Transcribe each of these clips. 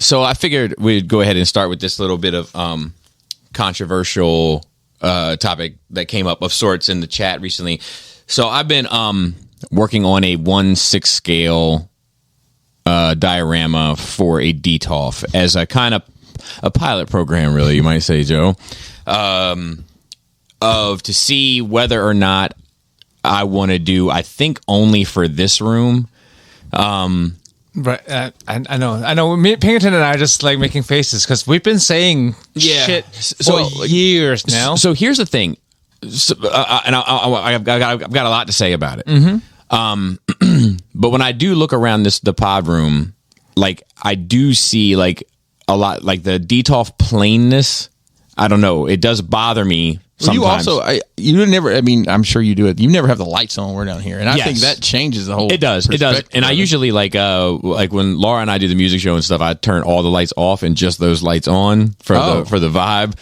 So I figured we'd go ahead and start with this little bit of controversial topic that came up of sorts in the chat recently. So I've been working on a 1/6 scale diorama for a DTOF as a kind of a pilot program, really, you might say, Joe, to see whether or not I want to do, I think only for this room. Right, I know. Me, Pinkerton and I are just like making faces because we've been saying shit for years now. So here's the thing, and I've got a lot to say about it. But when I do look around the pod room, like I do see like a lot, like the DTOF plainness. I don't know. It does bother me. Sometimes. You never. I mean, I'm sure you do it. You never have the lights on. We're down here, and I think that changes the whole. It does. And I usually like when Laura and I do the music show and stuff, I turn all the lights off and just those lights on for the vibe.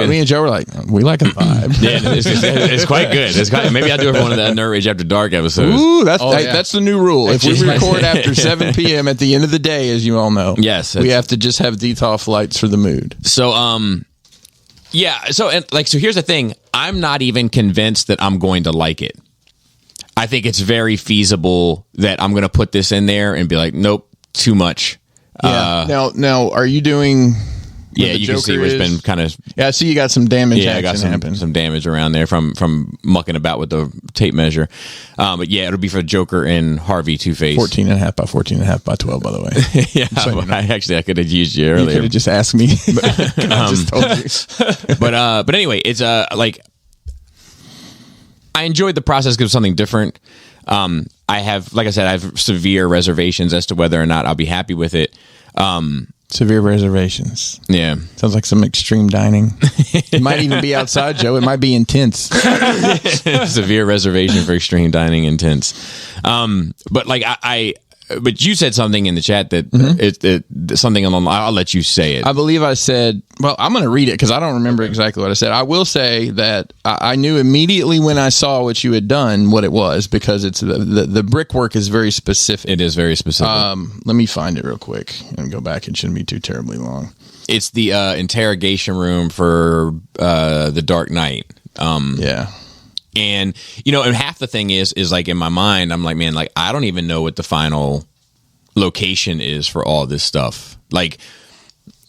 Me and Joe were like, we like a vibe. Yeah, it's quite good. Maybe I do it for one of the Nerd Rage After Dark episodes. Ooh, that's the new rule. If we record after 7 p.m. at the end of the day, as you all know, yes, we have to just have DTOF lights for the mood. So yeah. So here's the thing. I'm not even convinced that I'm going to like it. I think it's very feasible that I'm going to put this in there and be like, nope, too much. Yeah. Now, are you doing? Yeah, you can see where it's been kind of. Yeah, I see you got some damage. Yeah, I got some damage around there from mucking about with the tape measure. But yeah, it'll be for Joker and Harvey Two-Face. 14.5 by 14.5 by 12, by the way. Yeah, so, I could have used you earlier. You could have just asked me. I just told you. But anyway, it's like I enjoyed the process because it was something different. I have severe reservations as to whether or not I'll be happy with it. Severe reservations. Yeah. Sounds like some extreme dining. It might even be outside, Joe. It might be intense. Severe reservation for extreme dining, intense. But like but you said something in the chat that something along. I'll let you say it. I believe I said. Well, I'm going to read it because I don't remember exactly what I said. I will say that I knew immediately when I saw what you had done what it was because it's the brickwork is very specific. It is very specific. Let me find it real quick and go back. It shouldn't be too terribly long. It's the interrogation room for the Dark Knight. Yeah. And, and half the thing is like in my mind, I'm like, man, like, I don't even know what the final location is for all this stuff. Like,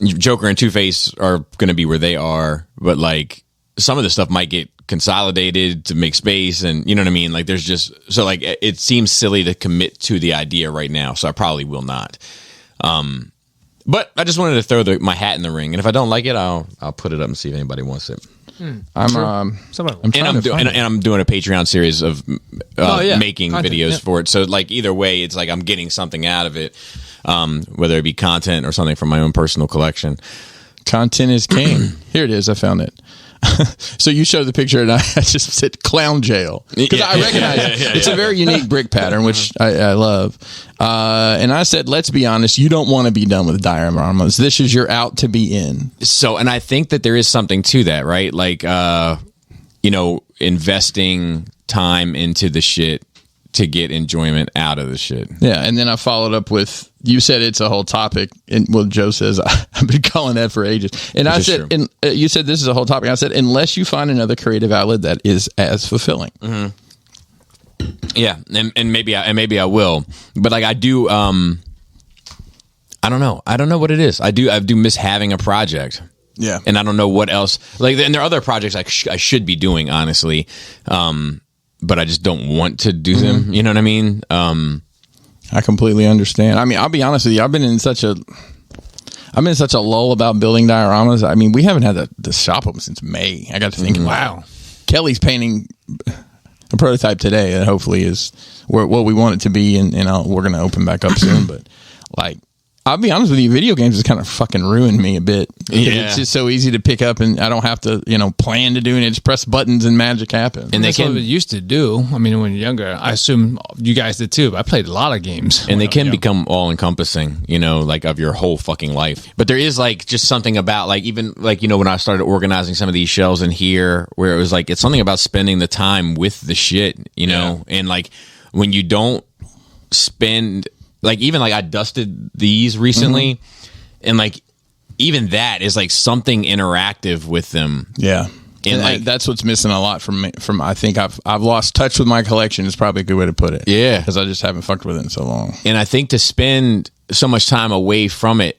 Joker and Two-Face are going to be where they are, but like, some of the stuff might get consolidated to make space. And you know what I mean? Like, there's just, so like, it seems silly to commit to the idea right now. So I probably will not. But I just wanted to throw my hat in the ring. And if I don't like it, I'll put it up and see if anybody wants it. I'm doing a Patreon series of making content, videos for it. So like either way, it's like I'm getting something out of it, whether it be content or something from my own personal collection. Content is king. Here it is. I found it. So you showed the picture and I just said clown jail because I recognize it. It's a very unique brick pattern, which I love. And I said, let's be honest, you don't want to be done with dioramas. This is your out to be in. So, and I think that there is something to that, right? Like, investing time into the shit to get enjoyment out of the shit. Yeah, and then I followed up with, you said it's a whole topic, and well, Joe says, I've been calling that for ages. And I said, you said this is a whole topic. I said, unless you find another creative outlet that is as fulfilling. Mm-hmm. Yeah, and maybe I will. But like I do, I don't know. I don't know what it is. I do miss having a project. Yeah. And I don't know what else. Like, and there are other projects I should be doing, honestly. But I just don't want to do them. You know what I mean? I completely understand. I mean, I'll be honest with you. I've been in such a lull about building dioramas. I mean, we haven't had to shop them since May. I got to thinking, wow, Kelly's painting a prototype today that hopefully is what we want it to be. And we're going to open back up soon. But like, I'll be honest with you, video games has kind of fucking ruined me a bit. Yeah. It's just so easy to pick up and I don't have to, plan to do it. Just press buttons and magic happens. And that's what we used to do. I mean, when you're younger, I assume you guys did too, but I played a lot of games. And they can become all encompassing, like of your whole fucking life. But there is like just something about like, even like, when I started organizing some of these shelves in here where it was like, it's something about spending the time with the shit, and like when you don't spend like even like I dusted these recently, and like even that is like something interactive with them. Yeah. And like that's what's missing a lot from me. From I think I've lost touch with my collection is probably a good way to put it. Yeah, because I just haven't fucked with it in so long. And I think to spend so much time away from it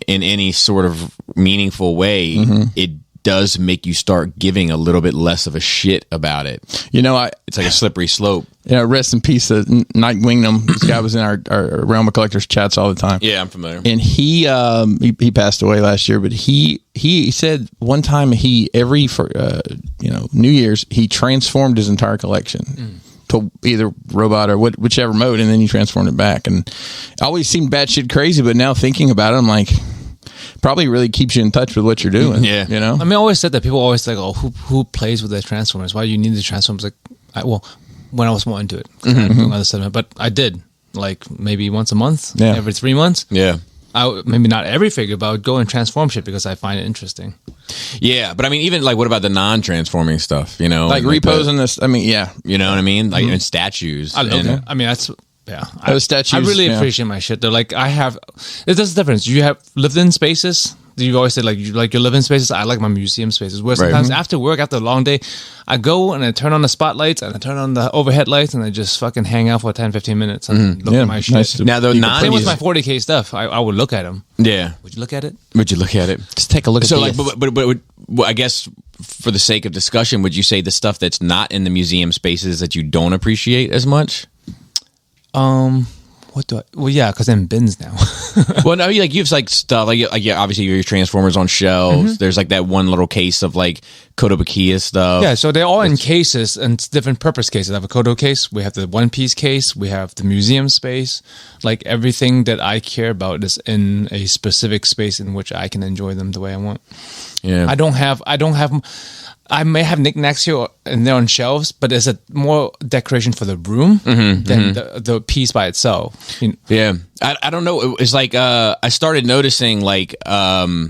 in any sort of meaningful way, it does make you start giving a little bit less of a shit about it. It's like a slippery slope. Rest in peace, Night Wingnum. This guy was in our Realm of Collectors chats all the time. Yeah, I'm familiar. And he passed away last year, but he said one time every New Year's he transformed his entire collection to either robot or whichever mode, and then he transformed it back. And I always seemed batshit crazy, but now thinking about it, I'm like, probably really keeps you in touch with what you're doing. Yeah. I mean, I always said that people always like, oh, who plays with the Transformers? Why do you need the Transformers? Like, when I was more into it, doing other stuff, but I did like maybe once a month, every 3 months. Yeah. Maybe not every figure, but I would go and transform shit because I find it interesting. Yeah, but I mean, even like, what about the non-transforming stuff? Like reposing this. I mean, yeah, you know what I mean? Like in statues. I love it. I mean, that's. Yeah, those statues. I really appreciate my shit. They're like, there's a difference. You have lived in spaces. You always say like you like your living spaces. I like my museum spaces. Where sometimes after work, after a long day, I go and I turn on the spotlights and I turn on the overhead lights and I just fucking hang out for 10, 15 minutes and look at my shit. Nice now, though, same with my 40K stuff. I would look at them. Yeah. Would you look at it? Just take a look at so this. like, but I guess for the sake of discussion, would you say the stuff that's not in the museum spaces that you don't appreciate as much? Yeah, because I'm bins now. Well, no, you have like stuff like obviously your Transformers on shelves. There's like that one little case of like Kotobukiya stuff. Yeah, so they're all in cases and different purpose cases. I have a Kodo case. We have the One Piece case. We have the museum space. Like everything that I care about is in a specific space in which I can enjoy them the way I want. Yeah, I don't have. I may have knickknacks here and there on shelves, but it's a more decoration for the room than the piece by itself. Yeah, I don't know. It's like I started noticing like I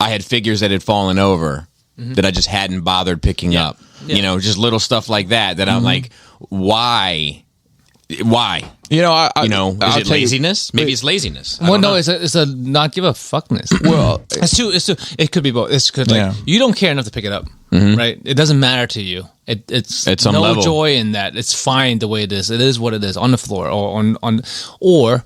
had figures that had fallen over that I just hadn't bothered picking up. Yeah. Just little stuff like that. I'm like, why? Is it laziness? Maybe it's laziness. Well, no, it's a not give a fuckness. Well, it's too. It could be both. It's because you don't care enough to pick it up, right? It doesn't matter to you. It's at some no level. Joy in that. It's fine the way it is. It is what it is on the floor or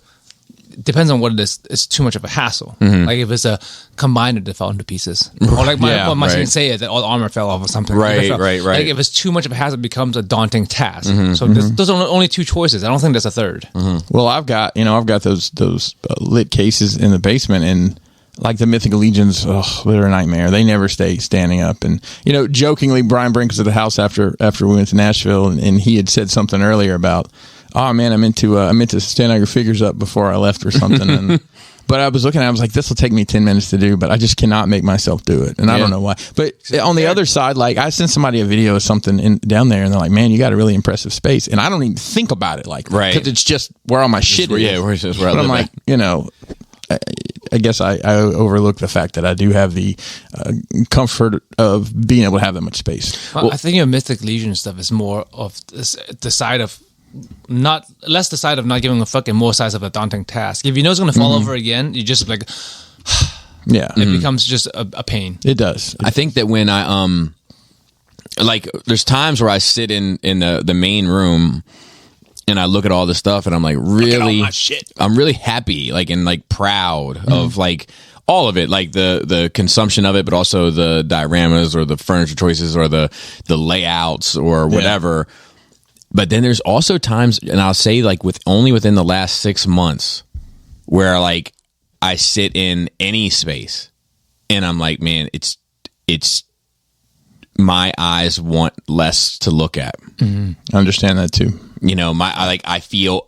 depends on what it is. It's too much of a hassle. Like if it's a combiner that fell into pieces, or like my sensei that all the armor fell off or something. Right. Like if it's too much of a hassle, it becomes a daunting task. So those are only two choices. I don't think there's a third. Well, I've got those lit cases in the basement, and like the Mythical Legions, they're a nightmare. They never stay standing up. And jokingly, Brian Brink was at the house after we went to Nashville, and he had said something earlier about, oh man, I meant to stand all your figures up before I left or something. And but I was looking at it, I was like, this will take me 10 minutes to do, but I just cannot make myself do it. And I don't know why. But on the other side, like I sent somebody a video of something down there and they're like, man, you got a really impressive space. And I don't even think about it because it's just where all my shit is. Yeah, where I'm like, I guess I overlook the fact that I do have the comfort of being able to have that much space. Well, I think your Mythic Legion stuff is more of the side of not giving a fuck and more size of a daunting task. If you know it's going to fall over again, you just like, yeah, it becomes just a pain. It does. I think that when I like, there's times where I sit in the main room and I look at all this stuff and I'm like, really, I'm really happy, like, and like proud of like all of it, like the consumption of it, but also the dioramas or the furniture choices or the layouts or whatever. Yeah. But then there's also times, and I'll say like within the last 6 months, where like I sit in any space and I'm like, man, it's my eyes want less to look at. I understand that too. I feel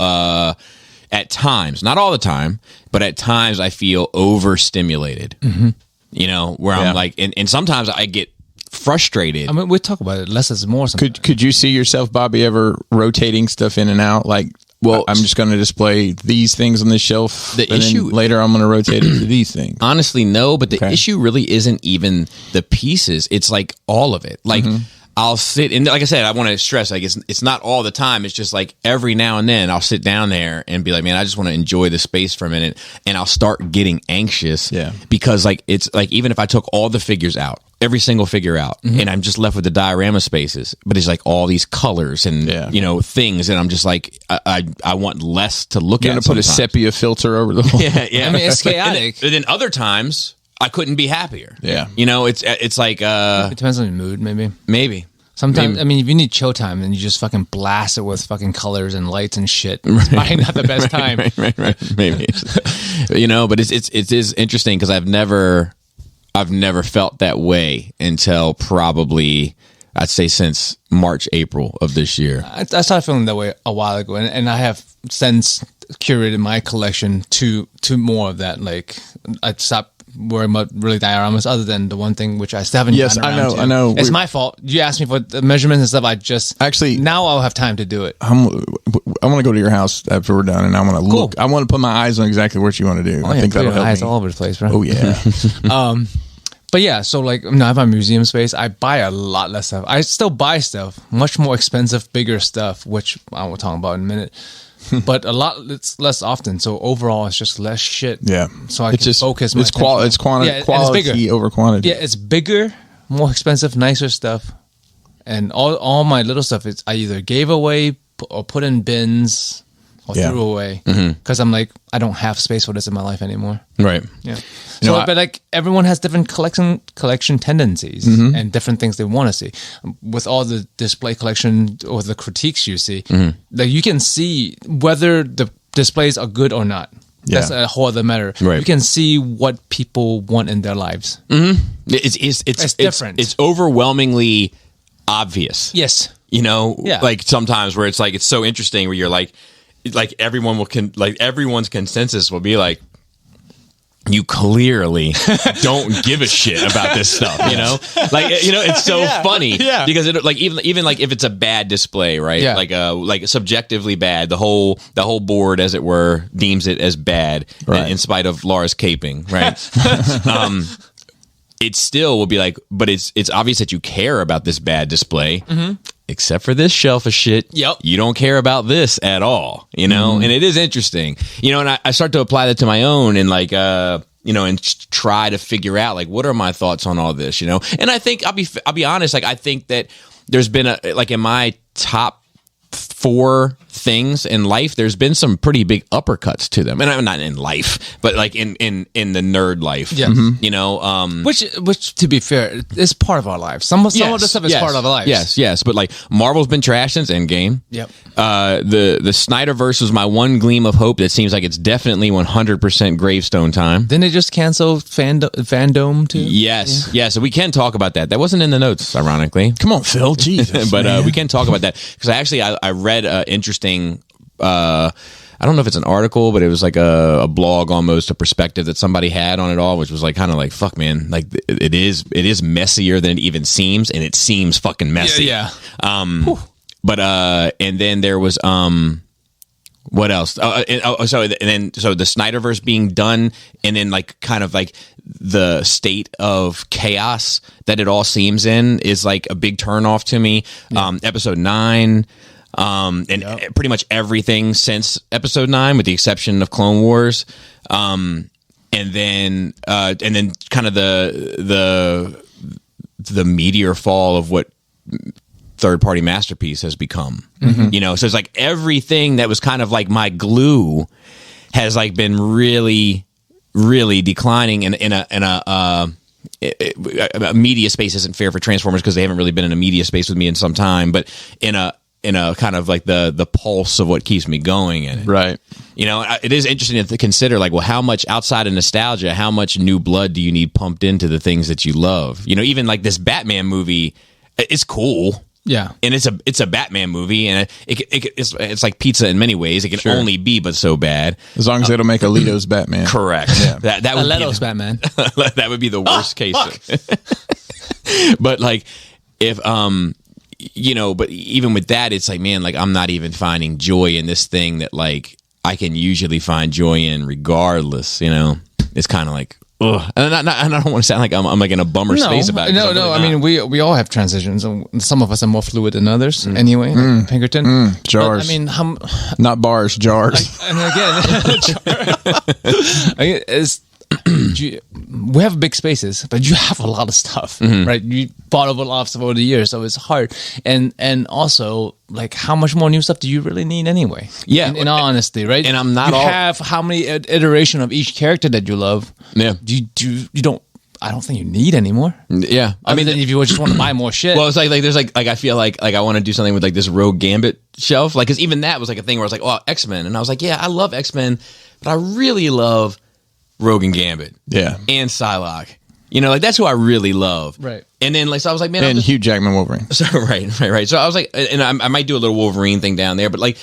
at times, not all the time, but at times I feel overstimulated. Where I'm like, and sometimes I get frustrated. I mean, we talk about it. Less is more. Sometimes. Could you see yourself, Bobby, ever rotating stuff in and out? Like, well, I'm just going to display these things on this shelf. The issue later, I'm going to rotate it to these things. Honestly, no. But the issue really isn't even the pieces. It's like all of it. Like I'll sit and like I said, I want to stress like it's not all the time. It's just like every now and then I'll sit down there and be like, man, I just want to enjoy the space for a minute, and I'll start getting anxious. Yeah. Because like it's like even if I took all the figures out, every single figure out, and I'm just left with the diorama spaces, but it's like all these colors and things, and I'm just like I want less to look You're at. gonna put a sepia filter over the whole. Yeah. I mean, it's chaotic. And then other times I couldn't be happier. Yeah. It's like It depends on your mood, maybe. maybe. Sometimes, I mean, if you need chill time, then you just fucking blast it with fucking colors and lights and shit. It's probably not the best time. Right. Maybe. But it is interesting because I've never felt that way until probably I'd say since March, April of this year. I started feeling that way a while ago, and I have since curated my collection to more of that. Like I stopped worrying about really dioramas, other than the one thing which I still haven't. Yes, gotten around to. I know. It's my fault. You asked me for the measurements and stuff. I just Actually now I'll have time to do it. I want to go to your house after we're done, and I want to look. I want to put my eyes on exactly what you want to do. I think that'll help eyes me. all over the place, bro. Oh yeah. But yeah, so like now I have my museum space. I buy a lot less stuff. I still buy stuff, much more expensive, bigger stuff, which I will talk about in a minute. But it's less often. So overall, it's just less shit. Yeah. So I can focus. My It's quality over quantity. Yeah, it's bigger, more expensive, nicer stuff, and all my little stuff is I either gave away or put in bins or threw away because I'm like I don't have space for this in my life anymore. Right. Yeah. So, but like everyone has different collection tendencies and different things they want to see. With all the display collection or the critiques you see, like you can see whether the displays are good or not. Yeah. That's a whole other matter. Right. You can see what people want in their lives. It's different. It's overwhelmingly obvious. Yes. Like sometimes where it's like it's so interesting where you're like everyone's consensus will be like, you clearly don't give a shit about this stuff, it's so funny because it like even like if it's a bad display, right? Yeah. Like subjectively bad, the whole board, as it were, deems it as bad, in spite of Laura's caping, right? It still will be like, but it's obvious that you care about this bad display. Except for this shelf of shit, you don't care about this at all, and it is interesting, and I start to apply that to my own and like, and try to figure out like, what are my thoughts on all this, and I think I'll be honest, like, I think that there's been in my top 4 things in life, there's been some pretty big uppercuts to them, and I'm not in life, but like in the nerd life, which to be fair is part of our lives. Some of the stuff is part of our lives. Yes, but like Marvel's been trashed since Endgame. Yep. The Snyderverse was my one gleam of hope. That seems like it's definitely 100% gravestone time. Didn't they just cancel FanNOme too? Yes. So we can talk about that. That wasn't in the notes, ironically. Come on, Phil. Jesus. But we can talk about that because I read interesting. I don't know if it's an article, but it was like a blog, almost a perspective that somebody had on it all, which was like kind of like, fuck, man, like it is messier than it even seems, and it seems fucking messy. Yeah. But and then there was what else? So the Snyderverse being done, and then like kind of like the state of chaos that it all seems in is like a big turnoff to me. Episode 9. Pretty much everything since episode 9, with the exception of Clone Wars, and then kind of the meteor fall of what third-party masterpiece has become. So it's like everything that was kind of like my glue has like been really, really declining in a media space. Isn't fair for Transformers because they haven't really been in a media space with me in some time, but in a kind of like the pulse of what keeps me going in it. Right. It is interesting to consider, like, well, how much outside of nostalgia, how much new blood do you need pumped into the things that you love? Even like this Batman movie, it's cool. Yeah. And it's a Batman movie, and it's like pizza in many ways. It can only be but so bad. As long as they don't make Alito's Batman. Correct. Yeah. That would Alito's Batman. That would be the worst case. But like if but even with that, it's like, man, like I'm not even finding joy in this thing that like I can usually find joy in regardless, It's kind of like, ugh. And I don't want to sound like I'm like in a bummer space about it. No. Really I mean, we all have transitions, and some of us are more fluid than others. Anyway, like Pinkerton Jars. But, I mean, Not bars, jars. and again, we have big spaces, but you have a lot of stuff, right? You bought over a lot of stuff over the years, so it's hard. And also, like, how much more new stuff do you really need anyway? Yeah, in all honesty, right? And I'm not you have how many iteration of each character that you love? Yeah, you don't. I don't think you need anymore. Yeah, I mean, if you just want to buy more shit. Well, it's like there's like I feel like I want to do something with like this Rogue Gambit shelf, like because even that was like a thing where I was like, oh, X-Men, and I was like, yeah, I love X-Men, but I really love Rogue and Gambit, and Psylocke. You know, like that's who I really love, right? And then like so I was like, man, and Hugh Jackman Wolverine. So, right. So I was like, and I might do a little Wolverine thing down there, but like,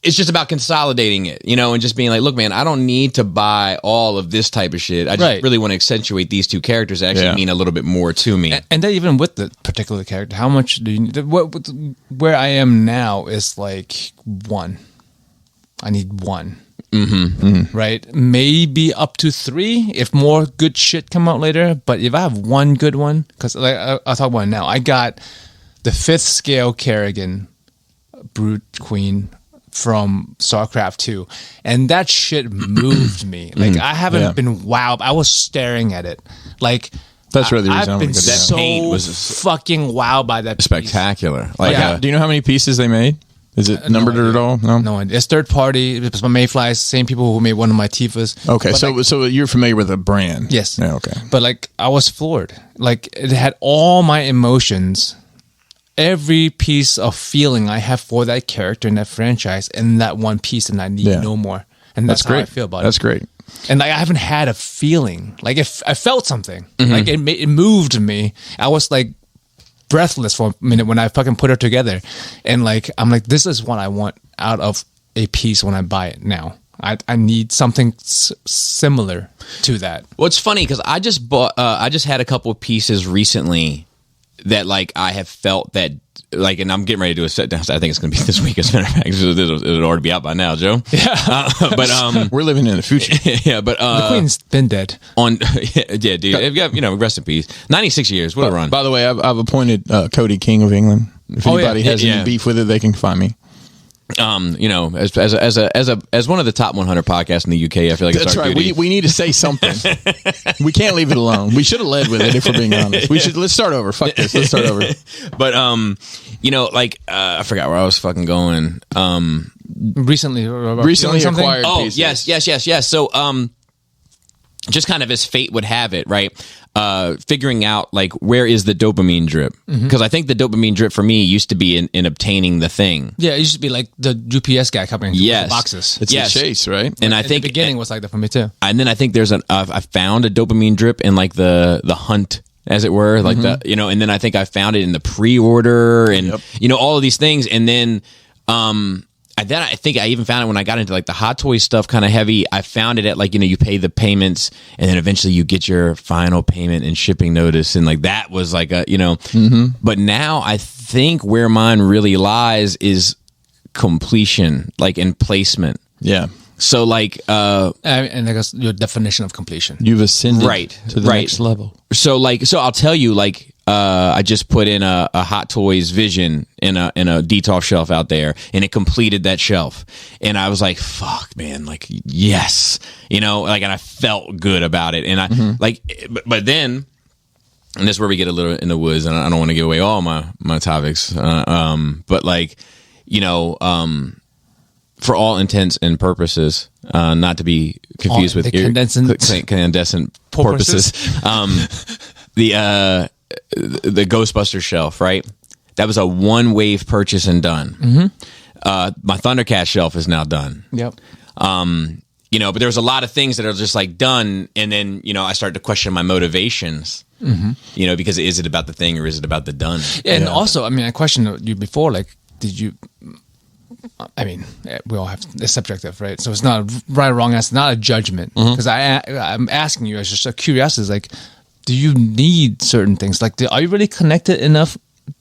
it's just about consolidating it, you know, and just being like, look, man, I don't need to buy all of this type of shit. I just really want to accentuate these two characters that actually mean a little bit more to me. And then even with the particular character, how much do you need? Where I am now is like one. I need one. Right? Maybe up to 3 if more good shit come out later. But if I have one good one, because like I'll talk about it now. I got the 5th scale Kerrigan Brute Queen from StarCraft 2, and that shit moved me. Like I haven't been wowed. I was staring at it. Like that's really the reason I've been so paint was fucking wowed by that. Spectacular. Piece. Like, do you know how many pieces they made? Is it numbered at all? No idea. It's third party. It's my Mayflies, same people who made one of my Tifas. Okay, but so you're familiar with the brand? Yes. Yeah, okay. But like I was floored. Like it had all my emotions, every piece of feeling I have for that character in that franchise, in that one piece, and I need no more. And that's great. how I feel about it. That's great. And like I haven't had a feeling. Like if I felt something, like it moved me. I was like breathless for a minute when I fucking put her together, and like I'm like, this is what I want out of a piece when I buy it now. I need something similar to that. well, it's funny because I just bought. I just had a couple of pieces recently that like I have felt that like, and I'm getting ready to do a set down. I think it's going to be this week. As a matter of fact, it'll already be out by now, Joe. Yeah, but we're living in the future. Yeah, but the Queen's been dead. Yeah, dude. If you have, rest in peace. 96 years. What a run. By the way, I've appointed Cody King of England. If anybody has any beef with it, they can find me. As one of the top 100 podcasts in the UK, I feel like that's it's our right. duty. We need to say something. We can't leave it alone. We should have led with it if we're being honest. Let's start over. Fuck this. Let's start over. But I forgot where I was fucking going. Recently acquired. Oh, pieces. yes. So just kind of as fate would have it, right? Figuring out like where is the dopamine drip, because I think the dopamine drip for me used to be in obtaining the thing. Yeah, it used to be like the UPS guy coming with the boxes. It's a chase, right? And I think the beginning was like that for me too. And then I think there's I found a dopamine drip in like the hunt, as it were, like and then I think I found it in the pre-order and all of these things, and then I think I even found it when I got into like the Hot Toys stuff kind of heavy. I found it at like, you pay the payments and then eventually you get your final payment and shipping notice. And like that was like but now I think where mine really lies is completion, like in placement. Yeah. So like, and I guess your definition of completion. You've ascended to the right. next level. So I'll tell you, like, I just put in a Hot Toys Vision in a Detolf shelf out there, and it completed that shelf. And I was like, fuck, man, like, yes, and I felt good about it. And I but then, and this is where we get a little in the woods, and I don't want to give away all my topics. But like, for all intents and purposes, not to be confused with incandescent purposes, the Ghostbusters shelf, right? That was a one-wave purchase and done. My Thundercat shelf is now done. Yep. But there's a lot of things that are just like done, and then I started to question my motivations. Because is it about the thing or is it about the done? And also, I questioned you before, like, did you? We all have it's subjective, right? So it's not a right or wrong answer, not a judgment. Because I'm asking you as just a curiosity, like, do you need certain things? Like, are you really connected enough,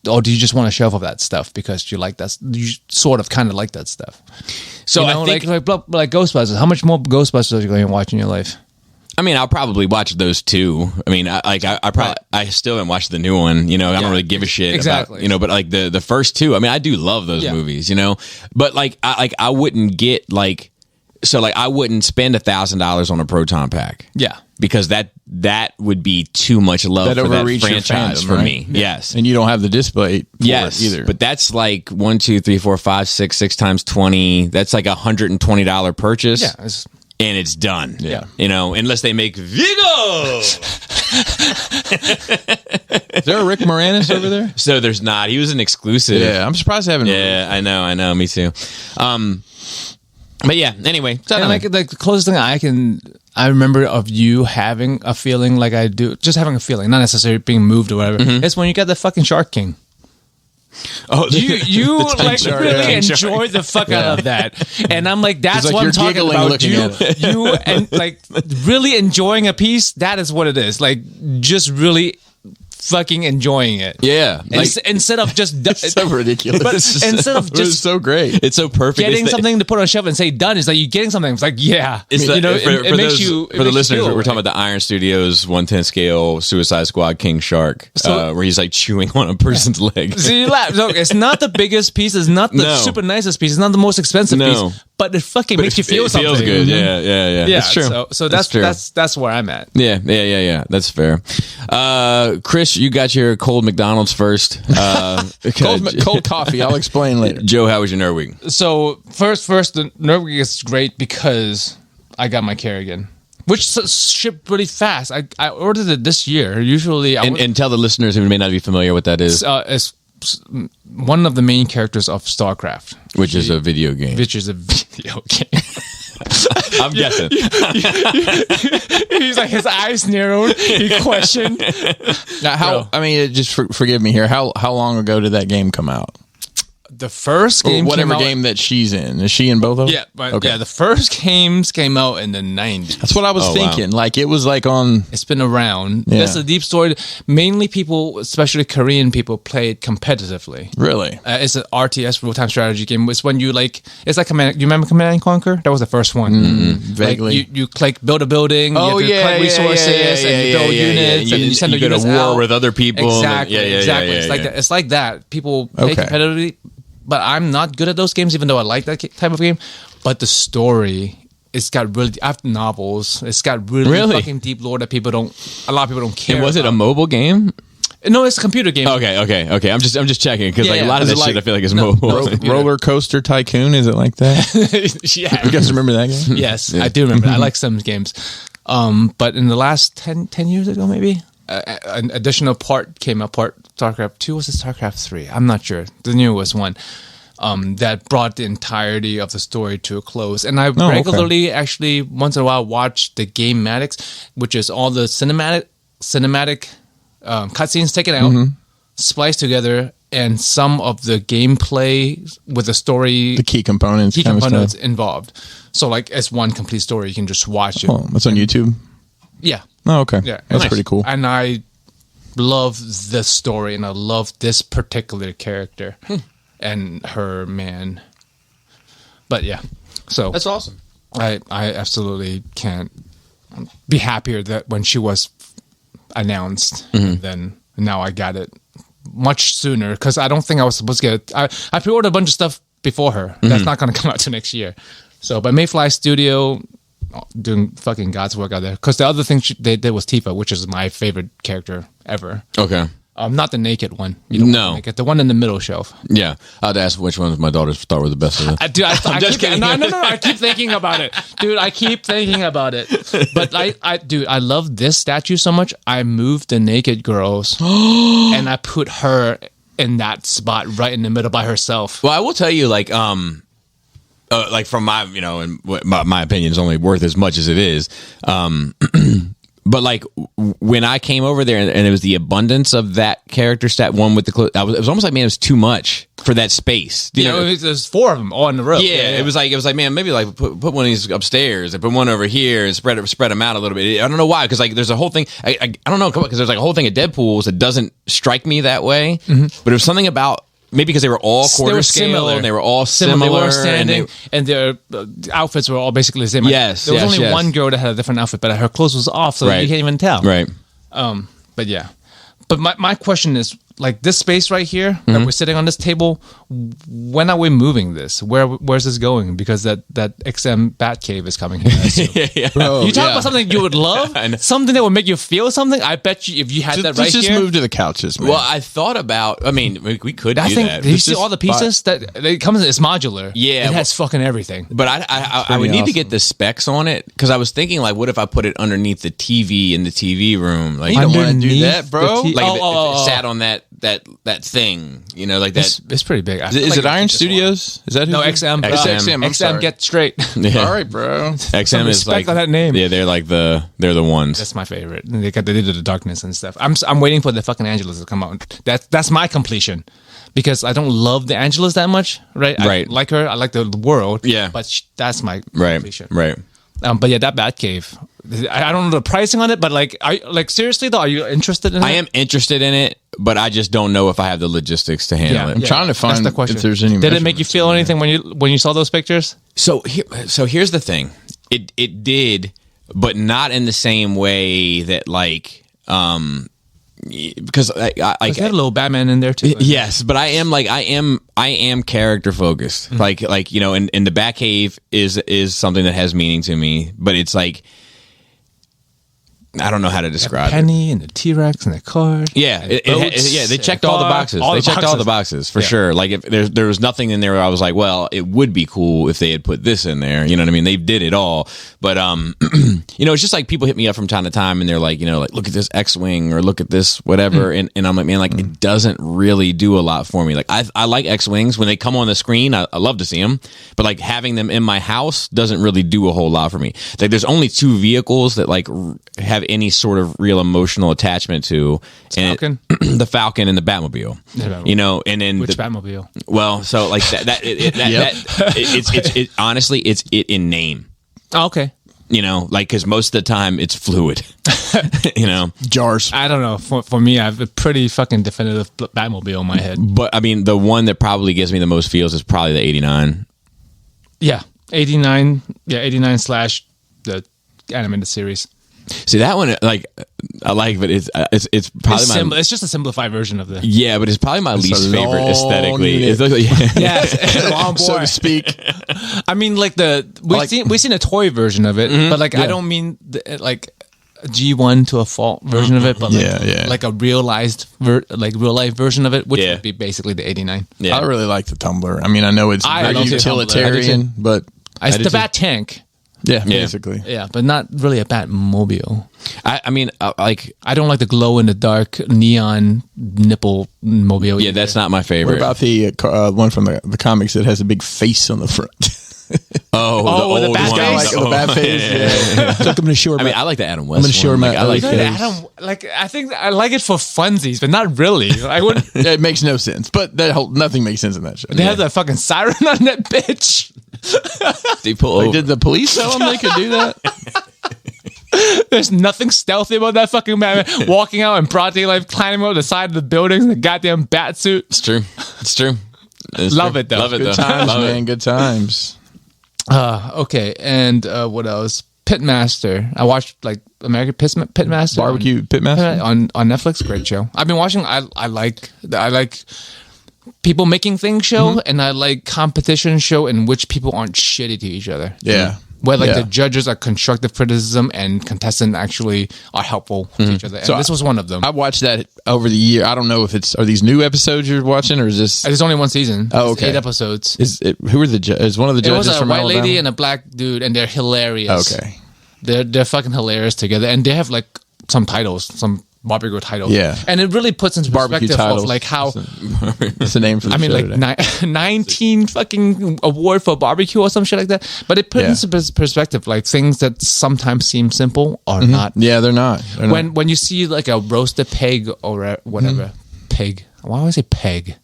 or do you just want to shelf off that stuff because you like that? You sort of kind of like that stuff. So I think like Ghostbusters. How much more Ghostbusters are you going to watch in your life? I mean, I'll probably watch those two. I mean, I still haven't watched the new one. You know, I don't really give a shit exactly. about, you know, but like the first two. I mean, I do love those movies. You know, but like I wouldn't get like. So, like, I wouldn't spend $1,000 on a Proton pack. Yeah. Because that would be too much love for that franchise fandom, for right? me. Yes. And you don't have the display for it either. But that's like 1, 2, 3, 4, 5, 6 times 20. That's like $120 purchase. Yeah. And it's done. Yeah. You know, unless they make Vigo. Is there a Rick Moranis over there? So there's not. He was an exclusive. Yeah, I'm surprised I haven't. Yeah, I know. Me too. But yeah, anyway. So and like the closest thing I remember of you having a feeling like I do, just having a feeling, not necessarily being moved or whatever, is when you got the fucking Shark King. Oh, you like shark, really yeah. enjoyed the fuck out of that, and I'm like, that's like what I'm you're talking giggling about. looking at it. You and like really enjoying a piece. That is what it is. Like just really fucking enjoying it. Yeah. Like, instead of just it's so ridiculous. But instead of just so great. It's so perfect. getting something to put on a shelf and say done, is like you getting something. It's like, yeah. It's you know, it makes those, you for the listeners, we're talking about the Iron Studios 110 scale Suicide Squad King Shark, where he's like chewing on a person's leg. So you laugh. Look, it's not the biggest piece, it's not the super nicest piece, it's not the most expensive piece, but it fucking makes you feel something. It feels good. Yeah. Yeah, That's true. So that's where I'm at. Yeah. That's fair. Chris, you got your cold McDonald's first. Cold coffee. I'll explain later. Joe, how was your Nerd Week? So first, the Nerd Week is great because I got my Kerrigan, which shipped really fast. I ordered it this year. Usually, and tell the listeners who may not be familiar what that is. It's one of the main characters of StarCraft, which is a video game. I'm guessing. He's like, his eyes narrowed. He questioned. Now, just forgive me here. How long ago did that game come out? The first game, or whatever game that she's in, is she in both of them? Yeah, but the first games came out in the 90s. That's what I was thinking. Wow. Like it was like on. It's been around. Yeah. That's a deep story. Mainly people, especially Korean people, play it competitively. Really? It's an RTS real-time strategy game. It's when you like. It's like Command. You remember Command and Conquer? That was the first one. Vaguely. Like you like build a building. Oh, you have to collect resources and you build units and you send the units out. You go to war out with other people. Exactly. It's like that. It's like that. People play competitively. But I'm not good at those games, even though I like that type of game. But the story, it's got really after novels. It's got really fucking deep lore that a lot of people don't care. And was it a mobile game? No, it's a computer game. Okay. I'm just checking because a lot of this shit I feel like is mobile. Roller Coaster Tycoon, is it like that? Yeah. You guys remember that game? Yes, I do remember. I like some games. But in the last 10 years ago, maybe. An additional part came out, StarCraft 2, was it StarCraft 3? I'm not sure. The newest one that brought the entirety of the story to a close. And I regularly, actually, once in a while, watch the Gamematics, which is all the cinematic cutscenes taken out, spliced together, and some of the gameplay with the story, the key components involved. So, like, it's one complete story. You can just watch it. Oh, that's on YouTube? Yeah. Oh, okay. Yeah, that's pretty cool. And I love this story, and I love this particular character and her man. But yeah, so that's awesome. I absolutely can't be happier that when she was announced, and then now I got it much sooner because I don't think I was supposed to get it. I pre-ordered a bunch of stuff before her. That's not going to come out till next year. So, but Mayfly Studio doing fucking God's work out there. Because the other thing they did was Tifa, which is my favorite character ever. Okay. Not the naked one. The one in the middle shelf. Yeah. I had to ask which ones my daughters thought were the best of them. Dude, I'm just kidding. No, I keep thinking about it. Dude, I keep thinking about it. But I love this statue so much. I moved the naked girls and I put her in that spot right in the middle by herself. Well, I will tell you, like from my, and my opinion is only worth as much as it is. But like when I came over there and it was the abundance of that character stat one with the clothes, it was almost like, man, it was too much for that space. There's four of them all in the row. Yeah, it was like, man, maybe like put one of these upstairs and put one over here and spread them out a little bit. I don't know why, because like there's a whole thing. I don't know, because there's like a whole thing of Deadpool's that doesn't strike me that way. But there's something about maybe because they were all quarter scale similar. and they were all similar. They were standing, and their outfits were all basically the same. Yes, there was yes, only yes. one girl that had a different outfit, but her clothes was off, so Right. you can't even tell. Right. But yeah. But my question is, like, this space right here that we're sitting on this table, when are we moving this? Where's this going? Because that XM Bat Cave is coming here. I assume. Yeah. Bro, You talk about something you would love, something that would make you feel something. I bet you if you had that right just here. move to the couches, man. Well, I thought about. I mean, we could I do think. that. Did you It's see just all the pieces that it comes in? It's modular. Yeah, it has fucking everything. But I would pretty need to awesome. get the specs on it because I was thinking like, what if I put it underneath the TV in the TV room? Like, you don't want to do underneath that, bro. the like if it oh. sat on that thing, you know, like that. It's pretty big. I feel Is like it Iron just Studios? Is that who? No, XM. It's XM. XM. I'm XM. sorry. Get straight. Yeah. All right, bro. XM is respect like on that name. Yeah, they're the ones. That's my favorite. They did the darkness and stuff. I'm waiting for the fucking Angelus to come out. That's my completion. Because I don't love the Angelus that much, right? Right. I like her. I like the world. Yeah. But that's my Right. completion. Right. But yeah, that Batcave. I don't know the pricing on it, but like, seriously though, are you interested in it? I am interested in it, but I just don't know if I have the logistics to handle it. I'm trying to That's find the question. if there's any. Did it make you feel anything when you saw those pictures? So here's the thing. It did, but not in the same way that like because I There's a little Batman in there too. yes, but I am character focused. Mm-hmm. Like you know, and the Batcave is something that has meaning to me, but it's like I don't know how to describe it. Penny and the T-Rex and the card. Yeah, boats, they checked all the boxes. all They the checked all the boxes. boxes for sure. Like if there was nothing in there where I was like, well, it would be cool if they had put this in there. You know what I mean? They did it all, but you know, it's just like people hit me up from time to time and they're like, you know, like look at this X-wing or look at this whatever, and I'm like, man, like it doesn't really do a lot for me. Like I like X-wings when they come on the screen. I love to see them, but like having them in my house doesn't really do a whole lot for me. Like there's only two vehicles that like have any sort of real emotional attachment to, and Falcon? the Falcon and the Batmobile. You know, and then Which Batmobile? well, so like it's honestly it's it in name. Oh, okay. You know, like because most of the time it's fluid. You know, jars? I don't know. For me, I have a pretty fucking definitive Batmobile in my head. but I mean the one that probably gives me the most feels is probably the 89. Yeah, 89. Yeah, 89 / the animated series. See that one, like I like, but it's probably It's just a simplified version of the. yeah, but it's probably my least favorite long aesthetically. unit. It's Yeah, it's a long So boy. to speak. I mean, like we've seen a toy version of it, but like I don't mean like a G1 to a fault version of it, but like, like a realized real life version of it, which Yeah. would be basically the 89. Yeah. I really like the tumbler. I mean, I know it's I very love the utilitarian, but It's do the too. Bat Tank. yeah, basically. Yeah, but not really a Batmobile. I mean, like I don't like the glow in the dark neon nipple mobile. yeah, that's not my What favorite. about the one from the comics that has a big face on the front? Oh, the with the old bat one. face? The bat face. Yeah. Look, I'm gonna show I mean, I like the Adam West. gonna show one. him Like, I like that- it. I don't like. I think I like it for funsies, but not really. I wouldn't. It makes no sense, but nothing makes sense in that show. They have that fucking siren on that bitch. They pull Like, over. did the police tell them they could do that? There's nothing stealthy about that fucking man walking out in broad daylight, climbing over the side of the buildings in the goddamn bat suit. It's true. It's true. It's Love true. it, though. Love it Good though. times, Love it. man. Good times. Okay, and what else? Pitmaster. I watched like American Pitmaster. Barbecue Pitmaster. on Netflix. Great show. I've been watching. I like people making things show, and I like competition show in which people aren't shitty to each other. Yeah. Where like Yeah. the judges are constructive criticism and contestants actually are helpful to each other. And So this was one of them. I watched that over the year. I don't know if are these new episodes you're watching or is this? There's only one season. Oh, It's okay. 8 episodes. Who are the is one of the It judges was a from white Alabama? lady and a black dude, and they're hilarious. Okay. They're fucking hilarious together, and they have like some titles, some barbecue titles. Yeah. and it really puts into Barbecue perspective titles. of like how. That's the name for the I mean, show like today. 19 fucking award for barbecue or some shit like that. But it put Yeah. into perspective, like things that sometimes seem simple are not. Yeah, they're not. They're not. When you see like a roasted pig or whatever, pig. Why do I say peg?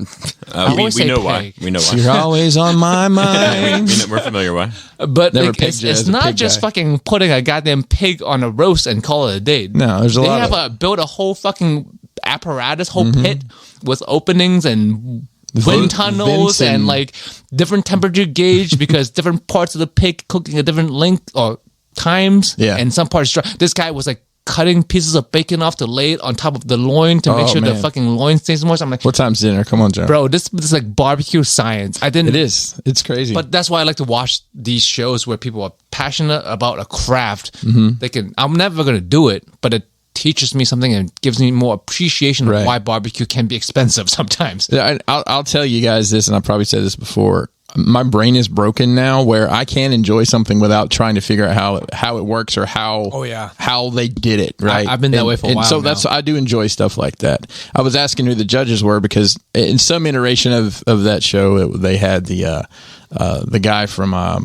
I We always say know peg. why. We know why. You're always on my mind. We're familiar why. But Never like, pegged you it's as a not pig just guy. fucking putting a goddamn pig on a roast and call it a day. No, there's a They lot have of- built a whole fucking apparatus, whole pit with openings and wind tunnels Vincent. and like different temperature gauge because different parts of the pig cooking at different length or times. Yeah. And some parts dry. This guy was like cutting pieces of bacon off to lay it on top of the loin to make sure the man. fucking loin stays moist. I'm like, What time's dinner? Come on, Joe. bro, this is like barbecue science. I didn't. It is. It's crazy. But that's why I like to watch these shows where people are passionate about a craft. They can. I'm never gonna do it, but it teaches me something and gives me more appreciation of Right. why barbecue can be expensive sometimes. Yeah, I'll tell you guys this, and I probably said this before. My brain is broken now, where I can't enjoy something without trying to figure out how it works or how how they did it. Right, I've been that way for a while So now. I do enjoy stuff like that. I was asking who the judges were because in some iteration of that show, they had the guy from I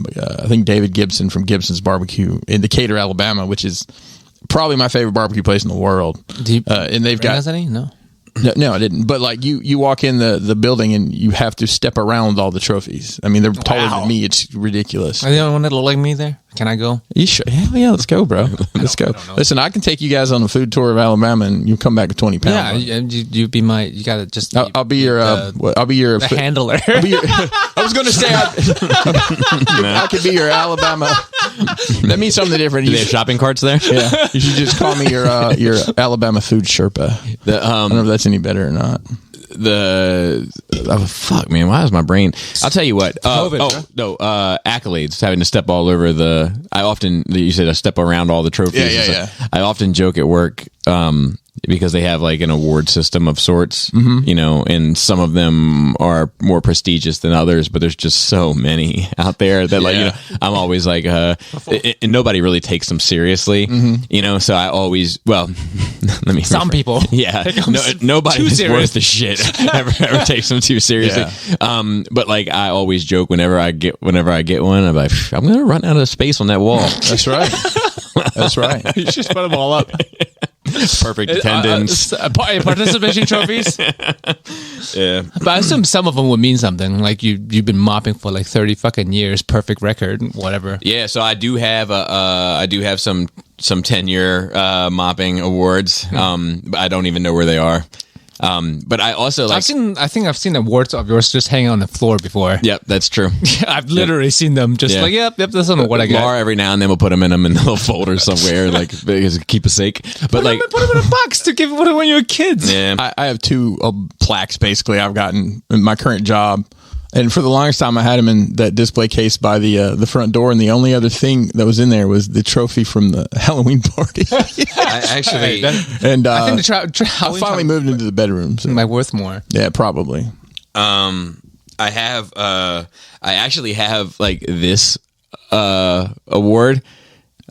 think David Gibson from Gibson's Barbecue in Decatur, Alabama, which is probably my favorite barbecue place in the world. And they've got any? No. No, I didn't. But like you walk in the building and you have to step around all the trophies. I mean, they're taller than me. It's ridiculous. Are you the only one that look like me there? Can I go? You sure? Hell yeah, let's go, bro. Let's go. Listen, I can take you guys on a food tour of Alabama, and you come back with 20 pounds. Yeah, you be my. You gotta just. I'll be your. I'll be your the handler. I was going to say I could be your Alabama. That means something different. Do they have shopping carts there? Yeah, you should just call me your Alabama food Sherpa. I don't know if that's any better or not. Fuck, man, why is my brain? I'll tell you what. Accolades, having to step all over you said I step around all the trophies. Yeah. I often joke at work because they have like an award system of sorts, you know, and some of them are more prestigious than others, but there's just so many out there that like, you know, I'm always like, and nobody really takes them seriously, you know, so I always, let me, Some people. yeah, nobody is worth the shit ever takes them too seriously. Yeah. But like, I always joke whenever I get one, I'm like, I'm going to run out of space on that wall. That's right. That's right. You should put them all up. Perfect attendance. Participation trophies. Yeah. But I assume some of them would mean something. Like you've been mopping for like 30 fucking years, perfect record, whatever. Yeah, so I do have some tenure mopping awards. But I don't even know where they are. But I also like. I think I've seen awards of yours just hanging on the floor before. Yep, that's true. I've literally seen them just like, yep, that's not what I got. Laura every now and then will put them in a little folder somewhere, like because keep it safe. But like, put them in a box to give it when you were kids. yeah, I have two plaques basically I've gotten in my current job. And for the longest time, I had them in that display case by the front door, and the only other thing that was in there was the trophy from the Halloween party. I actually. And I think I finally moved into the bedroom. So. might worth more. Yeah, probably. I actually have like this award.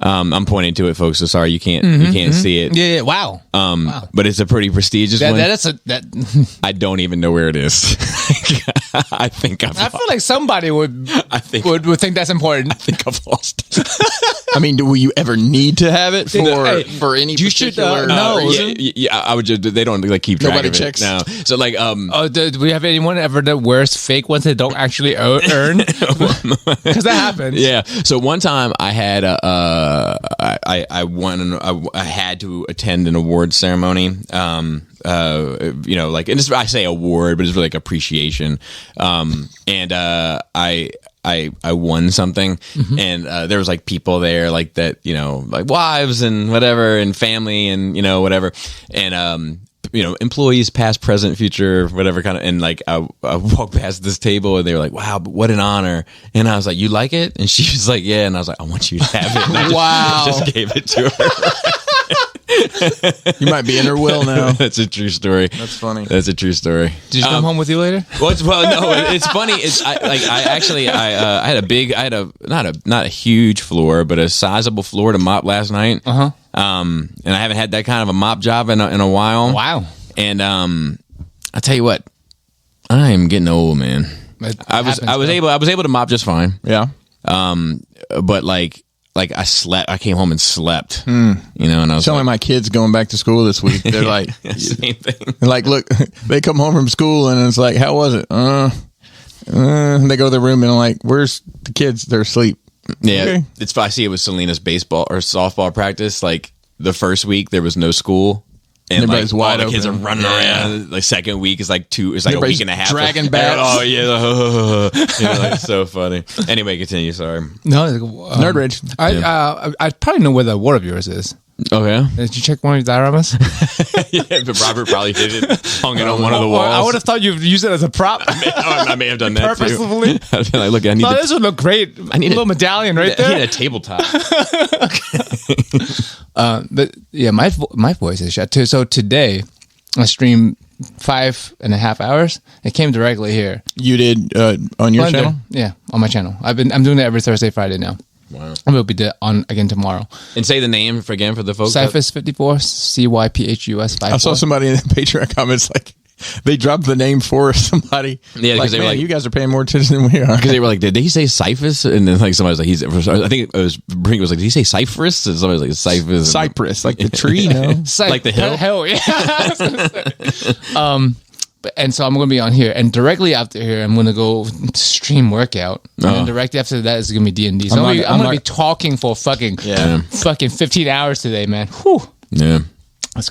I'm pointing to it, folks. So sorry you can't see it. Yeah. Wow. But it's a pretty prestigious one. That I don't even know where it is. I think I feel like somebody would think that's important. I think I've lost. I mean, will you ever need to have it for any you should, particular no. reason? Yeah, I would just. They don't like keep track Nobody of it. checks. No. So like, Do we have anyone ever that wears fake ones they don't actually earn? Because that happens. yeah. So one time I had I won. I had to attend an award ceremony. You know, like, and this, I say award, but it's really like appreciation. And I won something, and there was like people there like that, you know, like wives and whatever, and family and, you know, whatever, and you know, employees, past, present, future, whatever kind of, and like I walked past this table and they were like, "Wow, but what an honor!" And I was like, "You like it?" And she was like, "Yeah." And I was like, "I want you to have it." And I just gave it to her. You might be in her will now. That's a true story. That's funny. That's a true story. Did you come home with you later? Well, it's funny. I had not a huge floor, but a sizable floor to mop last night. And I haven't had that kind of a mop job in a while. Wow. And I tell you what, I am getting old, man. I was able to mop just fine. Yeah. But like I slept. I came home and slept. You know, and I was Telling my kids going back to school this week, they're like, same thing. like, look, they come home from school and it's like, how was it? They go to their room and I'm like, where's the kids? They're asleep. Yeah, Okay. I see it with Selena's baseball or softball practice. Like the first week, there was no school, And everybody's like wide all the kids are open. running around. Like second week is like it's like a Everybody's week and a half. dragging bats. Oh yeah, like so funny. Anyway, continue. Sorry. No, Nerd Rage. I probably know where the ward of yours is. Okay. Did you check one of your dioramas? Yeah, but Robert probably did it, hung it on one of the walls. I would have thought you'd use it as a prop. I may have done that Purposefully. too. I'd be like, look, I need. Oh, this would look great. I need a little medallion right I there. need a tabletop. But yeah, my voice is shut too. So today, I streamed 5.5 hours. It came directly here. You did on your channel? Yeah, on my channel. I'm doing it every Thursday, Friday now. Wow. I will be on again tomorrow. And say the name again for the folks. Cyphus 54, CYPHUS 54. I saw somebody in the Patreon comments like they dropped the name for somebody. Yeah, because like, they were like, you guys are paying more attention than we are. Because they were like, did he say Cyphus? And then like somebody was like, I think it was Brink was like, did he say Cypress? And somebody was like, Cyphus. Cypress, like the tree, you know? Like the hill? Hell, yeah. And so I'm going to be on here, and directly after here, I'm going to go stream workout, and then directly after that is going to be D&D. So I'm going to be talking for fucking 15 hours today, man. Whew. Yeah.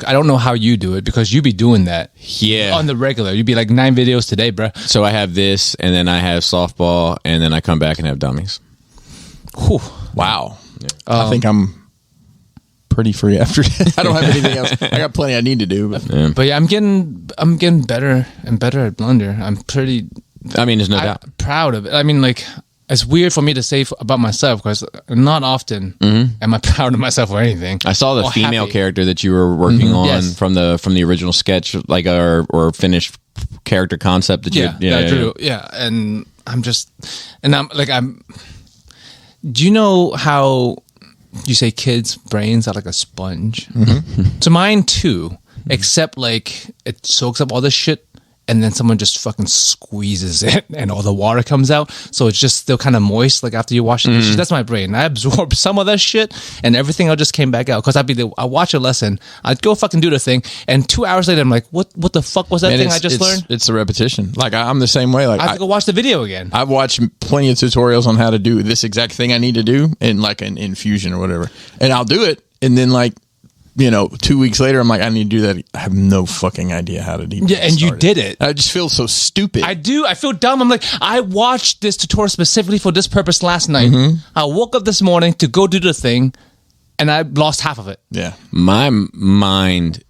I don't know how you do it because you be doing that. Yeah. On the regular, you'd be like 9 videos today, bro. So I have this, and then I have softball, and then I come back and have dummies. Whew. Wow. Yeah. I think I'm pretty free after that. I don't have anything else. I got plenty I need to do. But yeah, I'm getting better and better at Blunder. I'm pretty. I mean, there's no doubt. Proud of it. I mean, like, it's weird for me to say about myself because not often am I proud of myself or anything. I saw the female character that you were working on from the original sketch, like or finished character concept that you drew. Yeah, and I'm do you know how you say kids' brains are like a sponge? So mine too, except like it soaks up all this shit and then someone just fucking squeezes it and all the water comes out. So it's just still kind of moist like after you wash the dishes. That's my brain. I absorb some of that shit and everything else just came back out. Because I watch a lesson, I'd go fucking do the thing, and 2 hours later I'm like, what the fuck was that thing I just learned? It's the repetition. Like I'm the same way. Like I have to go watch the video again. I've watched plenty of tutorials on how to do this exact thing I need to do in like an infusion or whatever. And I'll do it, and then like, 2 weeks later, I'm like, I need to do that. I have no fucking idea how to do. Yeah, and you did it. I just feel so stupid. I do. I feel dumb. I'm like, I watched this tutorial specifically for this purpose last night. I woke up this morning to go do the thing, and I lost half of it. Yeah. My mind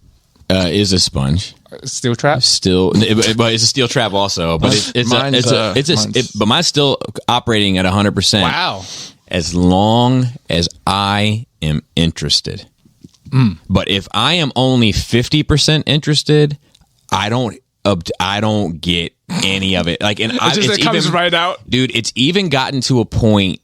is a sponge. Steel trap? But it's a steel trap also. But but mine's still operating at 100%. Wow. As long as I am interested. But if I am only 50% interested, I don't get any of it. Like, and it comes right out, dude. It's even gotten to a point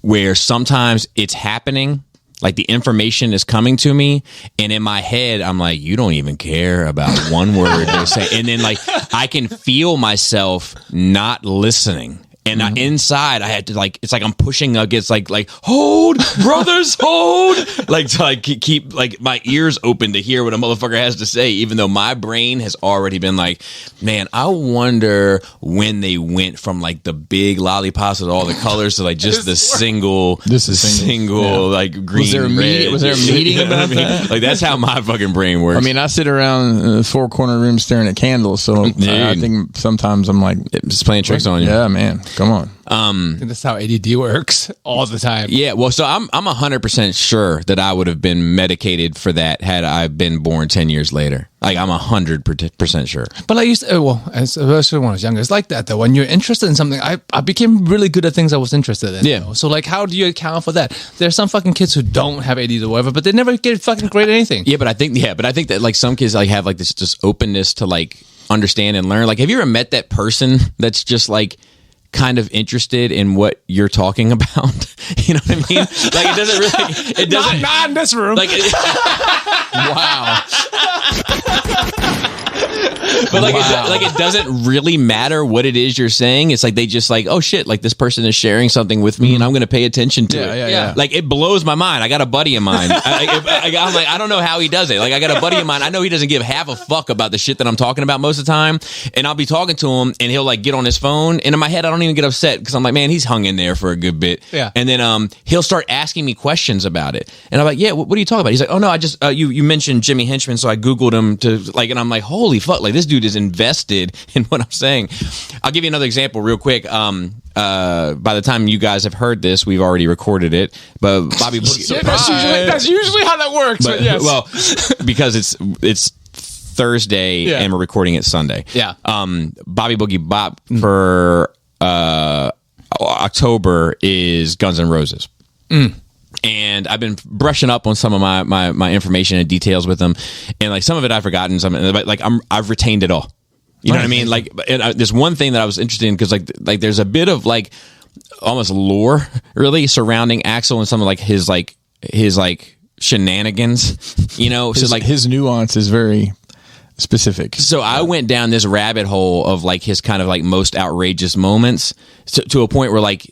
where sometimes it's happening. Like the information is coming to me, and in my head, I'm like, you don't even care about one word they say, and then like I can feel myself not listening. And inside, I had to like, it's like I'm pushing against like hold, brothers, hold, like to like keep like my ears open to hear what a motherfucker has to say, even though my brain has already been like, man, I wonder when they went from like the big lollipops with all the colors to like just the single, like green. Was there a meeting about that? Like that's how my fucking brain works. I mean, I sit around the four corner room staring at candles, so I think sometimes I'm like, just playing tricks on you. Yeah, man. Come on. That's how ADD works all the time. Yeah, well, so I'm 100% sure that I would have been medicated for that had I been born 10 years later. Like, I'm 100% sure. But like you said, especially when I was younger, it's like that though. When you're interested in something, I became really good at things I was interested in. Yeah. So like, how do you account for that? There's some fucking kids who don't have ADD or whatever, but they never get fucking great at anything. Yeah, but I think that like some kids like have like this just openness to like understand and learn. Like, have you ever met that person that's just like kind of interested in what you're talking about? You know what I mean? Like it doesn't not in this room. Like Wow. But like, it doesn't really matter what it is you're saying. It's like they just like, oh shit, like this person is sharing something with me, and I'm going to pay attention to it. Yeah. Like it blows my mind. I got a buddy of mine. I'm like, I don't know how he does it. Like I got a buddy of mine. I know he doesn't give half a fuck about the shit that I'm talking about most of the time, and I'll be talking to him, and he'll like get on his phone, and in my head I don't even get upset because I'm like, man, he's hung in there for a good bit. Yeah. And then he'll start asking me questions about it, and I'm like, yeah, what are you talking about? He's like, oh no, I just you mentioned Jimmy Henchman, so I googled him to like, and I'm like, holy fuck, like this dude is invested in what I'm saying. I'll give you another example real quick. By the time you guys have heard this, we've already recorded it. But Bobby, that's usually how that works. But yes. Well, because it's Thursday and we're recording it Sunday. Yeah. Bobby Boogie Bop for October is Guns N' Roses. And I've been brushing up on some of my information and details with them, and like some of it I've forgotten, some, but like I've retained it all. You know what I mean? Like, and there's one thing that I was interested in because like there's a bit of like almost lore really surrounding Axl and some of like his shenanigans. You know, so like his nuance is very specific. So I went down this rabbit hole of like his kind of like most outrageous moments to a point where like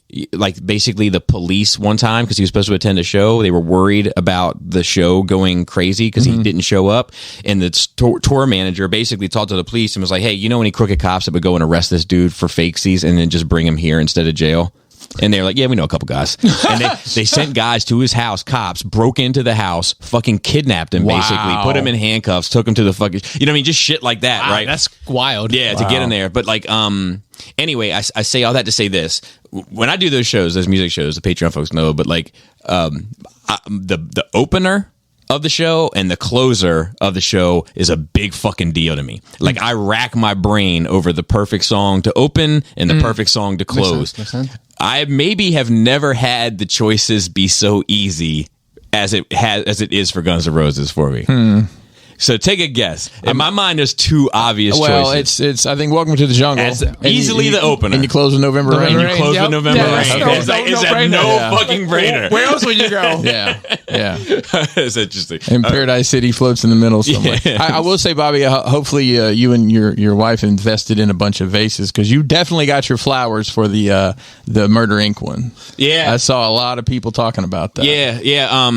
basically the police one time, because he was supposed to attend a show, they were worried about the show going crazy because he didn't show up, and the tour manager basically talked to the police and was like, hey, you know any crooked cops that would go and arrest this dude for fakesies and then just bring him here instead of jail? And they're like, yeah, we know a couple guys. And they sent guys to his house, cops, broke into the house, fucking kidnapped him, basically, put him in handcuffs, took him to the fucking, you know what I mean? Just shit like that, right? That's wild. Yeah, to get in there. But like, anyway, I say all that to say this. When I do those shows, those music shows, the Patreon folks know, but like, the opener of the show and the closer of the show is a big fucking deal to me. Like I rack my brain over the perfect song to open and the perfect song to close. Makes sense. I maybe have never had the choices be so easy as it is for Guns N' Roses for me. So take a guess. In my mind, there's two obvious choices. Well, it's I think Welcome to the Jungle. That's easily the opener. And you close with November Rain. And you close with November Rain. It's a no fucking brainer. Where else would you go? Yeah. It's interesting. And Paradise City floats in the middle somewhere. I will say, Bobby, hopefully you and your wife invested in a bunch of vases, because you definitely got your flowers for the Murder Inc. one. Yeah. I saw a lot of people talking about that. Yeah.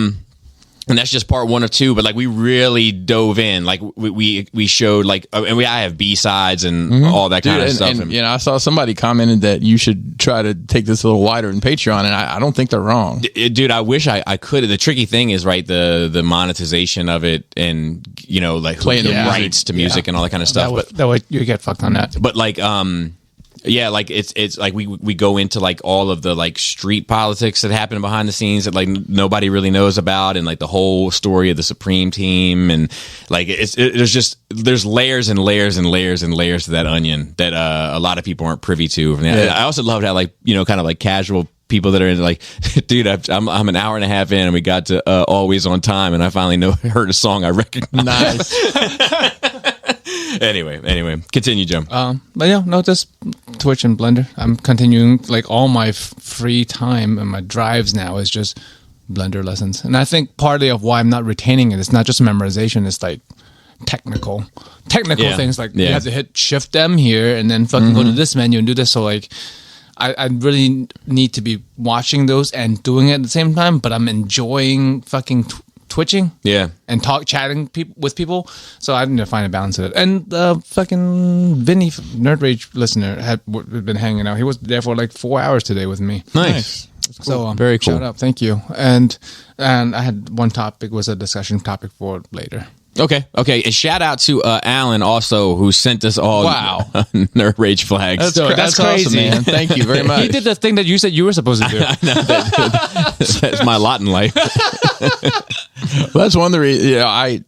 And that's just part 1 of 2, but like we really dove in. Like we showed like, and I have B-sides and all that kind of stuff. And, you know, I saw somebody commented that you should try to take this a little wider in Patreon, and I don't think they're wrong. Dude, I wish I could. The tricky thing is, right, the monetization of it, and you know, like playing the rights to music and all that kind of stuff. That way you get fucked on that. But like, yeah, like it's like we go into like all of the like street politics that happen behind the scenes that like nobody really knows about, and like the whole story of the Supreme team, and like there's layers and layers and layers and layers to that onion that a lot of people aren't privy to. I also loved how, like, you know, kind of like casual people that are in, like, dude, I'm an hour and a half in and we got to Always on Time, and I finally heard a song I recognize. Nice. Anyway, continue, Joe. But yeah, no, just Twitch and Blender. I'm continuing, like, all my free time and my drives now is just Blender lessons. And I think partly of why I'm not retaining it, it's not just memorization, it's like technical things, like you have to hit Shift M here and then fucking go to this menu and do this. So like I really need to be watching those and doing it at the same time, but I'm enjoying fucking twitching, and chatting with people. So I need to find a balance of it. And fucking Vinny, Nerd Rage listener, had been hanging out. He was there for like 4 hours today with me. Nice. Cool. So very cool. Shout out, thank you. And I had one topic, was a discussion topic for later. Okay. A shout out to Alan also, who sent us all Nerd Rage flags. That's crazy, awesome, man. Thank you very much. He did the thing that you said you were supposed to do. That's my lot in life. Well, that's one of the reasons. You know, I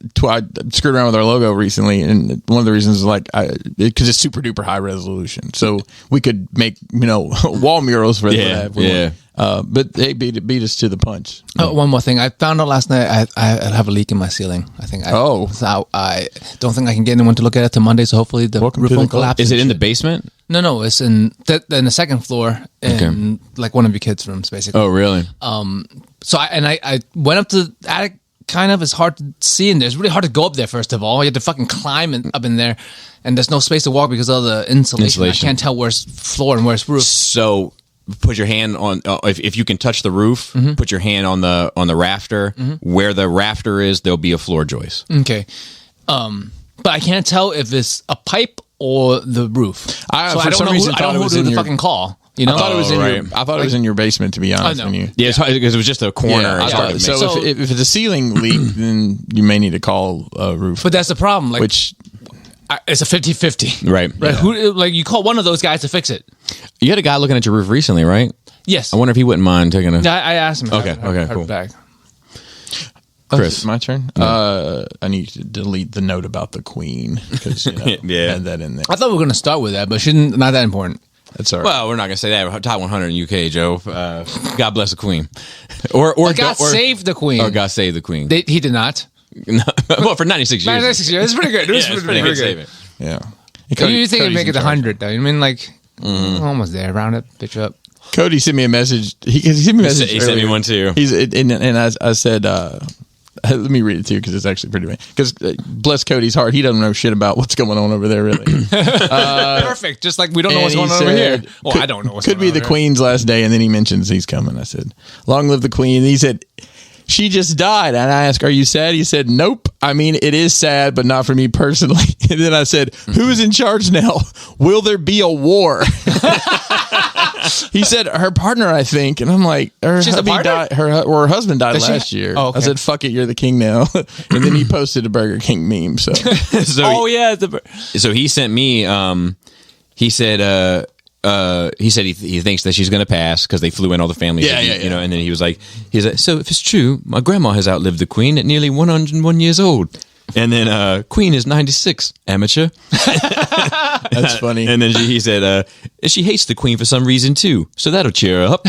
screwed around with our logo recently, and one of the reasons is like because it's super duper high resolution, so we could make, you know, wall murals for that. But they beat us to the punch. Oh, one more thing. I found out last night I have a leak in my ceiling. I think. So I don't think I can get anyone to look at it till Monday. So hopefully the roof won't collapse. Is it in the basement? No. It's in the second floor in like one of your kids' rooms, basically. Oh, really? So I went up to the attic kind of. It's hard to see in there. It's really hard to go up there, first of all. You have to fucking climb up in there, and there's no space to walk because of the insulation. I can't tell where's floor and where's roof. So put your hand on, if you can touch the roof, put your hand on the rafter. Where the rafter is, there'll be a floor joist. Okay. But I can't tell if it's a pipe or the roof. I don't know who to fucking call. You know? I thought it was it was in your basement, to be honest with you. Yeah, because it was just a corner. Yeah, so if it's a ceiling leak, then you may need to call a roof. But that's the problem. Like, it's a 50-50. Right. Yeah. Who, you call one of those guys to fix it. You had a guy looking at your roof recently, right? Yes. I wonder if he wouldn't mind taking a... I asked him. Okay, cool. Back. Chris, my turn. I need to delete the note about the Queen because had that in there. I thought we were going to start with that, but not that important. That's all right. Well, we're not going to say that. Top 100 in UK, Joe. God bless the Queen. Or God save the Queen. Or God save the Queen. He did not. Well, for 96 years. 96 years. It's pretty good. It's pretty good. Yeah. You think it'd make it 100, though? You mean almost there. Round it, bitch up. Cody sent me a message. He sent me a message. He sent me one too. And I said, let me read it to you because it's actually pretty bad. Because bless Cody's heart, he doesn't know shit about what's going on over there, really. Perfect. Just like we don't know what's going on over here. Well, I don't know what's going on. Could be the Queen's last day, and then he mentions he's coming. I said, long live the Queen. And he said, she just died. And I asked, are you sad? He said, nope. I mean, it is sad, but not for me personally. And then I said, who's in charge now? Will there be a war? He said her partner, I think, and I'm like, her husband died last year. Oh, okay. I said, fuck it, you're the king now. And then he posted a Burger King meme. So, so he sent me. He said he thinks that she's going to pass because they flew in all the families. You know, and then he's like, so if it's true, my grandma has outlived the Queen at nearly 101 years old. And then Queen is 96, amateur. That's funny. And then he said, she hates the Queen for some reason too, so that'll cheer her up.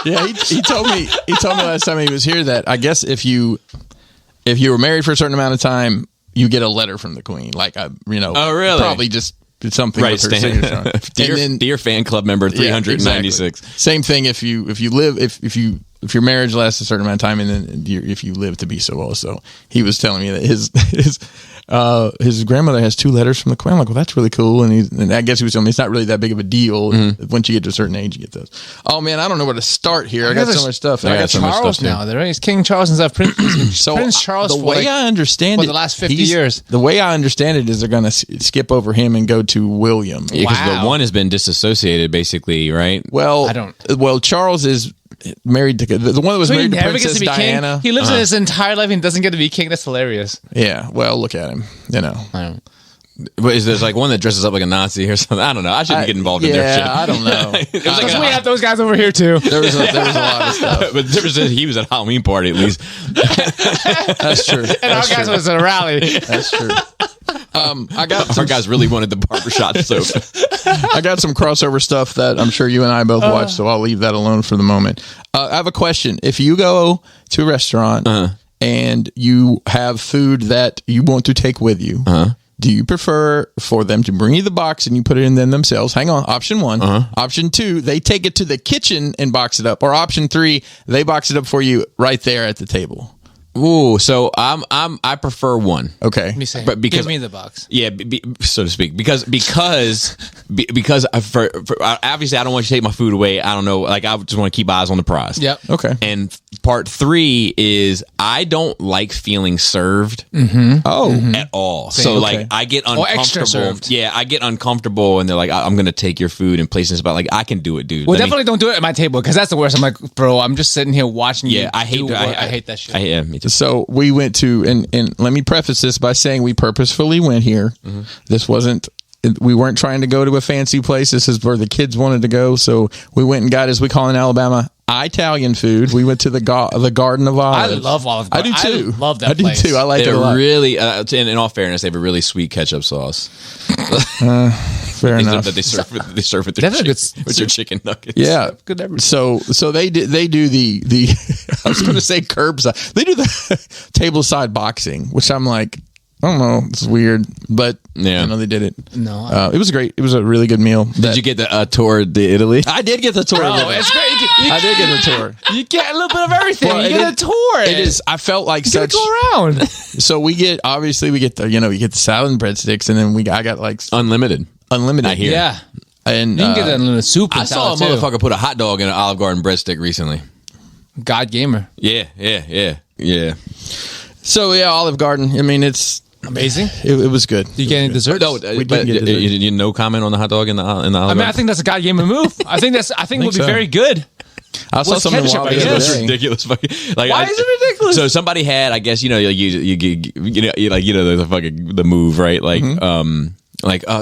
Yeah, he told me last time he was here that I guess if you were married for a certain amount of time, you get a letter from the Queen. Oh, really? Probably just something with her signature on it. Dear fan club member 396. Exactly. Same thing if your marriage lasts a certain amount of time, and then if you live to be so old. So he was telling me that his grandmother has 2 letters from the Queen. I'm like, well, that's really cool. And I guess he was telling me it's not really that big of a deal. Once you get to a certain age, you get those. Oh man, I don't know where to start here. I got so much stuff. I got Charles now. There is King Charles and stuff. Prince Charles. The way I understand it, the last 50 years. The way I understand it is they're going to skip over him and go to William. Yeah, because the one has been disassociated, basically, right? Well, Well, Charles is married to the one that was married to Princess Diana. He lives in his entire life and doesn't get to be king. That's hilarious. Yeah, well, look at him. But there's one that dresses up like a Nazi or something? I don't know. I shouldn't get involved in their shit. I don't know. Because we have those guys over here too. There was a lot of stuff. But he was at a Halloween party at least. That's true. And our guys was at a rally. That's true. Our guys really wanted the barbershop soap. I got some crossover stuff that I'm sure you and I both watched, so I'll leave that alone for the moment. I have a question. If you go to a restaurant and you have food that you want to take with you, do you prefer for them to bring you the box and you put it in them themselves? Hang on. Option 1. Option 2, they take it to the kitchen and box it up. Or option 3, they box it up for you right there at the table. Ooh, so I prefer 1. Okay, but because give me the box. Yeah, so to speak, because obviously I don't want you to take my food away. I don't know, I just want to keep eyes on the prize. Yep. Okay. And part 3 is I don't like feeling served. At all. Same. So I get uncomfortable. Extra served. Yeah, I get uncomfortable, and they're like, I'm gonna take your food and place this. But I can do it, dude. Well, definitely don't do it at my table because that's the worst. I'm like, bro, I'm just sitting here watching you. Yeah, I hate that shit. Yeah, me too. So we went to, and let me preface this by saying we purposefully went here. This wasn't, we weren't trying to go to a fancy place. This is where the kids wanted to go. So we went and got, as we call in Alabama, Italian food. We went to the Garden of Olives. I love Olive Garden. I do too. I love that place. I do too. I like it a lot. Really, in all fairness, they have a really sweet ketchup sauce. Fair enough. That they serve with their chicken nuggets. Yeah. Good. So they do the I was going to say curbside. They do the tableside boxing, which I'm like, I don't know. It's weird, but Yeah. I know they did it. No. It was great. It was a really good meal. Did you get the tour to Italy? I did get the tour. Bro, it's great. I did get the tour. You get a little bit of everything. Well, you get a tour. It is. I felt like You gotta such. go around. So we get the you get the salad and breadsticks, and then I got like Unlimited. unlimited. I hear. Yeah. And You can get that in a soup. I and saw a salad, too. motherfucker put a hot dog in an Olive Garden breadstick recently. God gamer. Yeah. So yeah, Olive Garden. I mean, it's Amazing. it was good. Do you get any desserts? No, We but didn't get dessert. you no comment on the hot dog in the Olive I mean, I Garden? think that's a God gamer move. I think it would be so. very good. I saw With something ketchup, wild I the other guess. That's day. ridiculous. Like, Why is it ridiculous? So somebody had, I guess, the fucking the move, right? Like,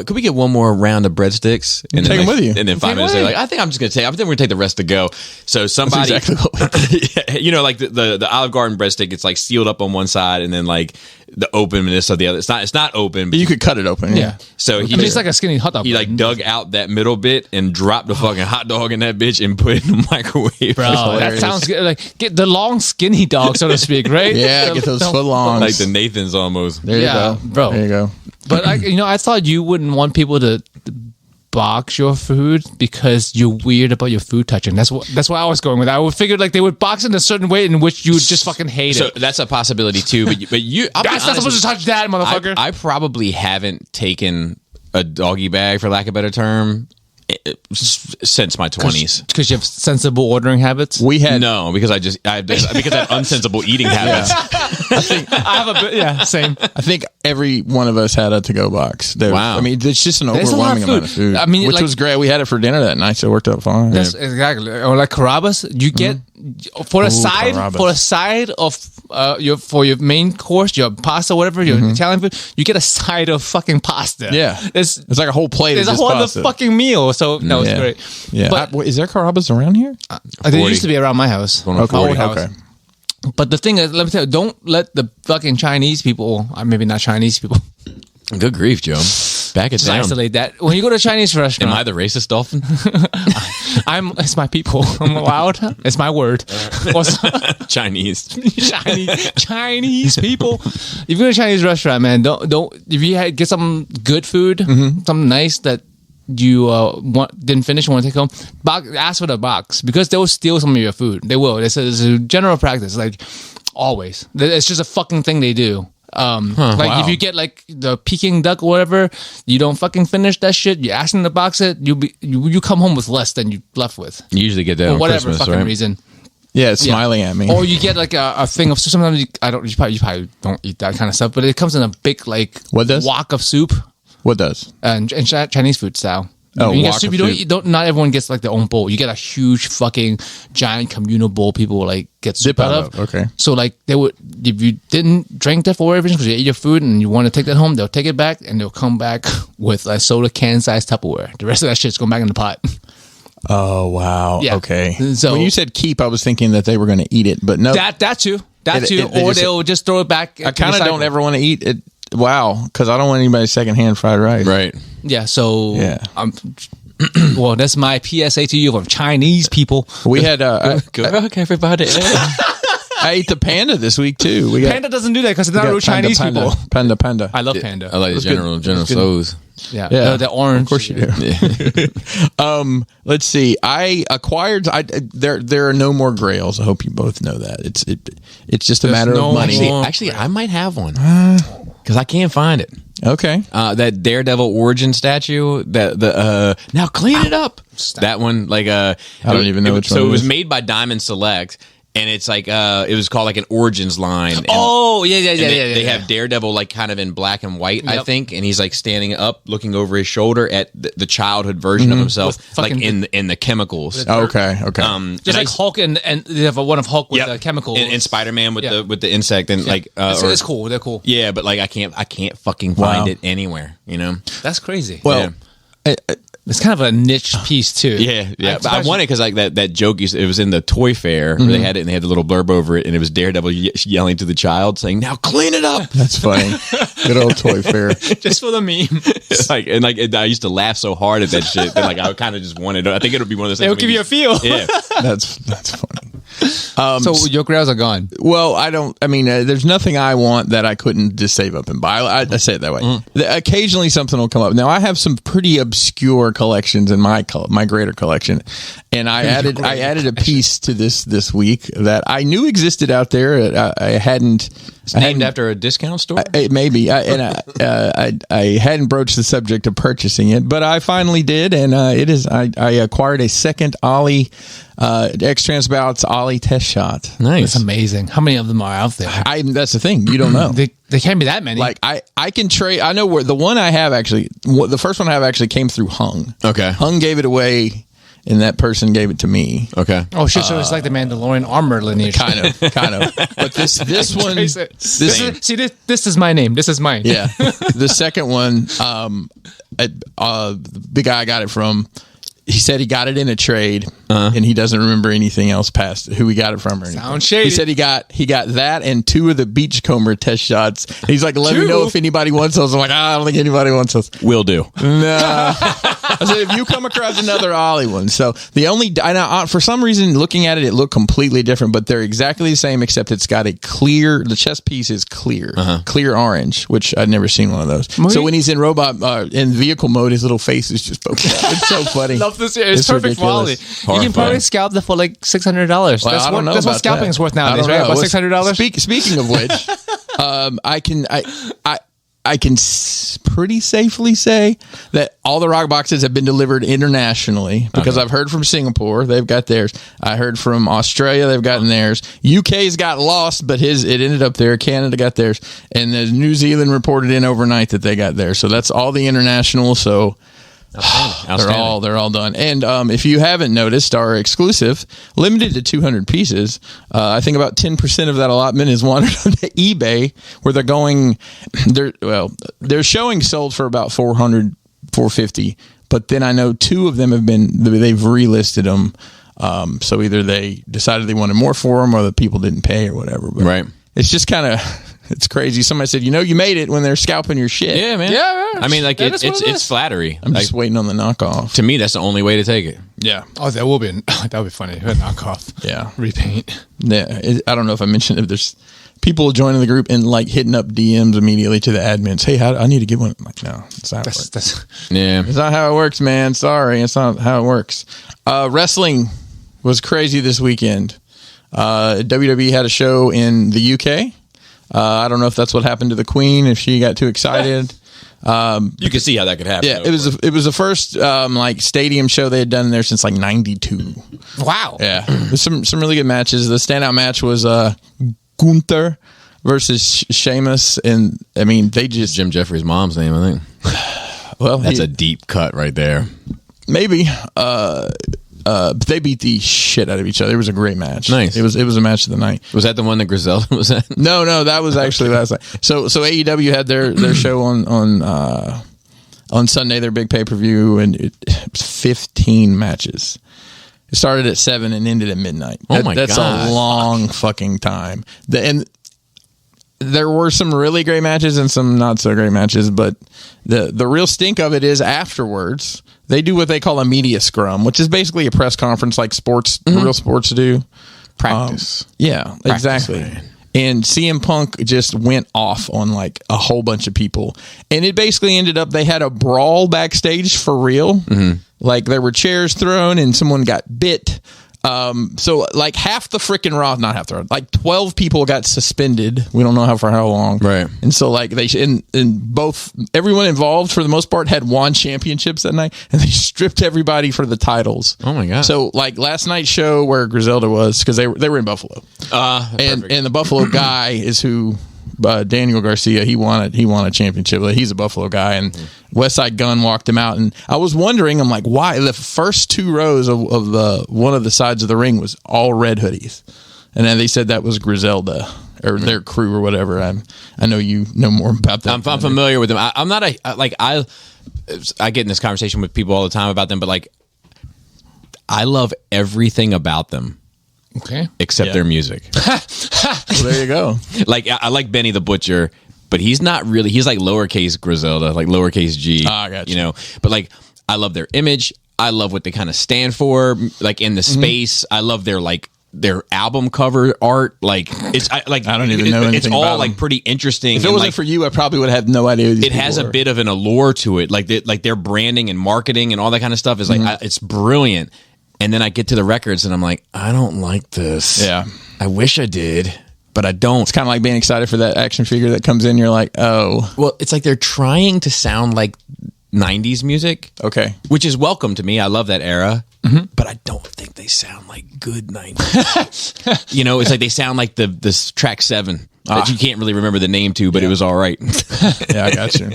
could we get one more round of breadsticks? And Take 'em with you. And then 5 Take 'em minutes with later, you. I think I'm just gonna take. I think we're gonna take the rest to go. So somebody, That's exactly what we like the Olive Garden breadstick, it's like sealed up on one side, and then like the openness of the other. It's not open, but You could cut it open. Yeah. So I mean, it's like a skinny hot dog. he like dug out that middle bit and dropped the fucking hot dog in that bitch and put it in the microwave. Bro, that hilarious. sounds good. Like, get the long, skinny dog, so to speak, right? Yeah, get those footlongs. Like the Nathan's almost. There Yeah, you go, bro. There you go. But I thought you wouldn't want people to box your food because you're weird about your food touching. That's why I was going with that. I would figure like they would box it in a certain way in which you would just fucking hate So it. that's a possibility too. But you, I'll be That's not honest supposed to with touch that, motherfucker. I probably haven't taken a doggy bag, for lack of a better term, since my 20s. Because you have sensible ordering habits. We had No, because I have unsensible eating habits. I have a bit, yeah, same. I think every one of us had a to-go box. Wow. I mean, it's just an There's a lot of overwhelming amount of food. food. I mean, which like- was great. We had it for dinner that night, so it worked out fine. That's exactly. Or like Carrabba's, you get for a side Carrabba's. for a side of your main course, your pasta, whatever, your Italian food, you get a side of fucking pasta. Yeah. It's like a whole plate there's of a just whole other pasta. fucking meal. So no, it's Yeah. great. Yeah. But Is there Carrabba's around here? they used to be around my house. on My 40. old house. Okay. But the thing is, let me tell you, don't let the fucking Chinese people, or maybe not Chinese people, Good grief, Joe. Back it just down. isolate that. When you go to a Chinese restaurant, Am I the racist dolphin? it's my people. I'm allowed. It's my word. Chinese. Chinese people. If you go to a Chinese restaurant, man, don't. If you get some good food, something nice that you didn't finish, want to take home, ask for the box because they will steal some of your food. They will. It's a general practice, like always. It's just a fucking thing they do. If you get like the Peking duck or whatever, you don't fucking finish that shit. You ask them to box it. You come home with less than you left with, You usually get that for on whatever Christmas, fucking right? reason. Yeah, it's smiling at me. Or you get like a thing of sometimes you probably don't eat that kind of stuff, but it comes in a big like What does? wok of soup What does? and Chinese food style. Oh, you get wok soup. of You don't. Not everyone gets like their own bowl. You get a huge fucking giant communal bowl. People like get soup Dip out out of. of, okay. So like they would, if you didn't drink that for whatever reason because you ate your food and you want to take that home, they'll take it back and they'll come back with a soda can size Tupperware. The rest of that shit's going back in the pot. Oh, wow. Yeah. Okay. So- when you said keep, I was thinking that they were going to eat it, but no. That too. That too. they Or just- they'll just throw it back. I kind of don't ever want to eat it. Wow. Because I don't want anybody's secondhand fried rice. Right. Yeah. So Yeah. well, that's my PSA to you from Chinese people. We had, Good luck, everybody. I ate the panda this week too. We got Panda doesn't do that because it's not we got real Chinese people. Panda. I love Panda. I like the General So's. Yeah, Yeah. they're orange. Of course you do. Let's see. I acquired. There are no more Grails. I hope you both know that. It's just a matter no of money. more- Actually, I might have one because I can't find it. Okay. That Daredevil origin statue. That now clean it up. That one, like I don't even know which one So it it was is. made by Diamond Select, and it's like it was called like an Origins line. And, Oh yeah. and they have Daredevil like kind of in black and white, I Yep. think, and he's like standing up, looking over his shoulder at the childhood version of himself, With like fucking- in the chemicals. Okay. Just and like I- Hulk and they have one of Hulk with Yep. the chemical. and Spider-Man with Yeah. the insect and like it's cool. They're cool. Yeah, but like I can't fucking find Wow. it anywhere. You know. That's crazy. Well, it's kind of a niche piece too. Yeah. But I wanted because like that joke. It was in the toy fair. Where they had it and they had the little blurb over it, and it was Daredevil yelling to the child, saying, "Now clean it up." that's funny. Good old toy fair. just for the meme. I used to laugh so hard at that shit that like I kind of just wanted. I think it would be one of those things. They'll give you a feel. Yeah. That's funny. So your grails are gone. Well, there's nothing I want that I couldn't just save up and buy. I say it that way. Occasionally something will come up. Now I have some pretty obscure collections in my greater collection, and I added a piece to this week that I knew existed out there. I hadn't. It's named after a discount store? Maybe. I hadn't broached the subject of purchasing it, but I finally did, and it is. I acquired a second Ollie, X-Trans Bouts Ollie test shot. Nice. That's amazing. How many of them are out there? That's the thing. You don't know. They can't be that many. Like, I can trade. I know where the one I have actually, the first one I have actually came through Hung. Okay. Hung gave it away. And that person gave it to me. Okay. Oh shit! So it's like the Mandalorian armor lineage. Kind of. But this one, this is my name. This is mine. Yeah. The second one, the guy I got it from, he said he got it in a trade, and he doesn't remember anything else past who he got it from or anything. Sound shady. He said he got that and 2 of the Beachcomber test shots. He's like, let me know if anybody wants those. I'm like, I don't think anybody wants those. Will do. Nah. I said, if you come across another Ollie one. So for some reason, looking at it, it looked completely different, but they're exactly the same, except it's got the chest piece is clear, clear orange, which I'd never seen one of those. So when he's in in vehicle mode, his little face is just poking out. It's so funny. Love this. It's perfect quality. You can probably scalp that for like $600. Well, that's what scalping is worth nowadays, right? About $600. Speaking of which, I can pretty safely say that all the rock boxes have been delivered internationally because I've heard from Singapore, they've got theirs. I heard from Australia, they've gotten theirs. UK's got lost, but it ended up there. Canada got theirs, and the New Zealand reported in overnight that they got theirs. So that's all the international. So they're all done. And if you haven't noticed, our exclusive, limited to 200 pieces, I think about 10% of that allotment is wandered onto eBay, where they're showing sold for about $400, $450. But then I know 2 of them they've relisted them. So either they decided they wanted more for them, or the people didn't pay or whatever. But right. It's just kind of. It's crazy. Somebody said, you made it when they're scalping your shit. Yeah, man. Yeah. I mean, like, it's flattery. I'm just waiting on the knockoff. To me, that's the only way to take it. Yeah. Oh, that would be funny. A knockoff. Yeah. Repaint. Yeah. I don't know if I mentioned if there's people joining the group and like hitting up DMs immediately to the admins. Hey, I need to get one. I'm like, no, it's not. It's not how it works, man. Sorry, it's not how it works. Wrestling was crazy this weekend. WWE had a show in the UK. I don't know if that's what happened to the Queen, if she got too excited. You can see how that could happen. Yeah, it was the first like stadium show they had done there since like '92. Wow. Yeah, there's some really good matches. The standout match was Gunther versus Sheamus, and I mean they just Jim Jeffries' mom's name, I think. Well, that's a deep cut right there. Maybe. But they beat the shit out of each other. It was a great match. Nice. It was a match of the night. Was that the one that Griselda was at? No, that was actually last night. So AEW had their show on Sunday, their big pay-per-view, and it was 15 matches. It started at 7 and ended at midnight. That's a long fucking time. And there were some really great matches and some not so great matches, but the real stink of it is afterwards. They do what they call a media scrum, which is basically a press conference like real sports do. Practice. Exactly. Man. And CM Punk just went off on like a whole bunch of people. And it basically ended up, they had a brawl backstage for real. Mm-hmm. Like there were chairs thrown and someone got bit. So like half the freaking not half the like 12 people got suspended. We don't know for how long. Right. And so like everyone involved for the most part had won championships that night, and they stripped everybody for the titles. Oh my God. So like last night's show where Griselda was, cause they were in Buffalo. And the Buffalo guy is who, Daniel Garcia, he won a championship. He's a Buffalo guy, and Westside Gunn walked him out. And I was wondering, I'm like, why the first 2 rows of one of the sides of the ring was all red hoodies, and then they said that was Griselda or their crew or whatever. I know you know more about that. I'm familiar with them. I'm not I get in this conversation with people all the time about them, but like I love everything about them. Okay. Except their music. Well, there you go. Like I like Benny the Butcher, but he's not really. He's like lowercase Griselda, like lowercase G. I got you. But like I love their image. I love what they kind of stand for, like in the space. I love their like their album cover art, like it's I don't even know anything. It's all about like them. Pretty interesting. If it wasn't for you, I probably would have no idea. It has a bit of an allure to it, like their branding and marketing and all that kind of stuff is like it's brilliant. And then I get to the records and I'm like, I don't like this. Yeah, I wish I did, but I don't. It's kind of like being excited for that action figure that comes in. You're like, oh, well, it's like they're trying to sound like 90s music. Okay, which is welcome to me. I love that era. But I don't think they sound like good 90s. You know, it's like they sound like this track 7 that you can't really remember the name to, but it was all right. Yeah, I got you.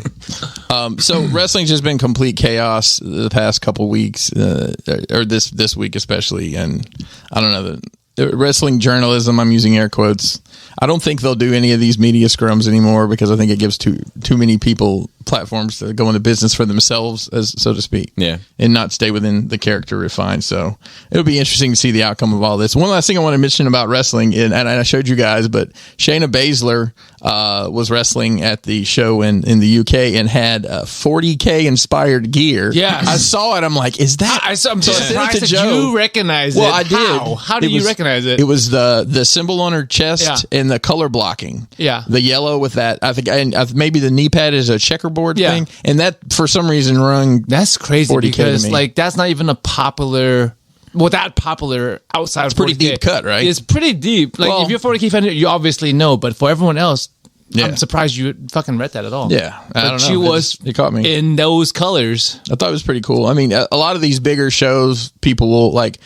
So wrestling's just been complete chaos the past couple weeks, or this week especially, and I don't know, the wrestling journalism, I'm using air quotes, I don't think they'll do any of these media scrums anymore because I think it gives too many people platforms to go into business for themselves, as so to speak. Yeah. And not stay within the character refined. So it'll be interesting to see the outcome of all this. One last thing I want to mention about wrestling, and I showed you guys, but Shayna Baszler was wrestling at the show in the UK and had 40K inspired gear. Yeah. I saw it. I'm like, is that? I'm so surprised that you recognize it. Well, I did. How do you recognize it? It was the symbol on her chest and the color blocking. Yeah. The yellow with that. I think and maybe the knee pad is a checkerboard thing. And that, for some reason, rung That's crazy 40K because, to me. like, that's not even a popular... Well, that popular outside of 40K. Pretty deep cut, right? It's pretty deep. Like, if you're a 40K fan, you obviously know. But for everyone else, I'm surprised you fucking read that at all. Yeah. I don't know. She was it caught me in those colors. I thought it was pretty cool. I mean, a lot of these bigger shows, people will like...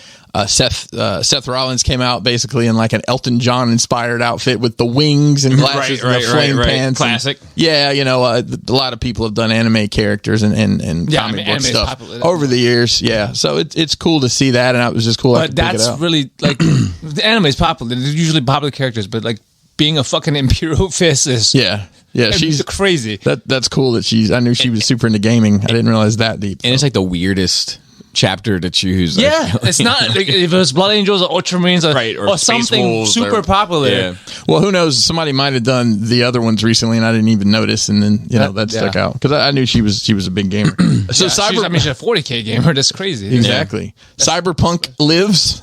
Seth Rollins came out basically in like an Elton John inspired outfit with the wings and glasses and the flame pants. Classic. And, a lot of people have done anime characters and comic book stuff over the years. Yeah, so it's cool to see that, and it was just cool. But that's really like the anime is popular. They're usually popular characters, but like being a fucking Imperial Fist is she's crazy. That's cool that I knew she was super into gaming. I didn't realize that deep. And it's like the weirdest chapter to choose. It's not like if it was Blood Angels or Ultramarines or something super popular. Yeah. Well, who knows? Somebody might have done the other ones recently, and I didn't even notice, and then that stuck out because I knew she was a big gamer. So she's a 40K gamer. That's crazy. Exactly. Cyberpunk lives.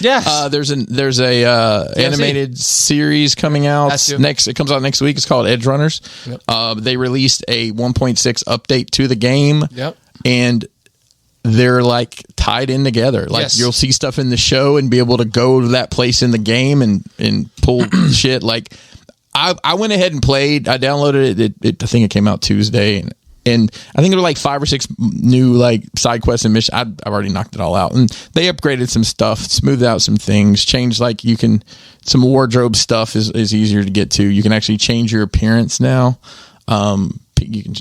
Yes. There's a animated series coming out next. It comes out next week. It's called Edge Runners. Yep. They released a 1.6 update to the game. Yep. And they're like tied in together. Like you'll see stuff in the show and be able to go to that place in the game and pull shit. Like I went ahead and played. I downloaded it. I think it came out Tuesday, and I think there were like 5 or 6 new like side quests and missions. I've already knocked it all out, and they upgraded some stuff, smoothed out some things, changed like some wardrobe stuff is easier to get to. You can actually change your appearance now. You can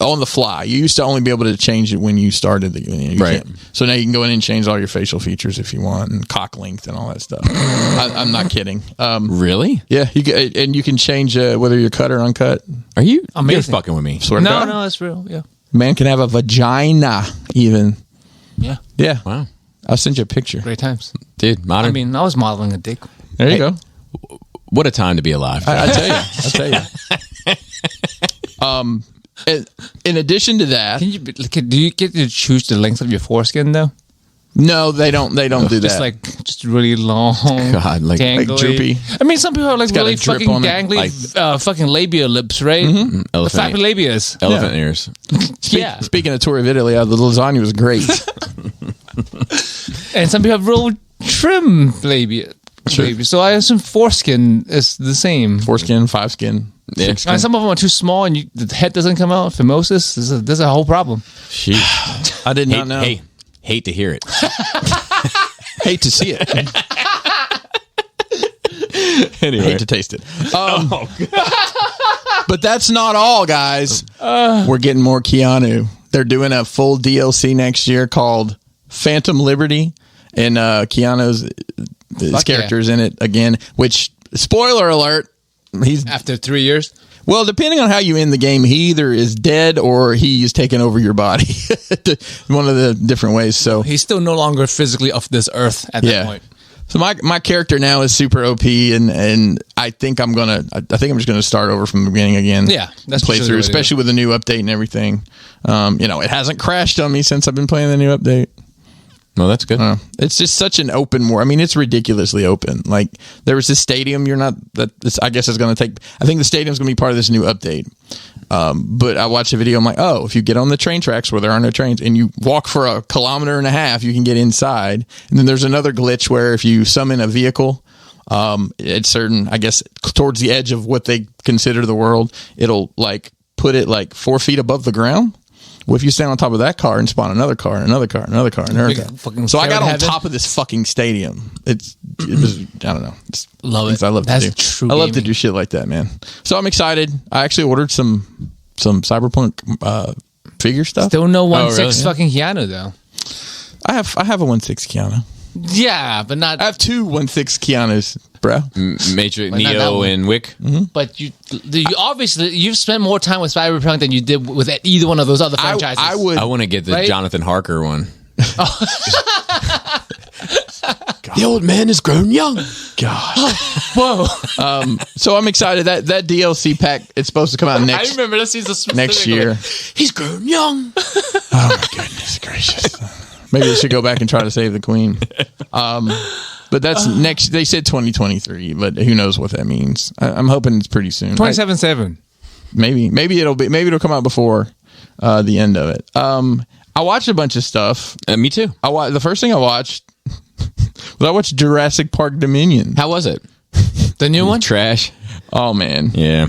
on the fly. You used to only be able to change it when you started the game. Right. So now you can go in and change all your facial features if you want, and cock length and all that stuff. I'm not kidding. Really? Yeah. You can change whether you're cut or uncut. Are you? Amazing. You're fucking with me. No, that's real. Yeah. Man can have a vagina even. Yeah. Yeah. Wow. I'll send you a picture. Great times, dude. Modern. I mean, I was modeling a dick. There you go. What a time to be alive. I tell you. In addition to that, do you get to choose the length of your foreskin though? No, they don't do that. Just really long, God, like droopy. I mean, some people are like really drip fucking on it. gangly, fucking labia lips, right? Mm-hmm. The flappy labias. Elephant ears. Speaking of tour of Italy, the lasagna was great. And some people have real trim labia. Sure. So I assume foreskin is the same. Foreskin, 5 skin. Yeah. And some of them are too small, and the head doesn't come out. Phimosis. This is a whole problem. Sheesh. I did not know. Hey, hate to hear it. Hate to see it. Anyway. Hate to taste it. But that's not all, guys. We're getting more Keanu. They're doing a full DLC next year called Phantom Liberty, and Keanu's his character's in it again. Which, spoiler alert, he's after 3 years. Well, depending on how you end the game, he either is dead or he's taken over your body. One of the different ways. So he's still no longer physically off this earth at that point. So my character now is super OP, and I think I'm just gonna start over from the beginning again. Yeah, that's playthrough, especially with the new update and everything. It hasn't crashed on me since I've been playing the new update. No, that's good. It's just such an open world. I mean, it's ridiculously open. Like, there was this stadium. I guess it's going to take. I think the stadium's going to be part of this new update. But I watched a video. I'm like, oh, if you get on the train tracks where there are no trains and you walk for 1.5 kilometers, you can get inside. And then there's another glitch where if you summon a vehicle, it's certain, I guess, towards the edge of what they consider the world, it'll like put it like 4 feet above the ground. Well, if you stand on top of that car and spawn another car, another car, another car, another car. So I got on top of this fucking stadium. It was, I don't know. Love it. I love That's to do. true I love to gaming. do shit like that, man. So I'm excited. I actually ordered some Cyberpunk figure stuff. Still no 1.6 really? fucking Keanu though. I have a 1.6 Keanu. Yeah, but not. I have 2 1.6 Keanus, bro. Matrix, But not that Neo, one. and Wick. But you obviously you've spent more time with Cyberpunk than you did with either one of those other franchises. I would. I want to get the Right? Jonathan Harker one. The old man has grown young. God. Whoa! So I'm excited that DLC pack. It's supposed to come out I next remember this season next year. He's grown young. Oh my goodness gracious! Maybe they should go back and try to save the queen. But that's next. They said 2023, but who knows what that means? I'm hoping it's pretty soon. 27/7. Maybe it'll come out before the end of it. I watched a bunch of stuff. Me too. The first thing I watched was Jurassic Park Dominion. How was it? The new one. Trash. Oh man, Yeah.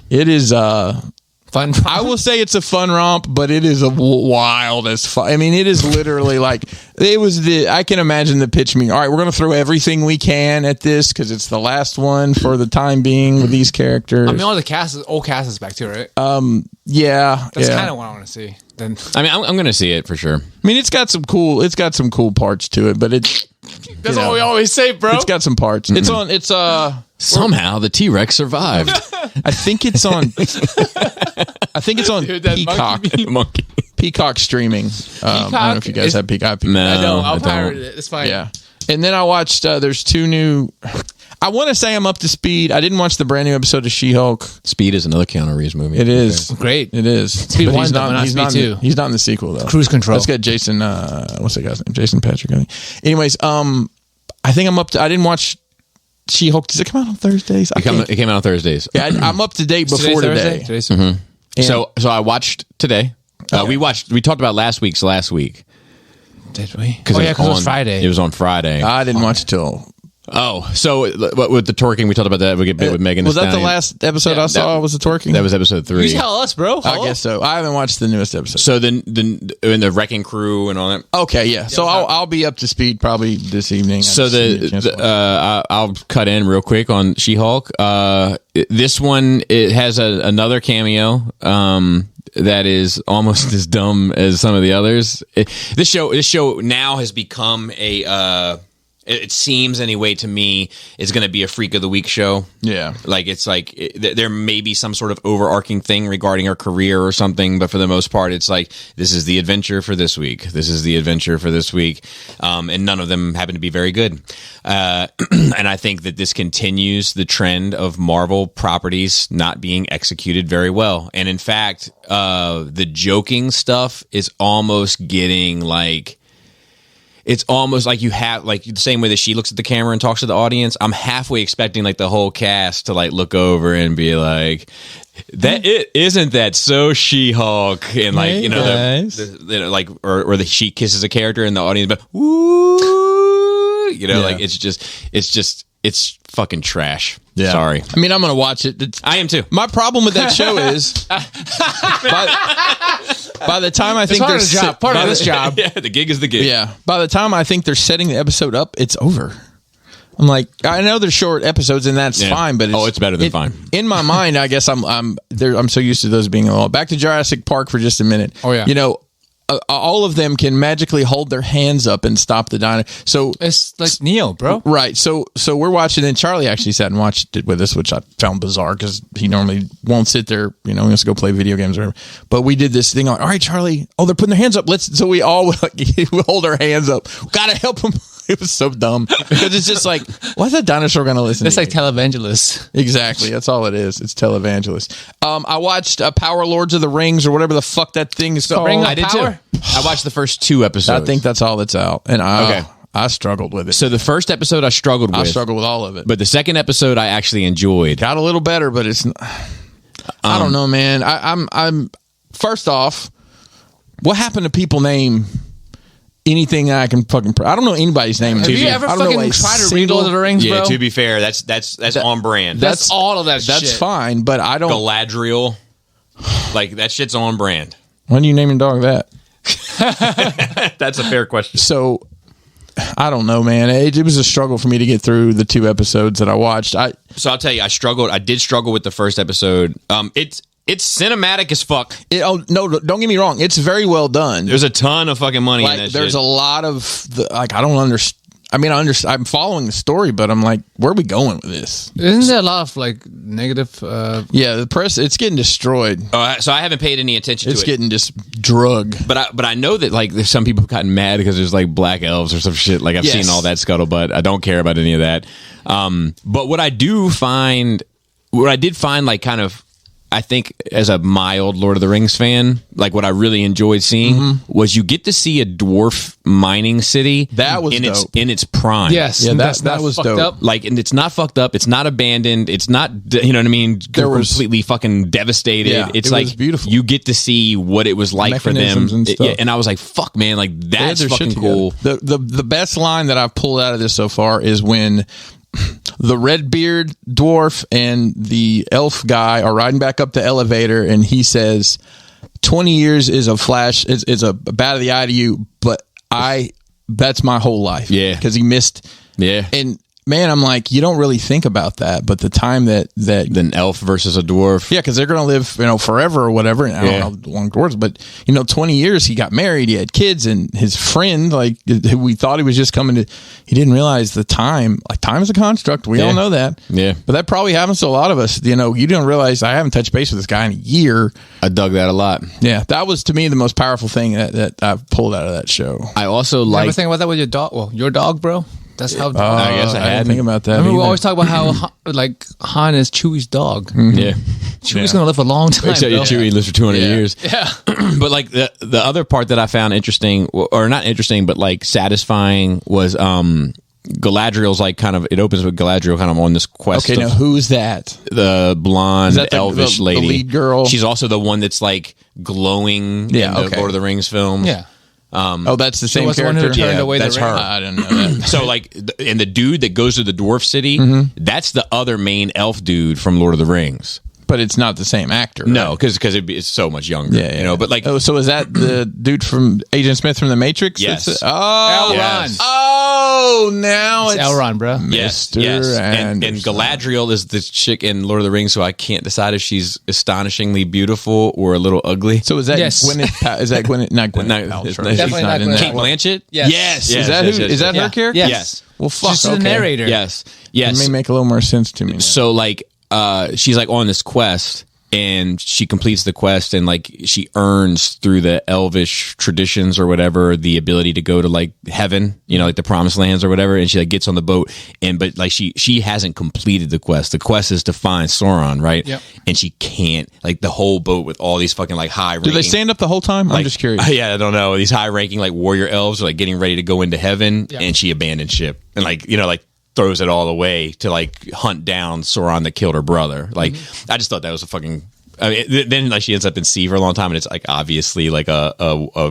it is. Fun. I will say it's a fun romp, but it is a wild as fuck. I mean, it is literally like it was I can imagine the pitch meeting. All right, we're going to throw everything we can at this because it's the last one for the time being with these characters. I mean, all the old cast is back too, right? Yeah, That's yeah. kind of what I want to see. Then I mean, I'm going to see it for sure. I mean, it's got some cool parts to it, but it's that's what we always say, bro. it's got some parts. It's on. It's Somehow the T-Rex survived. I think it's on. I think it's on Dude, that Peacock. Monkey. Peacock streaming. I don't know if you guys have Peacock. No, I know. I'll I don't. pirate it. It's fine. Yeah. And then I watched, there's 2 new, I want to say I'm up to speed. I didn't watch the brand new episode of She-Hulk. Speed is another Keanu Reeves movie. It is. Great. It is. Speed But 1, he's but not, not he's Speed not 2. He's not in the sequel, though. Cruise Control. Let's get Jason, what's that guy's name? Jason Patrick, I think. Anyways, I think I'm up to, I didn't watch She-Hulk. Does it come out on Thursdays? It came out on Thursdays. Yeah, I'm up to date Today's before Thursday? today. Today's- And- So I watched today. We talked about last week's last week. Did we? Because Because it was Friday. It was on Friday. I didn't watch it till. So with the twerking, we talked about that. We get bit with Megan. Was Thee that the Stallion. last episode I saw? Was the twerking? That was episode 3. You tell us, bro. I guess so. I haven't watched the newest episode. So then in the Wrecking Crew and all that. Okay, yeah. So I'll be up to speed probably this evening. So I'll cut in real quick on She-Hulk. This one, it has another cameo that is almost as dumb as some of the others. This show now has become it seems anyway to me, it's going to be a Freak of the Week show. Yeah. Like there may be some sort of overarching thing regarding her career or something, but for the most part, it's like, this is the adventure for this week. This is the adventure for this week. And none of them happen to be very good. And I think that this continues the trend of Marvel properties not being executed very well. And in fact, the joking stuff is almost getting like, it's almost like you have, like, the same way that she looks at the camera and talks to the audience. I'm halfway expecting like the whole cast to like look over and be like, "That isn't that so She-Hulk?" And like, Hey, you know, like, or she kisses a character in the audience, but woo, you know, Yeah. like it's fucking trash. Yeah. Sorry, I mean, I'm going to watch it. I am too. My problem with that show is by the time I think part they're of the job. Part of this job. Yeah, the gig is the gig. yeah, by the time I think they're setting the episode up, it's over. I'm like, I know they're short episodes and that's Yeah. fine, but It's better than fine. In my mind, I guess I'm so used to those being long. Back to Jurassic Park for just a minute. Oh, yeah. You know, all of them can magically hold their hands up and stop the dino. So It's like Neo, bro. right, so we're watching, and Charlie actually sat and watched it with us, which I found bizarre because he normally won't sit there. You know, he wants to go play video games or whatever. But we did this thing on. All right, Charlie. Oh, they're putting their hands up. So we all we hold our hands up. Gotta help them. It was so dumb because it's just like, what's a dinosaur going to listen It's to? like televangelist. Exactly. That's all it is. It's televangelist. I watched Power Lords of the Rings or whatever the fuck that thing is called. Ring of I did Power? too. I watched the first 2 episodes. I think that's all that's out. And I struggled with it. so. The first episode I struggled with. I struggled with all of it. But the second episode I actually enjoyed. Got a little better, but it's. I don't know, man. I'm. First off, what happened to people name anything I can fucking? I don't know anybody's name. Have you ever fucking tried to read Lord of the Rings, Yeah, bro? to be fair, that's on brand. That's all of that shit. That's fine, but I don't. Galadriel. Like, that shit's on brand. When do you name your dog that? That's a fair question. So, I don't know, man. It was a struggle for me to get through the 2 episodes that I watched. So I'll tell you, I did struggle with the first episode. It's cinematic as fuck. No, don't get me wrong. It's very well done. There's a ton of fucking money in that shit. There's a lot of I don't understand. I mean, I'm following the story, but I'm like, where are we going with this? Isn't there a lot of like negative? Yeah, the press, it's getting destroyed. So I haven't paid any attention to it. It's getting just drug. But I know that like there's some people have gotten mad because there's like black elves or some shit. Like I've seen all that scuttlebutt. I don't care about any of that. But what I did find like kind of, I think as a mild Lord of the Rings fan, like what I really enjoyed seeing was you get to see a dwarf mining city. That was dope. in its prime. Yes, Yeah, that's that was fucked dope. up. Like, and it's not fucked up. It's not abandoned. It's not, you know what I mean? Completely fucking devastated. Yeah, it's it like was beautiful. You get to see what it was like for them. Mechanisms and stuff. And I was like, fuck, man, like They had that's their shit fucking cool. together. The best line that I've pulled out of this so far is when the Redbeard dwarf and the elf guy are riding back up the elevator, and he says, 20 years is a flash, is a bat of the eye to you, but that's my whole life. Yeah. Because he missed. Yeah. And man, I'm like, you don't really think about that, but the time that An elf versus a dwarf. yeah, because they're going to live, forever or whatever. And I don't know how long dwarves, but 20 years, he got married, he had kids, and his friend, like, who we thought he was just coming to, he didn't realize the time. Like, time is a construct. We all know that. Yeah. But that probably happens to a lot of us. You don't realize I haven't touched base with this guy in a year. I dug that a lot. Yeah, that was to me the most powerful thing that I've pulled out of that show. I also Ever like. think about that with your dog? Well, your dog, bro. That's how. I guess I didn't hadn't. think about that. Remember, we either. always talk about how like Han is Chewie's dog. Yeah. Chewie's gonna live a long time. Except bro. Chewie lives for 200 years. Yeah. But like the other part that I found interesting, or not interesting, but like satisfying was Galadriel's like kind of, it opens with Galadriel kind of on this quest. Okay, now who's that? The blonde Is that the- elvish the lady, lead girl? She's also the one that's like glowing in the Lord of the Rings films. Yeah. Oh, that's the same was the one character. who turned away the that's ring. her. I didn't know that. So like, and the dude that goes to the dwarf city, that's the other main elf dude from Lord of the Rings. But it's not the same actor. No, right? because it's so much younger. Yeah. But like, oh, so is that the dude from Agent Smith from The Matrix? Yes. Oh, Yes. oh, now It's Elrond, bro. yes, Mr. yes, and Anderson. Galadriel is the chick in Lord of the Rings, so I can't decide if she's astonishingly beautiful or a little ugly. So is that Yes. Gwyneth? Is that Gwyneth? Not Gwyneth No, Paltrow. it's not. She's Definitely not in Gwyneth that Kate one. Blanchett. Yes. Yes. Is that yes, who? yes, Is that yes. her character? Yes. Yes. Well, fuck. She's the okay. narrator. Yes. It Yes. may make a little more sense to me now. So like she's like on this quest and she completes the quest and like she earns through the elvish traditions or whatever the ability to go to like heaven, like the promised lands or whatever, and she like gets on the boat but like she hasn't completed the quest. The quest is to find Sauron, right? Yep. And she can't, like the whole boat with all these fucking like high Do they stand up the whole time? I'm just curious. Yeah, I don't know. These high ranking like warrior elves are like getting ready to go into heaven Yeah. and she abandons ship and like throws it all away to like hunt down Sauron that killed her brother. Like I just thought that was a fucking. I mean, then like she ends up in sea for a long time, and it's like obviously like a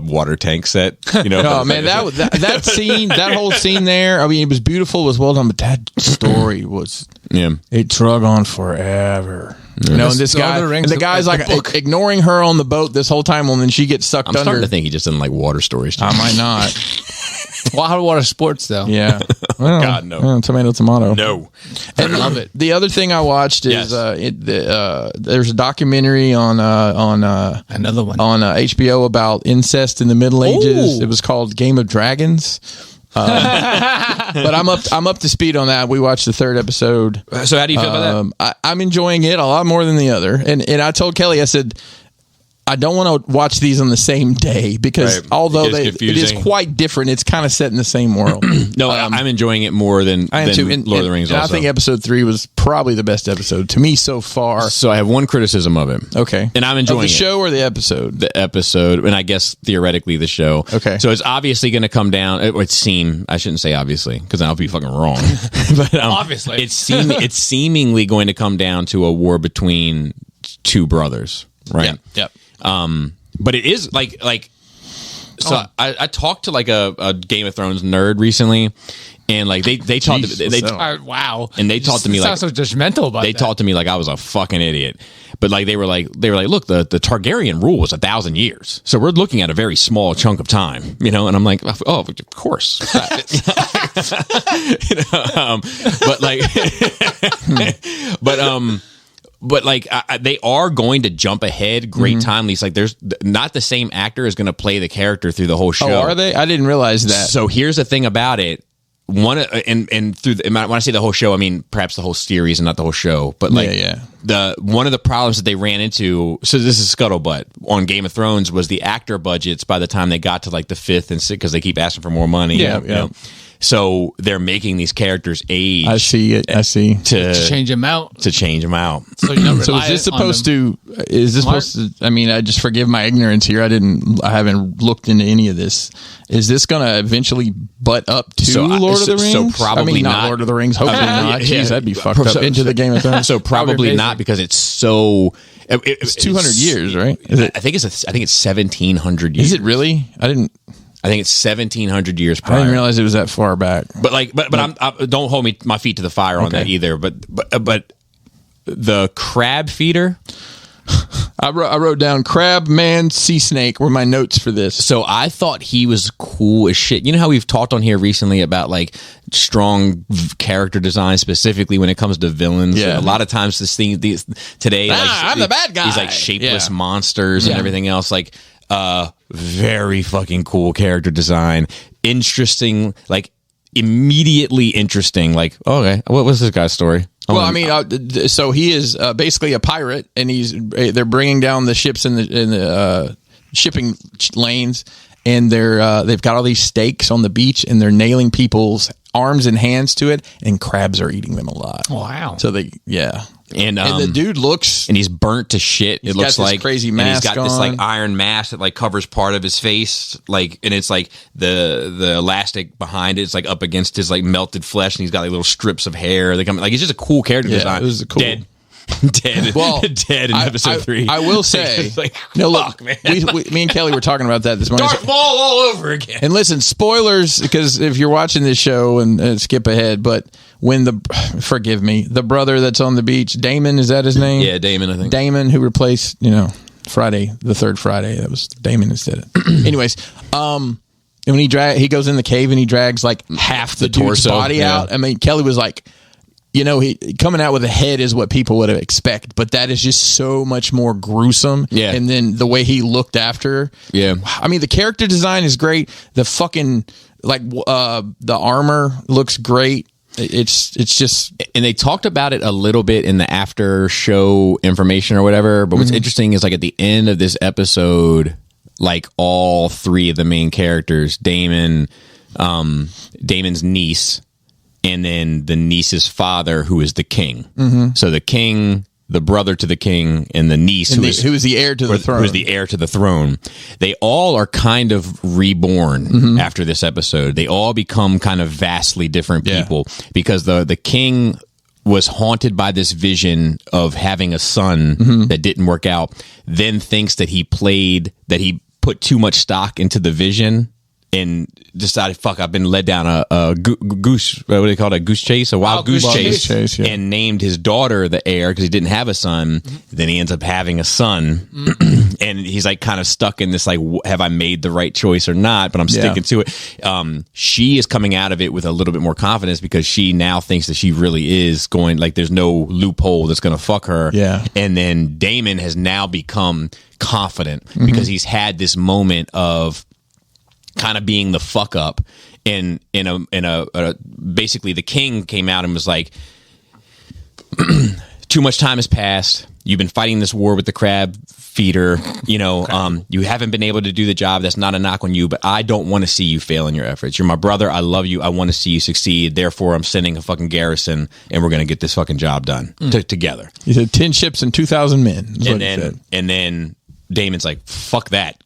water tank set. Oh man, that scene, that whole scene there. I mean, it was beautiful, it was well done, but that story was it drug on forever. And this Lord of guy, the Rings, and the guy's the like book. ignoring her on the boat this whole time, and then she gets sucked I'm under. starting to think he just doesn't like water stories. I might not. Wild water sports, though. Yeah. Well, God, no. Tomato. No. And love it. The other thing I watched is there's a documentary on Another one. on HBO about incest in the Middle Ages. It was called Game of Dragons. But I'm up to speed on that. We watched the 3rd episode. So how do you feel about that? I'm enjoying it a lot more than the other. And I told Kelly, I said, I don't want to watch these on the same day because Right. although It gets it is confusing. quite different, it's kind of set in the same world. No, I'm enjoying it more than I am too. Lord of the Rings. And Also, I think episode 3 was probably the best episode to me so far. so. I have one criticism of it. Okay, and I'm enjoying of the show or the episode. the episode, and I guess theoretically the show. Okay. So it's obviously going to come down. It would seem. I shouldn't say obviously because I'll be fucking wrong. But Obviously. it's seemingly going to come down to a war between two brothers, right? Yep. But it is like so I talked to like a Game of Thrones nerd recently, and like they talked Jeez, to, they so- Wow. and they talked to me You like sound so judgmental about they that. talked to me like I was a fucking idiot. But like they were like look, the Targaryen rule was 1,000 years, so we're looking at a very small chunk of time, you know. And I'm like, oh, of course. You know, but like but like they are going to jump ahead great time. At least like there's not the same actor is going to play the character through the whole show. Oh, are they? I didn't realize that. So here's the thing about it. And through when I say the whole show, I mean perhaps the whole series and not the whole show. But like the one of the problems that they ran into. So this is scuttlebutt on Game of Thrones was the actor budgets by the time they got to like the 5th and 6th because they keep asking for more money. Yeah, you know? So they're making these characters age. I see it. I see. to Change him out. to change them out. So you're not So is this supposed to? Is this Mark? supposed to? I mean, I just forgive my ignorance here. I haven't looked into any of this. Is this going to eventually butt up to So, Lord of the Rings? so probably I mean, not. Lord of the Rings. Hopefully not. Yeah, Jeez, that'd be fucked up. So- Into the Game of Thrones. So probably amazing. not because it's so. It's 200 years, right? Is it? I think it's 1,700 years. Is it really? I think it's 1,700 years I prior. didn't realize it was that far back. But like, but I don't hold my feet to the fire on that either. But the crab feeder. I wrote down crab, man, sea snake were my notes for this. So I thought he was cool as shit. You know how we've talked on here recently about like strong character design, specifically when it comes to villains. Yeah. A lot of times today, like, I'm the bad guy. These like shapeless Yeah. monsters and everything else. Like, very fucking cool character design. Interesting, like immediately interesting. Like, okay, what was this guy's story? Well, I mean, so he is basically a pirate, and they're bringing down the ships in the shipping lanes, and they've got all these stakes on the beach, and they're nailing people's arms and hands to it, and crabs are eating them alive. Wow. So and the dude looks, and he's burnt to shit. It looks got this like crazy and mask he's got this like on. iron mask that like covers part of his face, like, and it's like the elastic behind it's like up against his like melted flesh, and he's got like little strips of hair. Like, it's just a cool character design. it was cool. Dead. Well, dead in episode 3. I will say, It's like, no, fuck, look, man. me and Kelly were talking about that this morning. Darth Maul all over again. And listen, spoilers, because if you're watching this show and skip ahead, but when forgive me, the brother that's on the beach, Damon, is that his name? Yeah, Damon, I think. Damon, who replaced, Friday, the third Friday, that was Damon instead. Anyways, and when he goes in the cave and he drags like half the dude's torso, body yeah. out. I mean, Kelly was like, he coming out with a head is what people would have expected, but that is just so much more gruesome. Yeah. And then the way he looked after. Yeah. I mean, the character design is great. The fucking the armor looks great. It's just, and they talked about it a little bit in the after show information or whatever. But what's interesting is like at the end of this episode, like all 3 of the main characters, Damon's niece, and then the niece's father, who is the king. So the king, the brother to the king, and the niece, who is the heir to the throne. who is the heir to the throne. They all are kind of reborn after this episode. They all become kind of vastly different people because the king was haunted by this vision of having a son that didn't work out, then thinks that he put too much stock into the vision and decided, fuck, I've been led down a goose, what do they call it, a goose chase, a wild goose chase, yeah. and named his daughter the heir because he didn't have a son. Then he ends up having a son, and he's like kind of stuck in this like, have I made the right choice or not? But I'm sticking to it. She is coming out of it with a little bit more confidence because she now thinks that she really is going, like there's no loophole that's going to fuck her. Yeah. And then Damon has now become confident because he's had this moment of kind of being the fuck up, and basically the king came out and was like, too much time has passed. You've been fighting this war with the crab feeder. You know, you haven't been able to do the job. That's not a knock on you, but I don't want to see you fail in your efforts. You're my brother. I love you. I want to see you succeed. Therefore, I'm sending a fucking garrison, and we're going to get this fucking job done together. He said 10 ships and 2,000 men. And then Damon's like, fuck that.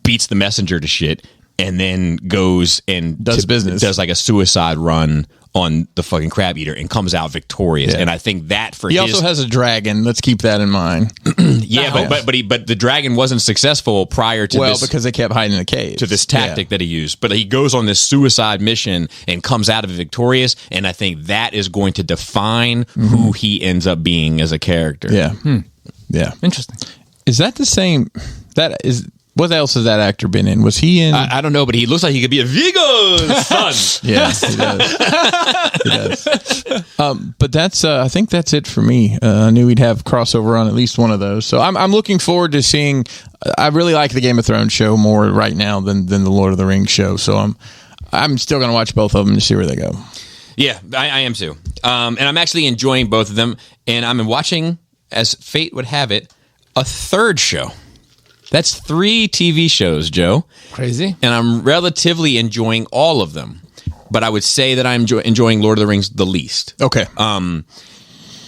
Beats the messenger to shit, and then goes and does business. Does like a suicide run on the fucking crab eater and comes out victorious. Yeah. And I think that for he also has a dragon. Let's keep that in mind. Yeah, but the dragon wasn't successful prior to this. Because they kept hiding in the cave. To this tactic that he used. But he goes on this suicide mission and comes out of it victorious. And I think that is going to define who he ends up being as a character. Yeah. Yeah. Interesting. Is that the same? That is. What else has that actor been in? Was he in? I don't know, but he looks like he could be a Vigo's son. Yeah, he does. He does. But that's. I think that's it for me. I knew we'd have crossover on at least one of those. So I'm looking forward to seeing. I really like the Game of Thrones show more right now than the Lord of the Rings show. So I'm still going to watch both of them to see where they go. Yeah, I am too. And I'm actually enjoying both of them. And I'm watching, as fate would have it, a third show. That's 3 TV shows, Joe. Crazy. And I'm relatively enjoying all of them. But I would say that I'm enjoying Lord of the Rings the least. Okay.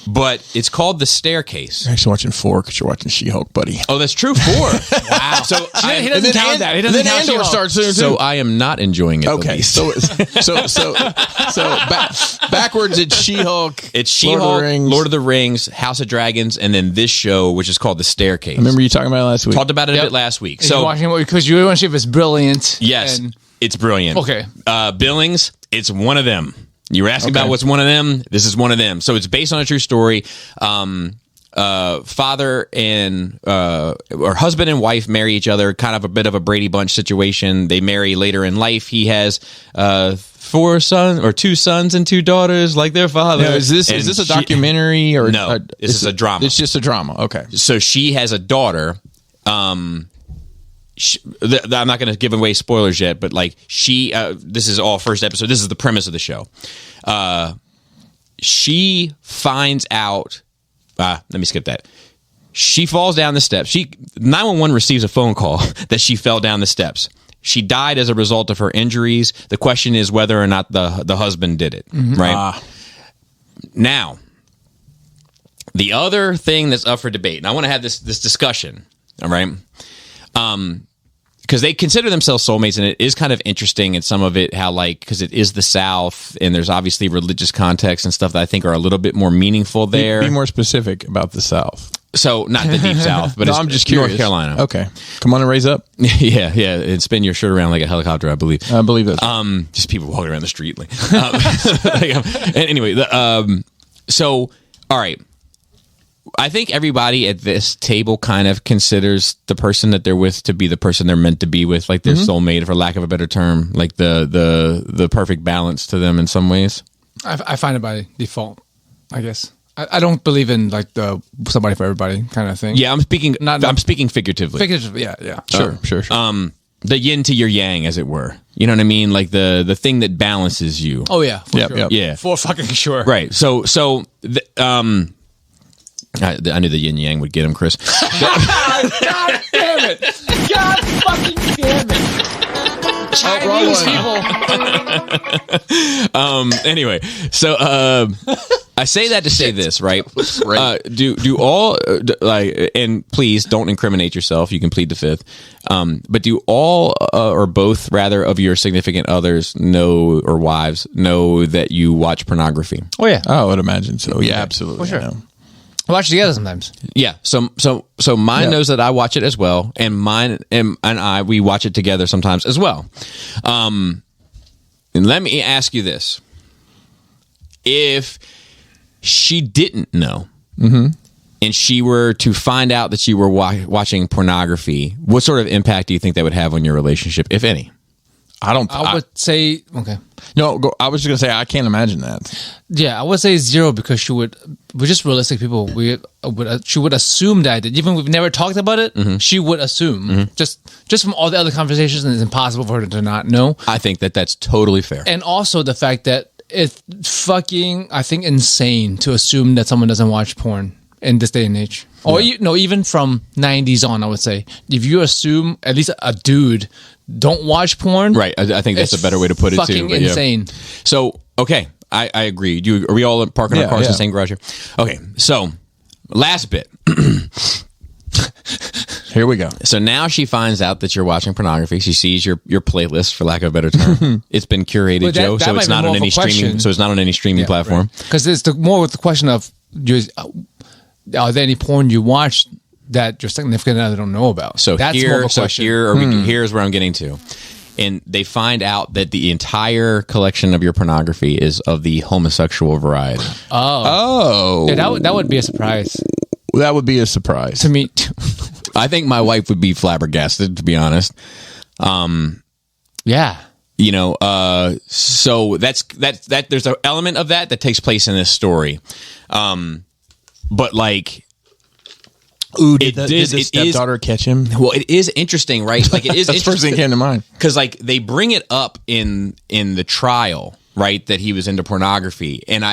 But it's called The Staircase. You're actually watching 4 because you're watching She-Hulk, buddy. Oh, that's true. 4. Wow. So he doesn't count that. He doesn't count Andor starts soon. So I am not enjoying it. Okay. So backwards, it's She-Hulk. It's She-Hulk, Lord of the Rings, House of Dragons, and then this show, which is called The Staircase. I remember you talking about it last week. Talked about it a bit last week. So watching it because you want to see if it's brilliant. Yes, it's brilliant. Okay. Billings, it's one of them. You were asking about what's one of them. This is one of them. So it's based on a true story. Father and or husband and wife marry each other, kind of a bit of a Brady Bunch situation. They marry later in life. He has 4 sons or 2 sons and 2 daughters, like their father. Now, is this a documentary or no? This is a drama. It's just a drama. Okay. So she has a daughter. I'm not going to give away spoilers yet, but like this is all first episode. This is the premise of the show. She finds out. Let me skip that. She falls down the steps. 911 receives a phone call that she fell down the steps. She died as a result of her injuries. The question is whether or not the husband did it. Right now, the other thing that's up for debate, and I want to have this discussion. All right. Because they consider themselves soulmates, and it is kind of interesting in some of it how, like, because it is the South, and there's obviously religious context and stuff that I think are a little bit more meaningful there. Be more specific about the South. So, not the deep South, but no, I'm just curious. North Carolina. Okay. Come on and raise up. Yeah, and spin your shirt around like a helicopter, I believe. I believe that. Just people walking around the street. Anyway, so, all right. I think everybody at this table kind of considers the person that they're with to be the person they're meant to be with, like their soulmate, for lack of a better term, like the perfect balance to them in some ways. I find it by default, I guess. I don't believe in like the somebody for everybody kind of thing. Yeah, I'm speaking figuratively. Figuratively, yeah. Sure. The yin to your yang, as it were. You know what I mean? Like the thing that balances you. Oh yeah, for sure. Yeah, for fucking sure. Right. I knew the yin yang would get him, Chris. God damn it! God fucking damn it! Chinese people. Anyway, so I say that to say this, right? Do all and please don't incriminate yourself. You can plead the fifth. But do all or both, rather, of your significant others know, or wives know, that you watch pornography? Oh yeah, I would imagine so. Yeah, absolutely. For sure. We watch it together sometimes. Yeah. So mine knows that I watch it as well, and mine and we watch it together sometimes as well. And let me ask you this: if she didn't know, and she were to find out that you were watching pornography, what sort of impact do you think that would have on your relationship, if any? I would say okay. No, I was just gonna say I can't imagine that. Yeah, I would say 0 because we're just realistic people. She would assume that even if we've never talked about it, she would assume just from all the other conversations, and it's impossible for her to not know. I think that's totally fair. And also the fact that it's fucking, I think, insane to assume that someone doesn't watch porn in this day and age. Or even from 90s on, I would say. If you assume at least a dude don't watch porn, right? I think that's a better way to put it too. Fucking insane. Yeah. So okay, I agree. Are we all parking our cars in the same garage here? Okay, so last bit. Here we go. So now she finds out that you're watching pornography. She sees your playlist, for lack of a better term. It's been curated, Joe, so it's not on any streaming. So it's not on any streaming platform. Because it's more with the question of, are there any porn you watch that your significant other don't know about? So that's more of a question. Here's where I'm getting to. And they find out that the entire collection of your pornography is of the homosexual variety. Oh. Yeah, that would be a surprise. That would be a surprise to me. I think my wife would be flabbergasted, to be honest. Yeah. You know, so that's there's an element of that takes place in this story. But like, ooh, did the stepdaughter catch him? Well, it is interesting, right? Like, it is. That's the first thing that came to mind, because like they bring it up in the trial, right? That he was into pornography, and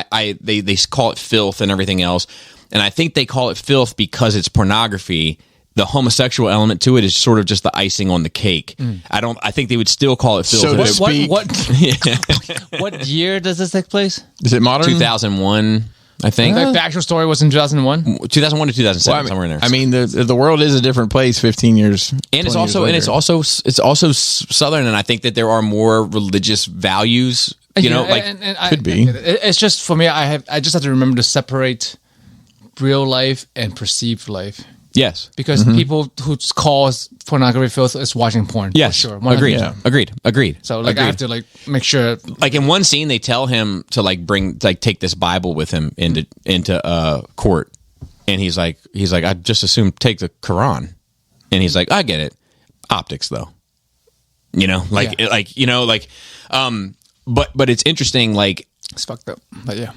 they call it filth and everything else, and I think they call it filth because it's pornography. The homosexual element to it is sort of just the icing on the cake. I think they would still call it filth. So to speak. What year does this take place? Is it modern? 2001. I think like the actual story was in 2001, 2001 to 2007, somewhere in there. I mean, the world is a different place 15 years, and it's also Southern, and I think that there are more religious values. You know, like could be. It's just for me. I just have to remember to separate real life and perceived life. Yes, because people who call pornography filth is watching porn. Yes, for sure. Agreed. Yeah. Agreed. So like, I have to like make sure. Like in one scene, they tell him to take this Bible with him into court, and he's like, I just assumed take the Quran, and he's like, I get it, optics though, you know, but it's interesting, like it's fucked up, but yeah,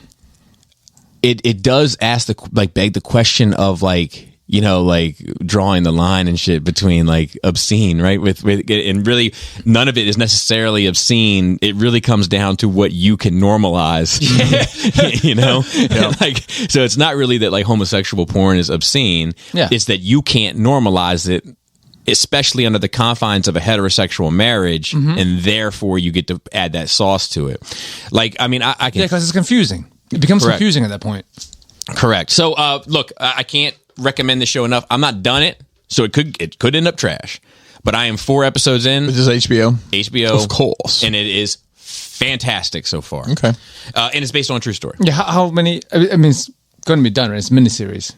it does ask beg the question of like. You know, like drawing the line and shit between like obscene, right? With and really none of it is necessarily obscene. It really comes down to what you can normalize. You know? Yeah. Like, so it's not really that like homosexual porn is obscene. Yeah. It's that you can't normalize it, especially under the confines of a heterosexual marriage, and therefore you get to add that sauce to it. Like, I mean, I can... Yeah, because it's confusing. It becomes confusing at that point. Correct. So, look, I can't recommend the show enough. I'm not done it, so it could end up trash. But I am 4 episodes in. This is HBO? HBO. Of course. And it is fantastic so far. Okay. And it's based on a true story. Yeah, how many... I mean, it's going to be done, right? It's a miniseries.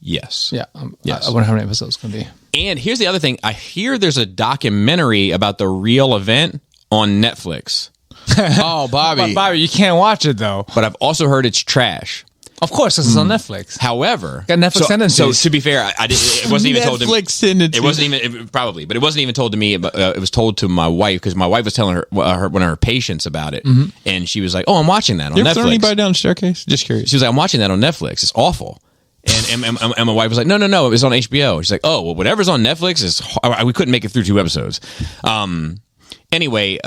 Yes. Yeah. Yes. I wonder how many episodes it's going to be. And here's the other thing. I hear there's a documentary about the real event on Netflix. Oh, Bobby. Bobby, you can't watch it, though. But I've also heard it's trash. Of course, because it's on Netflix. However, got Netflix sentences. So to be fair, it wasn't even told to me. Netflix sentences. It wasn't even probably, but it wasn't even told to me. It was told to my wife because my wife was telling her one of her patients about it, and she was like, "Oh, I'm watching that on Netflix." Throw anybody down the staircase? Just curious. She was like, "I'm watching that on Netflix. It's awful." And my wife was like, "No, it was on HBO." She's like, "Oh, well, whatever's on Netflix is." We couldn't make it through 2 episodes. Anyway,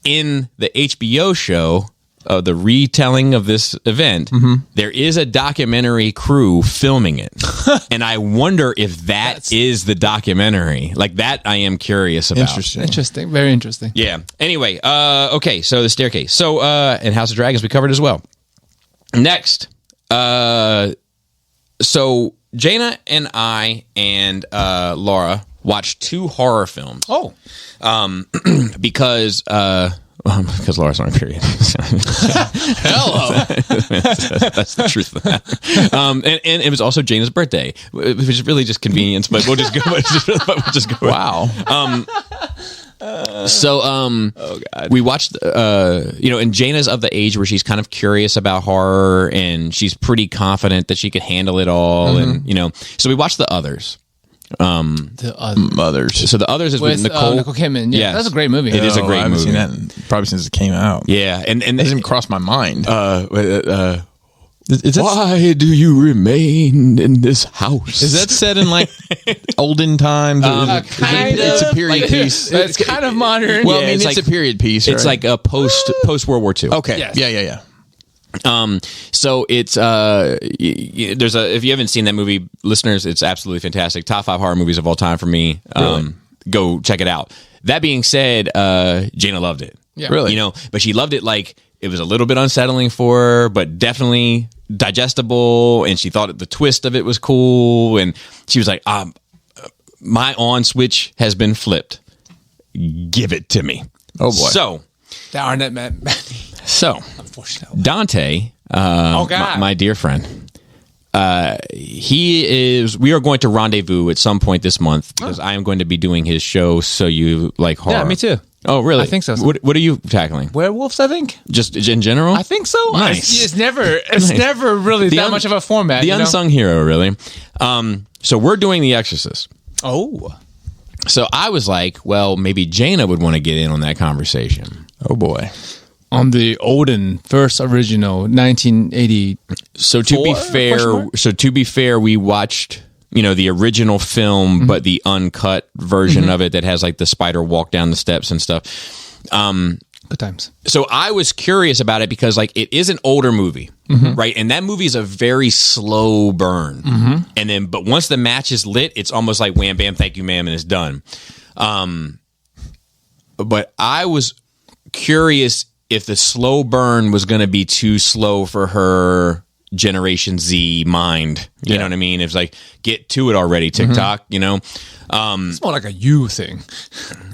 in the HBO show. The retelling of this event, there is a documentary crew filming it. And I wonder if that is the documentary. Like that I am curious about. Interesting. Very interesting. Yeah. Anyway, okay, so the staircase. So, and House of Dragons we covered as well. Next, so Jaina and I and Laura watched 2 horror films. Oh. Because Laura's on a period. Hello. That's the truth of that. And it was also Jaina's birthday, which is really just convenience, but we'll just go. Wow. We watched, and Jaina's of the age where she's kind of curious about horror and she's pretty confident that she could handle it all. And, so we watched The Others. The Others. So The Others is with Nicole Kidman. Yeah, that's a great movie. It is a great movie. I haven't seen that probably since it came out. Yeah, and it doesn't even cross my mind. What Why do you remain in this house? Is that set in like olden times? It's a period piece. It's kind of modern. Well, Yeah, I mean, it's it's like- a period piece. It's right? like a post World War II. okay, Yes. yeah. So it's there's a, if you haven't seen that movie, listeners, it's absolutely fantastic. Top 5 horror movies of all time for me. Really? Go check it out. That being said, Jana loved it. Yeah. Really? You know, but she loved it like it was a little bit unsettling for her, but definitely digestible, and she thought the twist of it was cool, and she was like, my on switch has been flipped. Give it to me. Oh boy. So Darn it, man. Unfortunately. Dante, God. my dear friend, we are going to rendezvous at some point this month because I am going to be doing his show. So you like horror? Yeah, me too. Oh, really? I think so. What are you tackling? Werewolves, I think. Just in general? I think so. Nice. It's never really that much of a format. The you know? unsung hero, really. So we're doing The Exorcist. Oh. So I was like, well, maybe Jana would want to get in on that conversation. Oh boy. On the olden first original 1980. So to be fair, we watched, the original film, but the uncut version of it that has like the spider walk down the steps and stuff. Good times. So I was curious about it because like it is an older movie, right? And that movie is a very slow burn. And then, but once the match is lit, it's almost like wham, bam, thank you, ma'am, and it's done. But I was curious if the slow burn was going to be too slow for her Generation Z mind. You know what I mean? It's like, get to it already, TikTok, It's more like a you thing.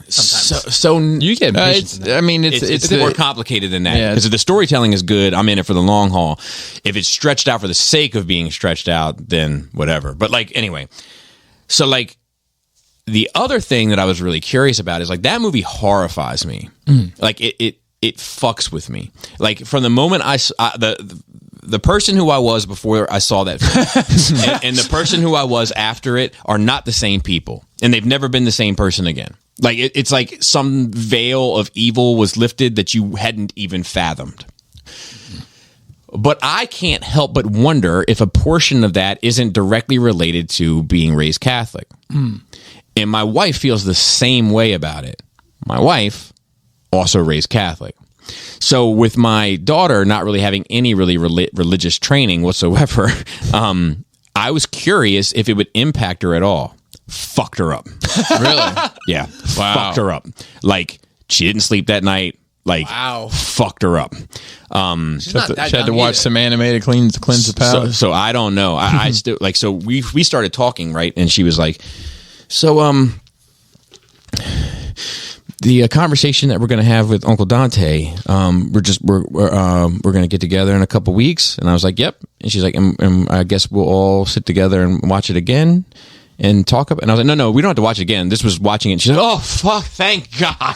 So You get impatient. it's more complicated than that. Yeah. Because if the storytelling is good, I'm in it for the long haul. If it's stretched out for the sake of being stretched out, then whatever. But like, anyway. So like, the other thing that I was really curious about is like, that movie horrifies me. Like it fucks with me. Like from the moment the person who I was before I saw that film and the person who I was after it are not the same people, and they've never been the same person again. Like it's like some veil of evil was lifted that you hadn't even fathomed. But I can't help but wonder if a portion of that isn't directly related to being raised Catholic. And my wife feels the same way about it. My wife also raised Catholic. So with my daughter not really having any really religious training whatsoever, I was curious if it would impact her at all. Fucked her up. Really? Yeah. Wow. Fucked her up. Like, she didn't sleep that night. Like, Wow. fucked her up. She's not that She had to young watch either. some animated cleanse the palate. So I don't know. I still like. So we started talking, right, and she was like, "So the conversation that we're going to have with Uncle Dante, we're going to get together in a couple weeks." And I was like, "Yep." And she's like, and I guess we'll all sit together and watch it again and talk about." And I was like, "No, we don't have to watch it again. This was watching it." She's like, "Oh fuck, thank God,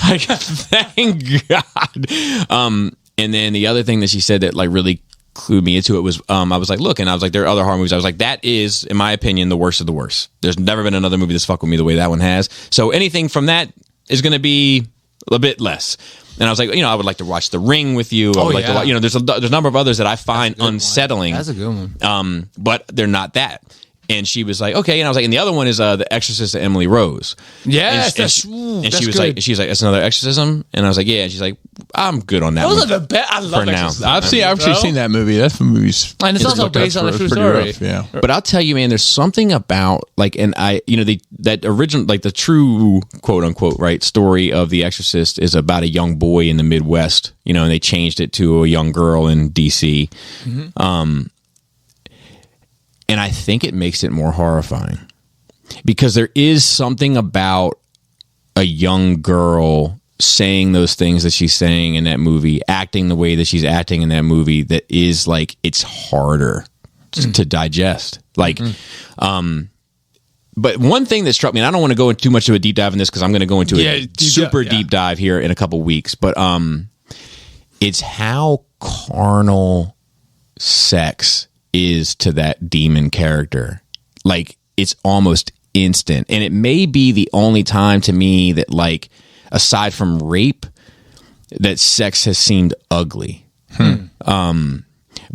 like, thank God." And then the other thing that she said that like really clued me into it was, I was like, look, and I was like, there are other horror movies. I was like, that is, in my opinion, the worst of the worst. There's never been another movie that's fucked with me the way that one has. So anything from that is going to be a bit less. And I was like, I would like to watch The Ring with you. I would like to watch, there's a number of others that I find unsettling. That's a good one. But they're not that. And she was like, okay. And I was like, and the other one is The Exorcist of Emily Rose. Yes, and she was like, it's another exorcism. And I was like, yeah. And she's like, I'm good on that. Those one are the best. I love for now. Exorcist. I've actually seen that movie. That movie's And it's also based on a true pretty story. rough, yeah. But I'll tell you, man, there's something about like, and that original, like the true quote unquote, right, story of The Exorcist is about a young boy in the Midwest, and they changed it to a young girl in DC. And I think it makes it more horrifying because there is something about a young girl saying those things that she's saying in that movie, acting the way that she's acting in that movie, that is like, it's harder to digest. Like, but one thing that struck me, and I don't want to go into too much of a deep dive in this because I'm going to go into a super deep dive here in a couple weeks, but it's how carnal sex is to that demon character. Like, it's almost instant. And it may be the only time to me that, like, aside from rape, that sex has seemed ugly.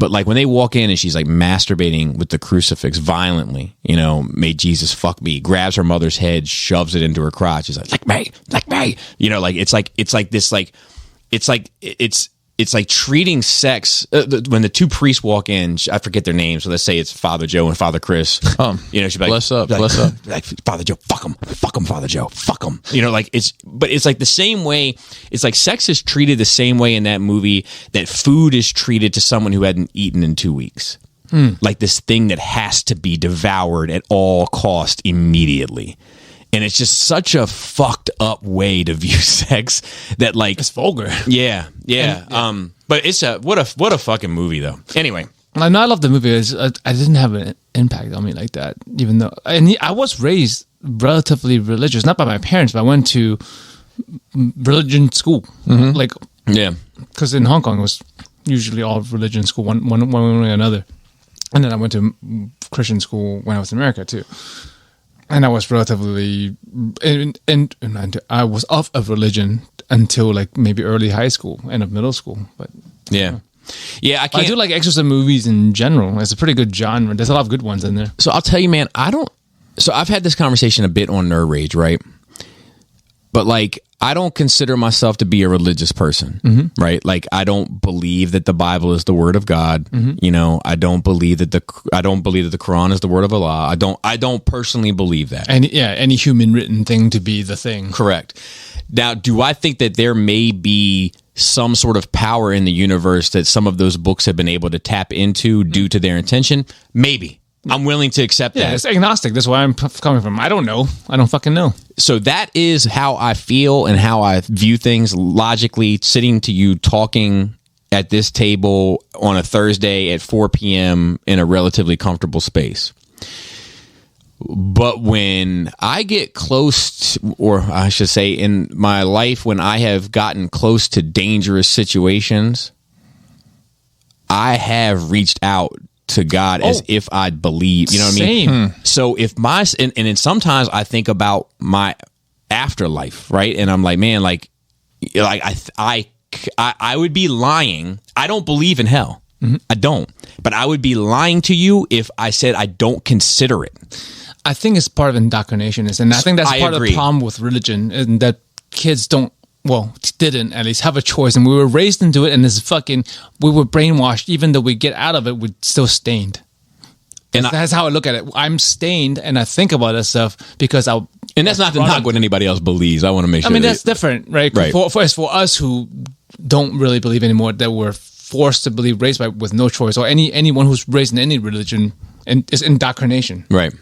But like when they walk in and she's like masturbating with the crucifix violently, you know, may Jesus fuck me, grabs her mother's head, shoves it into her crotch. She's like me, you know, like it's like treating sex when the two priests walk in. I forget their names, so let's say it's Father Joe and Father Chris. You know, she'd be like, bless up, like, Father Joe, fuck him, Father Joe, fuck him. You know, like it's like the same way. It's like sex is treated the same way in that movie that food is treated to someone who hadn't eaten in 2 weeks. Like this thing that has to be devoured at all cost immediately. And it's just such a fucked up way to view sex that like it's vulgar. Yeah. But it's what a fucking movie though. Anyway, I know I love the movie. I didn't have an impact on me like that, even though I was raised relatively religious, not by my parents, but I went to religion school. Like because in Hong Kong it was usually all religion school, one way or another, and then I went to Christian school when I was in America too. And I was relatively, and I was off of religion until like maybe early high school, end of middle school. But yeah, I can't. I do like exorcism movies in general. It's a pretty good genre. There's a lot of good ones in there. So I'll tell you, man, So I've had this conversation a bit on Nerd Rage, right? But like, I don't consider myself to be a religious person, right? Like, I don't believe that the Bible is the word of God. You know, I don't believe that the Quran is the word of Allah. I don't personally believe that. Any human written thing to be the thing. Correct. Now, do I think that there may be some sort of power in the universe that some of those books have been able to tap into due to their intention? Maybe. I'm willing to accept that. Yeah, it's agnostic. That's where I'm coming from. I don't know. I don't fucking know. So that is how I feel and how I view things logically, sitting to you talking at this table on a Thursday at 4 p.m. in a relatively comfortable space. But when I get close to, or I should say in my life, when I have gotten close to dangerous situations, I have reached out to God as if I'd believe, you know what I mean? So if and then sometimes I think about my afterlife, right? And I'm like, man, like I would be lying. I don't believe in hell. I don't. But I would be lying to you if I said I don't consider it. I think it's part of indoctrination, and I think that's part of the problem with religion, and that kids didn't at least have a choice, and we were raised into it, and we were brainwashed. Even though we get out of it, we're still stained. And that's how I look at it. I'm stained, and I think about that stuff because and that's not to knock what anybody else believes. I want to make sure. I mean, that's different, right? For us who don't really believe anymore, that we're forced to believe, raised with no choice, or anyone who's raised in any religion, and it's indoctrination, right?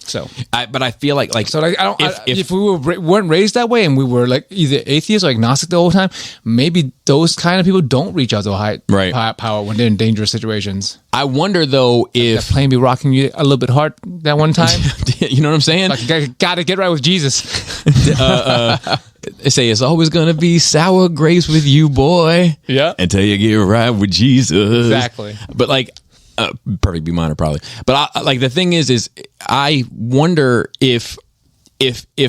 So, but I feel like if we weren't raised that way and we were like either atheist or agnostic the whole time, maybe those kind of people don't reach out to a high power when they're in dangerous situations. I wonder though if that plane be rocking you a little bit hard that one time. You know what I'm saying? Like, gotta get right with Jesus. They say it's always gonna be sour grapes with you, boy. Yeah, until you get right with Jesus. Exactly. But like. Perfect B minor probably, but the thing is I wonder if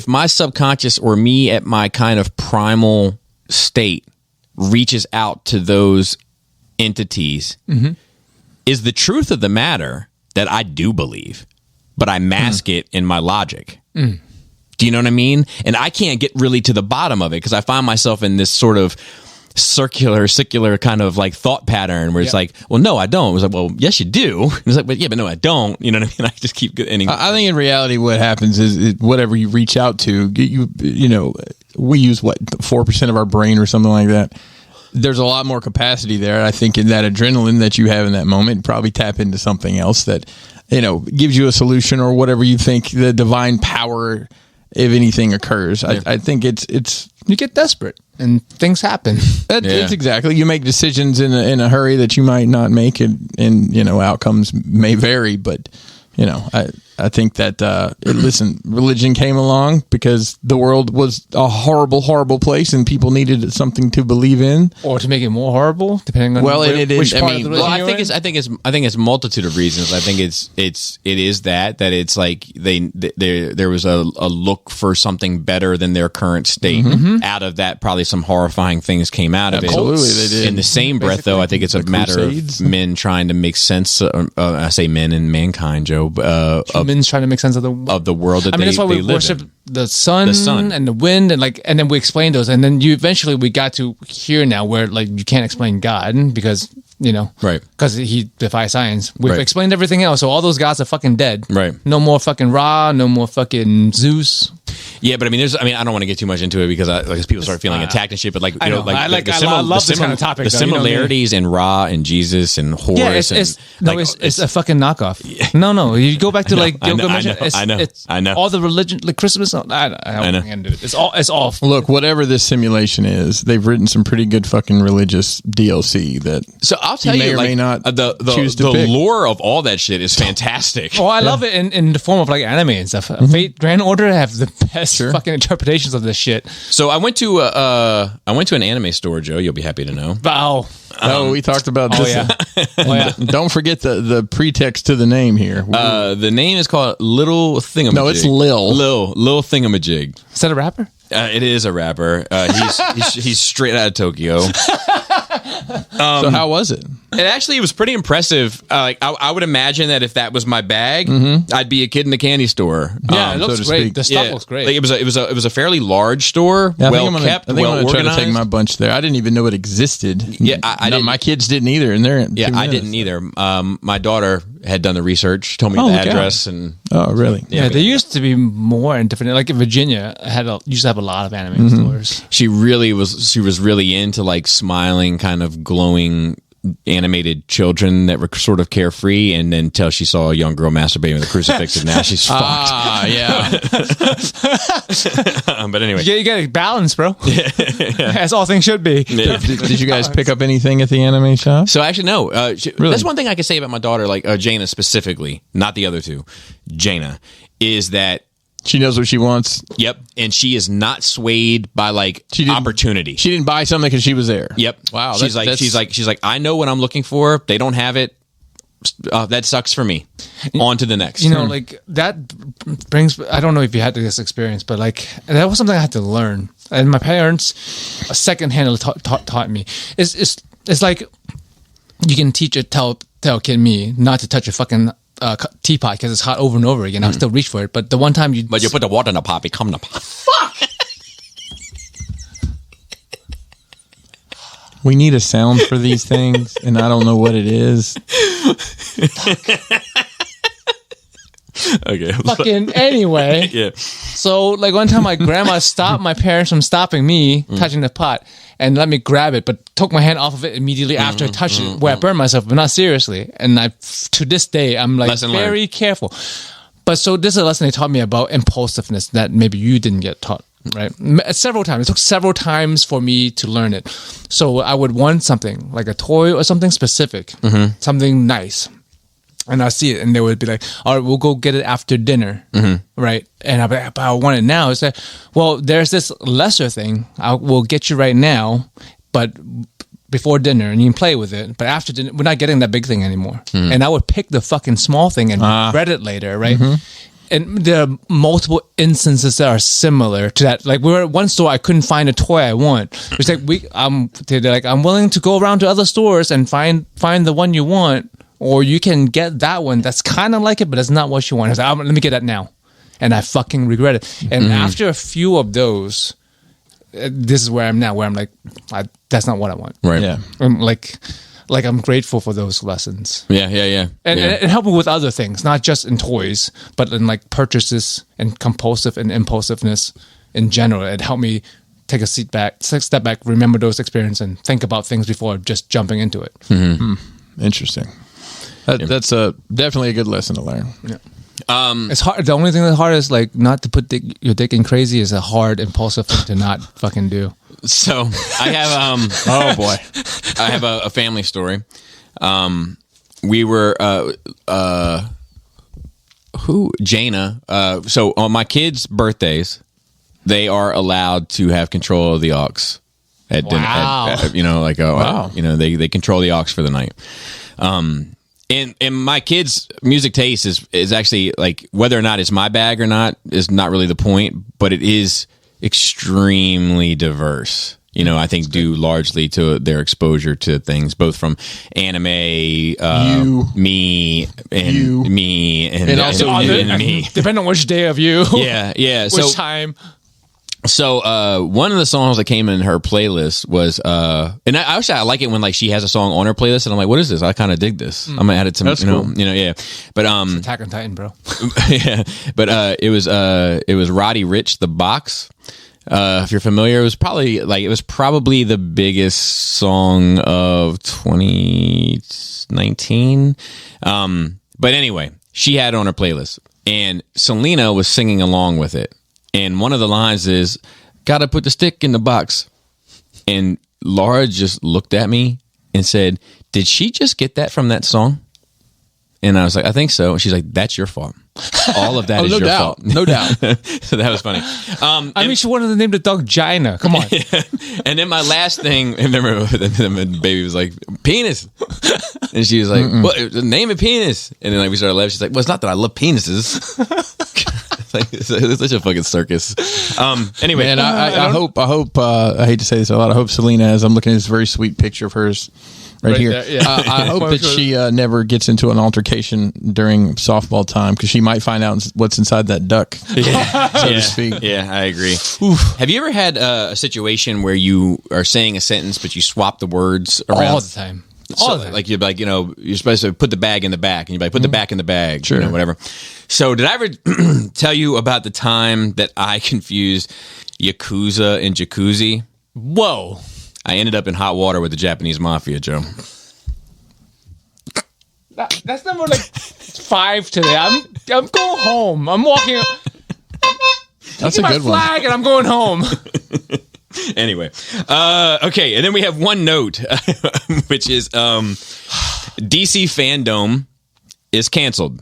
my subconscious or me at my kind of primal state reaches out to those entities, is the truth of the matter that I do believe, but I mask it in my logic. Do you know what I mean? And I can't get really to the bottom of it because I find myself in this sort of circular kind of like thought pattern where it's like, well, no, I don't. It was like, well, yes, you do. And it's like, but no, I don't. You know what I mean? I just keep getting. I think in reality, what happens is whatever you reach out to, you know, we use 4% of our brain or something like that. There's a lot more capacity there. I think in that adrenaline that you have in that moment, probably tap into something else that, you know, gives you a solution or whatever you think the divine power, if anything occurs. I think it's you get desperate and things happen. It's exactly. You make decisions in a hurry that you might not make, and you know, outcomes may vary. But you know, I think that listen, religion came along because the world was a horrible, horrible place, and people needed something to believe in, or to make it more horrible, depending on which part of the religion. I think it's a multitude of reasons. I think it is that it's like there was a look for something better than their current state. Out of that, probably some horrifying things came out of it. Absolutely, they did. In the same breath, though, I think it's a matter of men trying to make sense. I say men and mankind, Joe. Humans trying to make sense of the world that that's why we worship the sun and the wind, and then we explain those, and then we got to here now where like you can't explain God because right, because he defies science. We've explained everything else, so all those gods are fucking dead. Right, no more fucking Ra, no more fucking Zeus. Yeah, but I don't want to get too much into it because people start feeling attacked and shit. But like, I love this kind of topic. The similarities in Ra and Jesus and Horus. It's a fucking knockoff. No, you go back to I know. All the religion, like Christmas. I know. It's all. Look, whatever this simulation is, they've written some pretty good fucking religious DLC that. So I'll tell you, may or may not choose to the pick. lore of all that shit is fantastic. Oh, I love it in the form of like anime and stuff. Fate Grand Order have the best fucking interpretations of this shit. So I went to an anime store, Joe. You'll be happy to know. Wow. We talked about this. Yeah. Don't forget the pretext to the name here. The name is called Little Thingamajig. No, it's Lil. Lil Thingamajig. Is that a rapper? It is a rapper. He's straight out of Tokyo. So how was it? It was pretty impressive. I would imagine that if that was my bag, I'd be a kid in a candy store. Yeah, it looks great. The stuff looks great. Like it was a fairly large store, well kept, well organized. Try to take my bunch there. I didn't even know it existed. Yeah, I didn't. My kids didn't either. And they're I didn't either. My daughter had done the research, told me the address, and really? Yeah, there used to be more in different. Like in Virginia, used to have a lot of anime stores. She was really into like smiling, kind of glowing animated children that were sort of carefree, and then until she saw a young girl masturbating with a crucifix, and now she's fucked. But anyway, you got to balance, bro. As all things should be. Yeah. Did you guys pick up anything at the anime shop? So actually, no. Really? That's one thing I can say about my daughter, like Jaina specifically, not the other two. Jaina is that she knows what she wants. Yep, and she is not swayed by like opportunity. She didn't buy something because she was there. Yep. Wow. She's like, I know what I'm looking for. They don't have it. That sucks for me. On to the next. Like that brings. I don't know if you had this experience, but like that was something I had to learn. And my parents, secondhand, taught me. It's like you can tell a kid not to touch a fucking teapot because it's hot over and over again. I'll still reach for it, but the one time you put the water in the pot, become the pot. Fuck. We need a sound for these things, and I don't know what it is. Okay. Fucking anyway. Yeah. So like one time my grandma stopped my parents from stopping me touching the pot and let me grab it, but took my hand off of it immediately after I touched it, where I burned myself, but not seriously. And to this day, I'm like very careful. But so this is a lesson they taught me about impulsiveness that maybe you didn't get taught, right? Several times. It took several times for me to learn it. So I would want something like a toy or something specific, something nice. And I see it, and they would be like, all right, we'll go get it after dinner, right? And I'll be like, but I want it now. It's like, well, there's this lesser thing. We'll get you right now, but before dinner, and you can play with it. But after dinner, we're not getting that big thing anymore. And I would pick the fucking small thing and regret it later, right? And there are multiple instances that are similar to that. Like we were at one store, I couldn't find a toy I want. It's like they're like, I'm willing to go around to other stores and find the one you want. Or you can get that one that's kind of like it, but it's not what you want. I was like, let me get that now. And I fucking regret it. And after a few of those, this is where I'm now, where I'm like, that's not what I want. Right. Yeah. I'm like I'm grateful for those lessons. Yeah. And it helped me with other things, not just in toys, but in like purchases and compulsive and impulsiveness in general. It helped me take a step back, remember those experiences, and think about things before just jumping into it. Interesting. That's definitely a good lesson to learn. Yeah. It's hard. The only thing that's hard is like not to put your dick in crazy is a hard, impulsive thing to not fucking do. So I have oh boy, I have a family story. We were Jaina. So on my kids' birthdays, they are allowed to have control of the aux. Wow. Wow. They control the aux for the night. And my kids' music taste is actually like, whether or not it's my bag or not is not really the point, but it is extremely diverse. I think due largely to their exposure to things, both from anime, me, and me, and also and me. Depending on which day of you. Yeah. Which time. So one of the songs that came in her playlist was and I like it when like she has a song on her playlist and I'm like, what is this? I kind of dig this. I'm gonna add it to That's cool. yeah. But Attack on Titan, bro. yeah. But it was Roddy Ricch, The Box. If you're familiar, it was probably the biggest song of 2019. But anyway, she had it on her playlist and Selena was singing along with it. And one of the lines is, "Gotta put the stick in the box." And Laura just looked at me and said, "Did she just get that from that song?" And I was like, "I think so." And she's like, "That's your fault. All of that is your fault." No doubt. So that was funny. I mean, she wanted to name the dog Jaina. Come on. And then my last thing, I remember the baby was like, "Penis." And she was like, "What? Name it Penis." And then we started laughing. She's like, "Well, it's not that I love penises." It's such a fucking circus. Anyway, Man, I hope. I hate to say this a lot. I hope Selena, as I'm looking at this very sweet picture of hers right here. There, yeah. I hope that she never gets into an altercation during softball time because she might find out what's inside that duck, so to speak. Yeah, I agree. Have you ever had a situation where you are saying a sentence but you swap the words around All the time? So, like you're like, you're supposed to put the bag in the back, and you're like, put the back in the bag, Sure. Whatever. So, did I ever tell you about the time that I confused Yakuza and Jacuzzi? Whoa. I ended up in hot water with the Japanese mafia, Joe. That's number like 5 today. I'm going home. I'm walking. That's a my good one. flag and I'm going home. Anyway, okay, and then we have one note, which is DC FanNOme is canceled.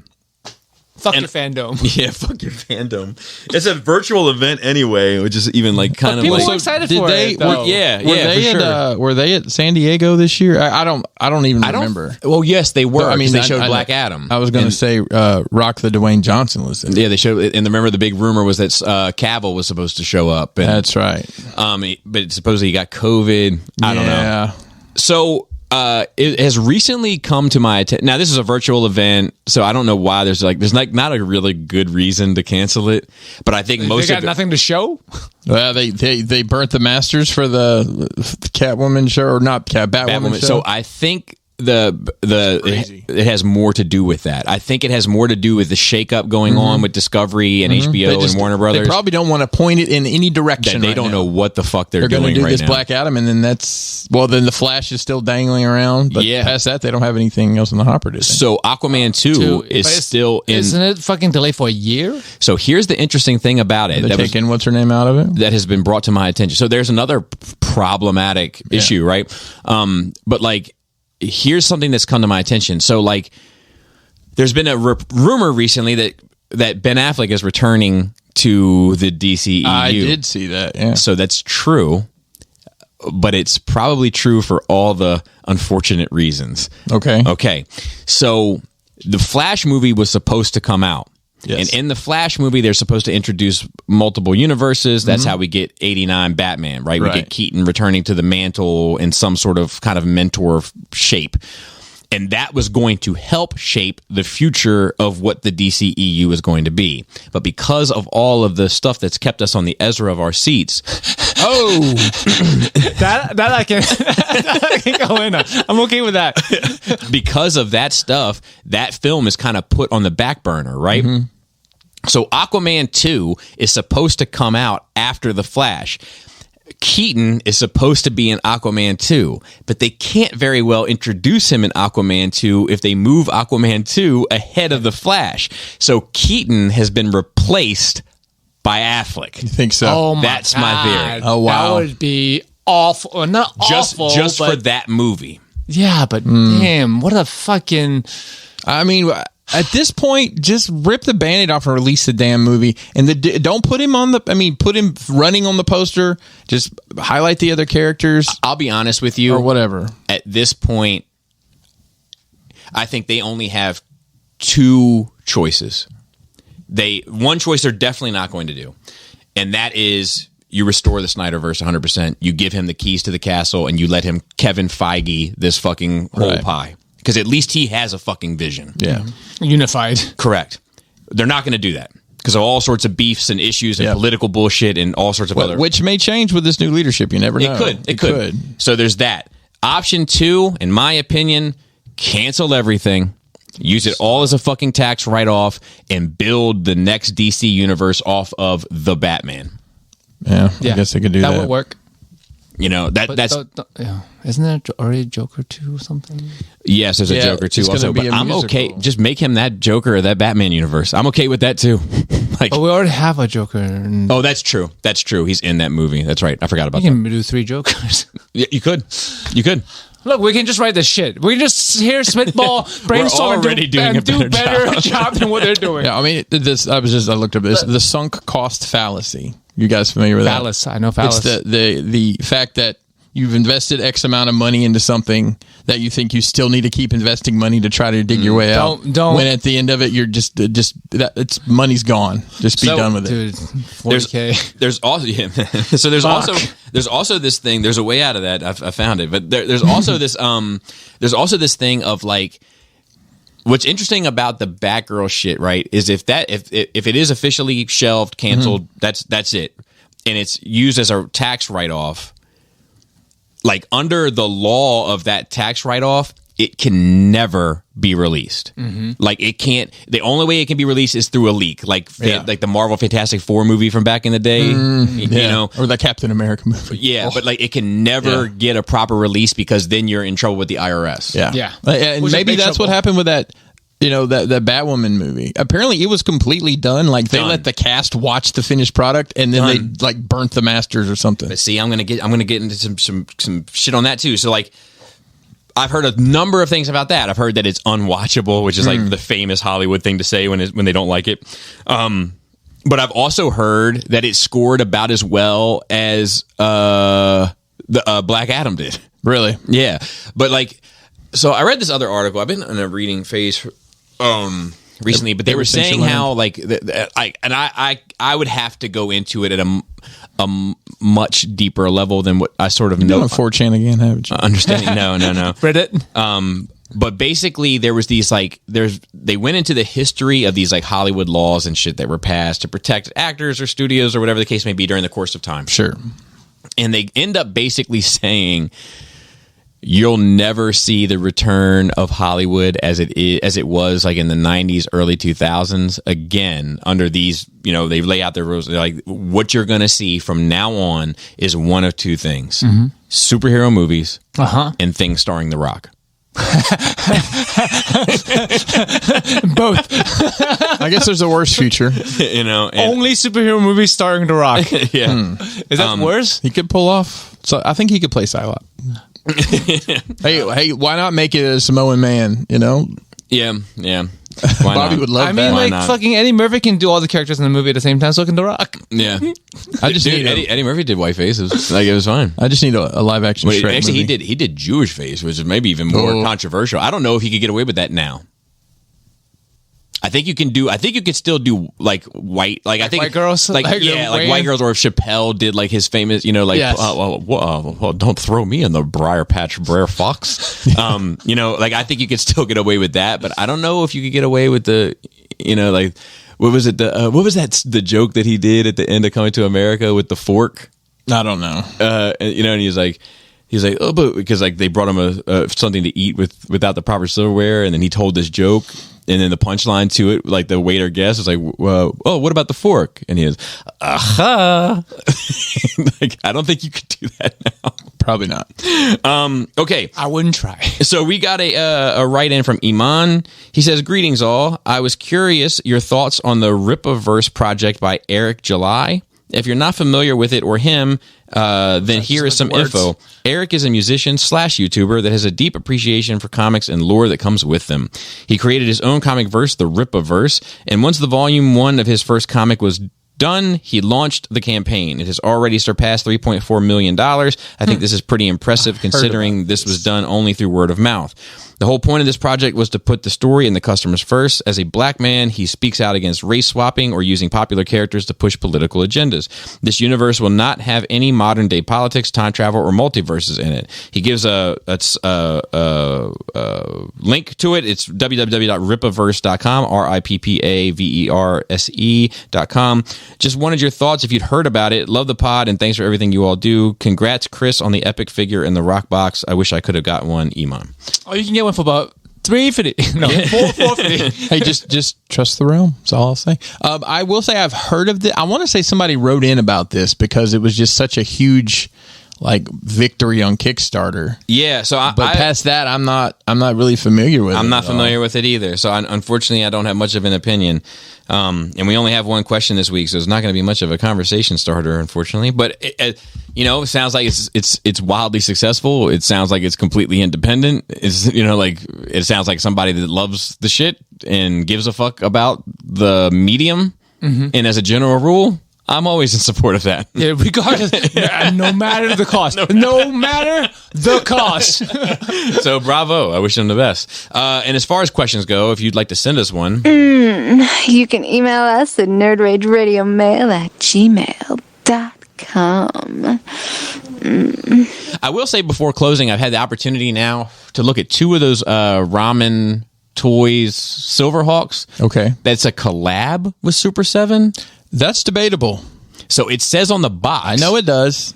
Fuck your FanNOme. Yeah, fuck your FanNOme. It's a virtual event anyway, which is even like kind of People like were excited did for they- it. Though. were- yeah, Were they at San Diego this year? I don't even remember. Well, yes, they were. I mean, They showed I Black know. Adam. I was going to say Rock the Dwayne Johnson was there. Yeah, they showed, and remember the big rumor was that Cavill was supposed to show up. And, That's right. but supposedly he got COVID. I don't know. Yeah. So it has recently come to my attention. Now, this is a virtual event, so I don't know why there's not a really good reason to cancel it. But I think most They got of it, nothing to show. Well, they burnt the Masters for the Catwoman show, or not Batwoman show. So I think Crazy. it has more to do with that. I think it has more to do with the shakeup going on with Discovery and HBO and Warner Brothers. They probably don't want to point it in any direction. They right don't now. know what the fuck they're Going doing to do right this now. Black Adam, and then then the Flash is still dangling around. But Yeah. past that, they don't have anything else in the hopper, do they? So Aquaman 2 But is it's- still in. Isn't it fucking delayed for a year? So here's the interesting thing about it. They're taking what's her name out of it. That has been brought to my attention. So there's another problematic issue, right? But like, here's something that's come to my attention. So like, there's been a rumor recently that Ben Affleck is returning to the DCEU. I did see that. Yeah. So that's true, but it's probably true for all the unfortunate reasons. Okay. Okay. So the Flash movie was supposed to come out. Yes. And in the Flash movie, they're supposed to introduce multiple universes. That's how we get 89 Batman, right? We Right. get Keaton returning to the mantle in some sort of kind of mentor shape. And that was going to help shape the future of what the DCEU is going to be. But because of all of the stuff that's kept us on the Ezra of our seats, That I can that I can go in on. I'm okay with that. because of that stuff, that film is kind of put on the back burner, right? So Aquaman 2 is supposed to come out after The Flash. Keaton is supposed to be in Aquaman 2, but they can't very well introduce him in Aquaman 2 if they move Aquaman 2 ahead of The Flash. So Keaton has been replaced by Affleck. You think so? Oh my That's God. my theory. Oh, wow. That would be awful. Or not awful. Just but, for that movie. Yeah, but damn, what a fucking. I mean, At this point, just rip the Band-Aid off and release the damn movie. And don't put him on put him running on the poster. Just highlight the other characters. I'll be honest with you. Or whatever. At this point, I think they only have two choices. One choice they're definitely not going to do. And that is you restore the Snyderverse 100%. You give him the keys to the castle and you let him Kevin Feige this fucking whole pie. Because at least he has a fucking vision. Yeah. Unified. Correct. They're not going to do that because of all sorts of beefs and issues and political bullshit and all sorts of other... Which may change with this new leadership. You never know. It could. So there's that. Option 2, in my opinion, cancel everything. Use it all as a fucking tax write-off and build the next DC universe off of the Batman. Yeah, I guess they could do that. That would work. You know, that's... Isn't there already Joker 2 or something? Yes, there's a Joker 2 also, but I'm okay. Just make him that Joker or that Batman universe. I'm okay with that too. But we already have a Joker. Oh, that's true. That's true. He's in that movie. That's right. I forgot about that. You can do 3 Jokers. Yeah, you could. Look, we can just write this shit. We can just hear Spitball, brainstorm, and do better job than what they're doing. Yeah, I mean, I looked up this. The sunk cost fallacy. You guys familiar with that? Phallus. I know phallus. It's the fact that you've invested X amount of money into something that you think you still need to keep investing money to try to dig your way out. Don't. When at the end of it, you're just it's money's gone. Just be done with it. Dude, 40K. There's also so there's also this thing. There's a way out of that. I found it, but there's also this thing of like. What's interesting about the Batgirl shit, right, is if it is officially shelved, canceled, that's it, and it's used as a tax write-off. Like under the law of that tax write-off, it can never be released. Like it can't. The only way it can be released is through a leak, like the Marvel Fantastic Four movie from back in the day, you know, or the Captain America movie. Yeah, but like it can never get a proper release because then you're in trouble with the IRS. Yeah. And maybe that's what happened with that. You know, that Batwoman movie. Apparently, it was completely done. Like they let the cast watch the finished product, and then they like burnt the masters or something. But see, I'm gonna get into some shit on that too. So like, I've heard a number of things about that. I've heard that it's unwatchable, which is like the famous Hollywood thing to say when they don't like it. But I've also heard that it scored about as well as the Black Adam did. Really? Yeah. But like, so I read this other article. I've been in a reading phase recently, but they were saying how like I would have to go into it at a much deeper level than what I sort of know. On 4chan again, haven't you? Understanding? No. Reddit. But basically, there was these like they went into the history of these like Hollywood laws and shit that were passed to protect actors or studios or whatever the case may be during the course of time. Sure. And they end up basically saying, you'll never see the return of Hollywood as it was like in the 90s, early 2000s. Again, under these, you know, they lay out their rules. They're like, what you're going to see from now on is one of two things: superhero movies and things starring The Rock. Both. I guess there's a worse future. You know, only superhero movies starring The Rock. Yeah. Is that worse? He could pull off. So I think he could play Psylocke. hey, why not make it a Samoan man? You know? Yeah. Why Bobby would love that. I mean, like fucking Eddie Murphy can do all the characters in the movie at the same time, so can The Rock. Yeah. I just need Eddie Murphy did white face. It was fine. I just need a live action. Actually, movie. he did Jewish face, which is maybe even more controversial. I don't know if he could get away with that now. I think you could still do like white, like I think white girls, like white girls, or if Chappelle did like his famous, you know, like don't throw me in the Briar Patch Brer Fox, you know, like I think you could still get away with that, but I don't know if you could get away with the, you know, like what was the joke that he did at the end of Coming to America with the fork? I don't know, you know, and he's like, oh, but because like they brought him something to eat without the proper silverware, and then he told this joke. And then the punchline to it, like the waiter guess, is like, "Oh, what about the fork?" And he is, "Aha!" Like, I don't think you could do that now. Probably not. Okay, I wouldn't try. So we got a write-in from Iman. He says, "Greetings, all. I was curious your thoughts on the Ripaverse project by Eric July. If you're not familiar with it or him, then here is some info. Eric is a musician / YouTuber that has a deep appreciation for comics and lore that comes with them. He created his own comic verse, the Rip-A-Verse, and once the volume 1 of his first comic was done, he launched the campaign. It has already surpassed $3.4 million. I think this is pretty impressive considering this was done only through word of mouth. The whole point of this project was to put the story and the customers first. As a black man, he speaks out against race swapping or using popular characters to push political agendas. This universe will not have any modern day politics, time travel, or multiverses in it. He gives a link to it. It's www.ripaverse.com, RIPPAVERSE.com. Just wanted your thoughts if you'd heard about it. Love the pod and thanks for everything you all do. Congrats, Chris, on the epic figure in the rock box. I wish I could have got one, Iman. Oh, you can get one for about $350. No, $450. Hey, just trust the realm. That's all I'll say. I will say I've heard of this. I want to say somebody wrote in about this because it was just such a huge victory on Kickstarter. Yeah, so past that, I'm not really familiar with it. I'm not familiar with it either. So unfortunately, I don't have much of an opinion. And we only have one question this week, so it's not going to be much of a conversation starter, unfortunately. But it sounds like it's wildly successful. It sounds like it's completely independent. It sounds like somebody that loves the shit and gives a fuck about the medium. Mm-hmm. And as a general rule, I'm always in support of that. Yeah, regardless, no matter the cost. No matter the cost. So bravo. I wish them the best. And as far as questions go, if you'd like to send us one. You can email us at nerdrageradiomail@gmail.com. I will say before closing, I've had the opportunity now to look at 2 of those ramen toys Silverhawks. Okay. That's a collab with Super 7. That's debatable. So it says on the box. I know it does.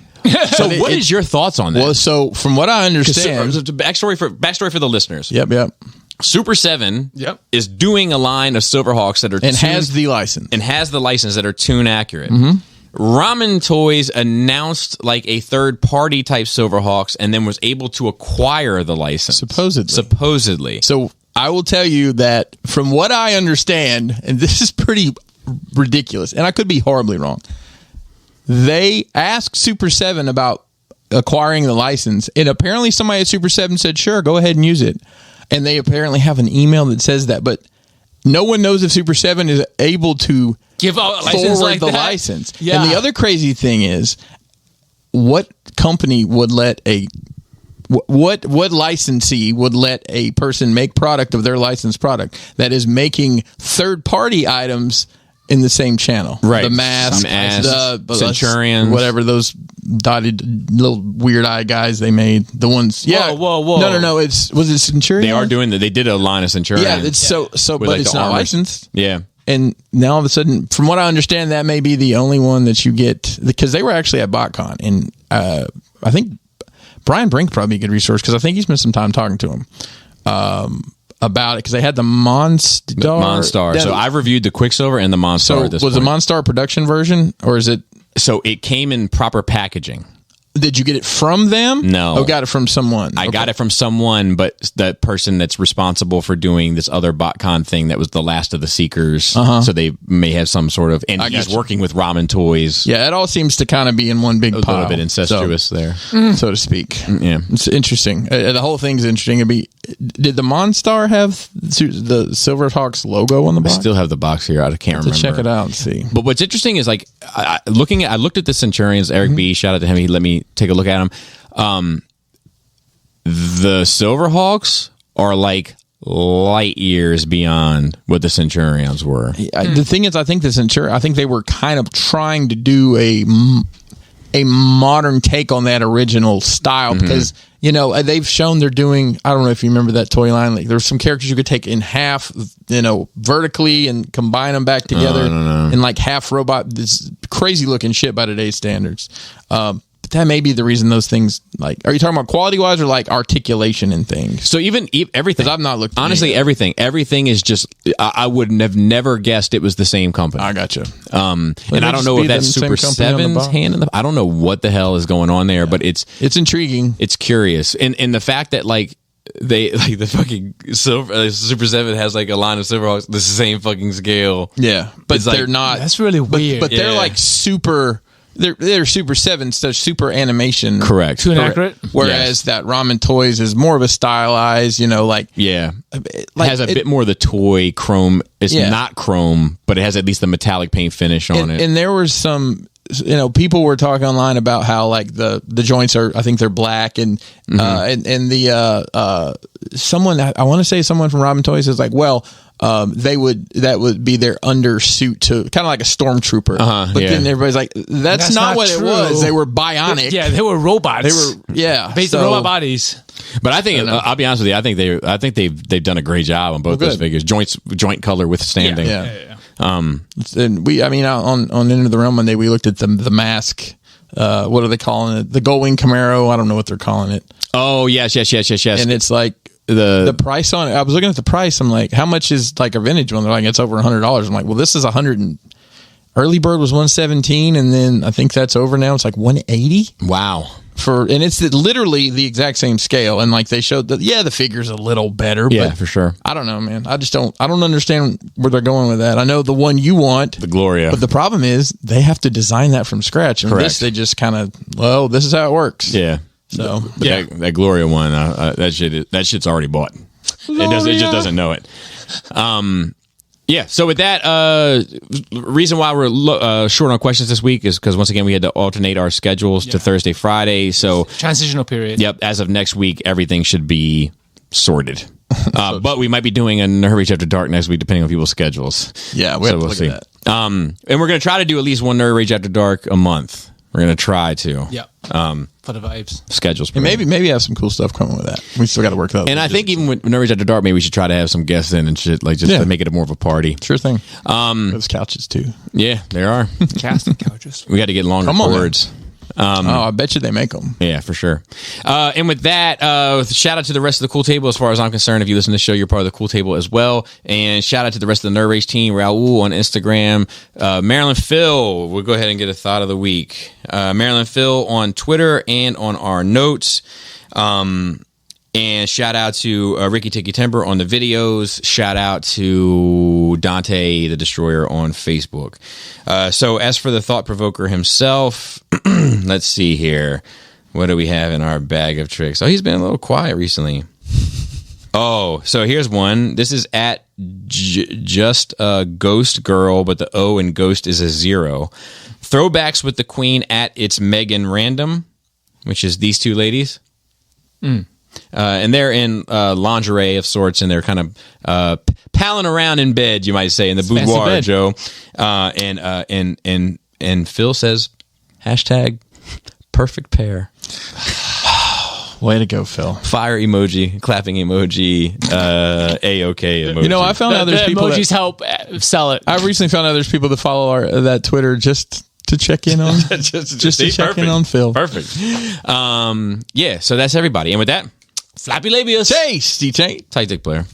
So what is your thoughts on that? Well, so from what I understand, backstory for the listeners. Yep. Super 7 is doing a line of Silverhawks that are has the license that are tune accurate. Mm-hmm. Ramen Toys announced a third-party type Silverhawks and then was able to acquire the license. Supposedly. So I will tell you that from what I understand, and this is pretty ridiculous, and I could be horribly wrong, they asked Super 7 about acquiring the license, and apparently somebody at Super 7 said, sure, go ahead and use it. And they apparently have an email that says that, but no one knows if Super 7 is able to give out a forward the license. Yeah. And the other crazy thing is, what company would let what licensee would let a person make product of their licensed product that is making third-party items in the same channel? Right. The mask, the Centurions, whatever those dotted little weird eye guys they made. The ones, yeah. Whoa. No. Was it Centurion? They are doing that. They did a line of Centurion. Yeah. It's so, but it's not licensed. Yeah. And now all of a sudden, from what I understand, that may be the only one that you get, because they were actually at BotCon, and I think Brian Brink probably be a good resource because I think he spent some time talking to him about it, because they had the Monstar. So I've reviewed the Quicksilver and the Monstar. So at this was point. the Monstar production version, or is it? So it came in proper packaging. Did you get it from them? No. Oh, got it from someone. I got it from someone, but the person that's responsible for doing this other BotCon thing that was the last of the Seekers. So they may have some sort of, and he's working with Ramen Toys. Yeah, it all seems to kind of be in one big pile. A little bit incestuous there. So to speak. Yeah. It's interesting. The whole thing's interesting. Did the Monstar have the Silverhawks logo on the box? I still have the box here. I can't remember. Check it out and see. But what's interesting is I looked at the Centurions. Eric B, shout out to him. He let me take a look at them. The Silverhawks are light years beyond what the Centurions were. The thing is, I think they were kind of trying to do a modern take on that original style, because they've shown they're doing, I don't know if you remember that toy line, there's some characters you could take in half, vertically and combine them back together in half robot, this crazy looking shit by today's standards. But that may be the reason those things, are you talking about quality wise or articulation and things? So even everything, because I've not looked. Honestly, everything is just. I would have never guessed it was the same company. I gotcha. And I don't know if that's Super 7's hand in the. I don't know what the hell is going on there, but it's intriguing. It's curious, and the fact that they the fucking Super 7 has a line of Silverhawks the same fucking scale. Yeah, but they're not. That's really weird. But they're super. they're Super 7, so super animation. Correct. Too inaccurate. Whereas that Ramen Toys is more of a stylized, like has a bit more of the toy chrome. It's not chrome, but it has at least the metallic paint finish on it. And there was some, people were talking online about how like the joints are, I think they're black, and and the someone, I want to say someone from Ramen Toys is like, well, that would be their undersuit to kind of like a stormtrooper. But then everybody's like, that's not what true. it was. They were bionic. Yeah, they were robots. They were based on robot bodies. But I think I'll be honest with you. I think they've done a great job on both those figures. Joint color withstanding. Yeah. And we, on Into the Realm Monday, we looked at the mask. What are they calling it? The Goldwing Camaro. I don't know what they're calling it. Oh yes. And it's like the price on it. I was looking at the price. I'm like, how much is like a vintage one? They're like, it's over $100. I'm like, well, this is $100. And early bird was $117, and then I think that's over now. It's like $180. Wow. And it's literally the exact same scale, and like they showed that the figure's a little better. Yeah, but for sure. I don't know, man. I don't understand where they're going with that. I know the one you want, the Gloria, but the problem is they have to design that from scratch. And Correct. This they just kind of, this is how it works. Yeah. So that Gloria one, that shit's already bought. It just doesn't know it. Yeah. So with that, reason why we're short on questions this week is because once again we had to alternate our schedules to Thursday, Friday. So transitional period. Yep. As of next week, everything should be sorted. But we might be doing a Nerd Rage After Dark next week, depending on people's schedules. Yeah, we'll see. At that. And we're gonna try to do at least one Nerd Rage After Dark a month. We're gonna try to. Yeah. For the vibes. Schedules. And maybe have some cool stuff coming with that. We still got to work that out. And I think even with Nerd Rage After Dark, maybe we should try to have some guests in and shit, like just to make it more of a party. Sure thing. Those couches too. Yeah, there are. Casting couches. We got to get longer cords. I bet you they make them. Yeah, for sure. And with that, shout out to the rest of the Cool Table. As far as I'm concerned, if you listen to the show, you're part of the Cool Table as well. And shout out to the rest of the Nerd Rage team, Raul on Instagram, Marilyn Phil. We'll go ahead and get a thought of the week. Marilyn Phil on Twitter and on our notes. And shout out to Ricky Tiki Timber on the videos. Shout out to Dante the Destroyer on Facebook. So as for the Thought Provoker himself, let's see here. What do we have in our bag of tricks? Oh, he's been a little quiet recently. Oh, so here's one. This is at just a Ghost Girl, but the O in Ghost is a 0. Throwbacks with the Queen at It's Megan Random, which is these two ladies. And they're in lingerie of sorts, and they're kind of palling around in bed, you might say, in the boudoir, Joe. And Phil says, hashtag perfect pair. Way to go, Phil. Fire emoji, clapping emoji, A-OK emoji. I found out there's people emojis help sell it. I recently found out there's people that follow that Twitter just to check in on just to check in on Phil. Perfect. Yeah, so that's everybody. And with that, Flappy labias. Tasty, tight dick player.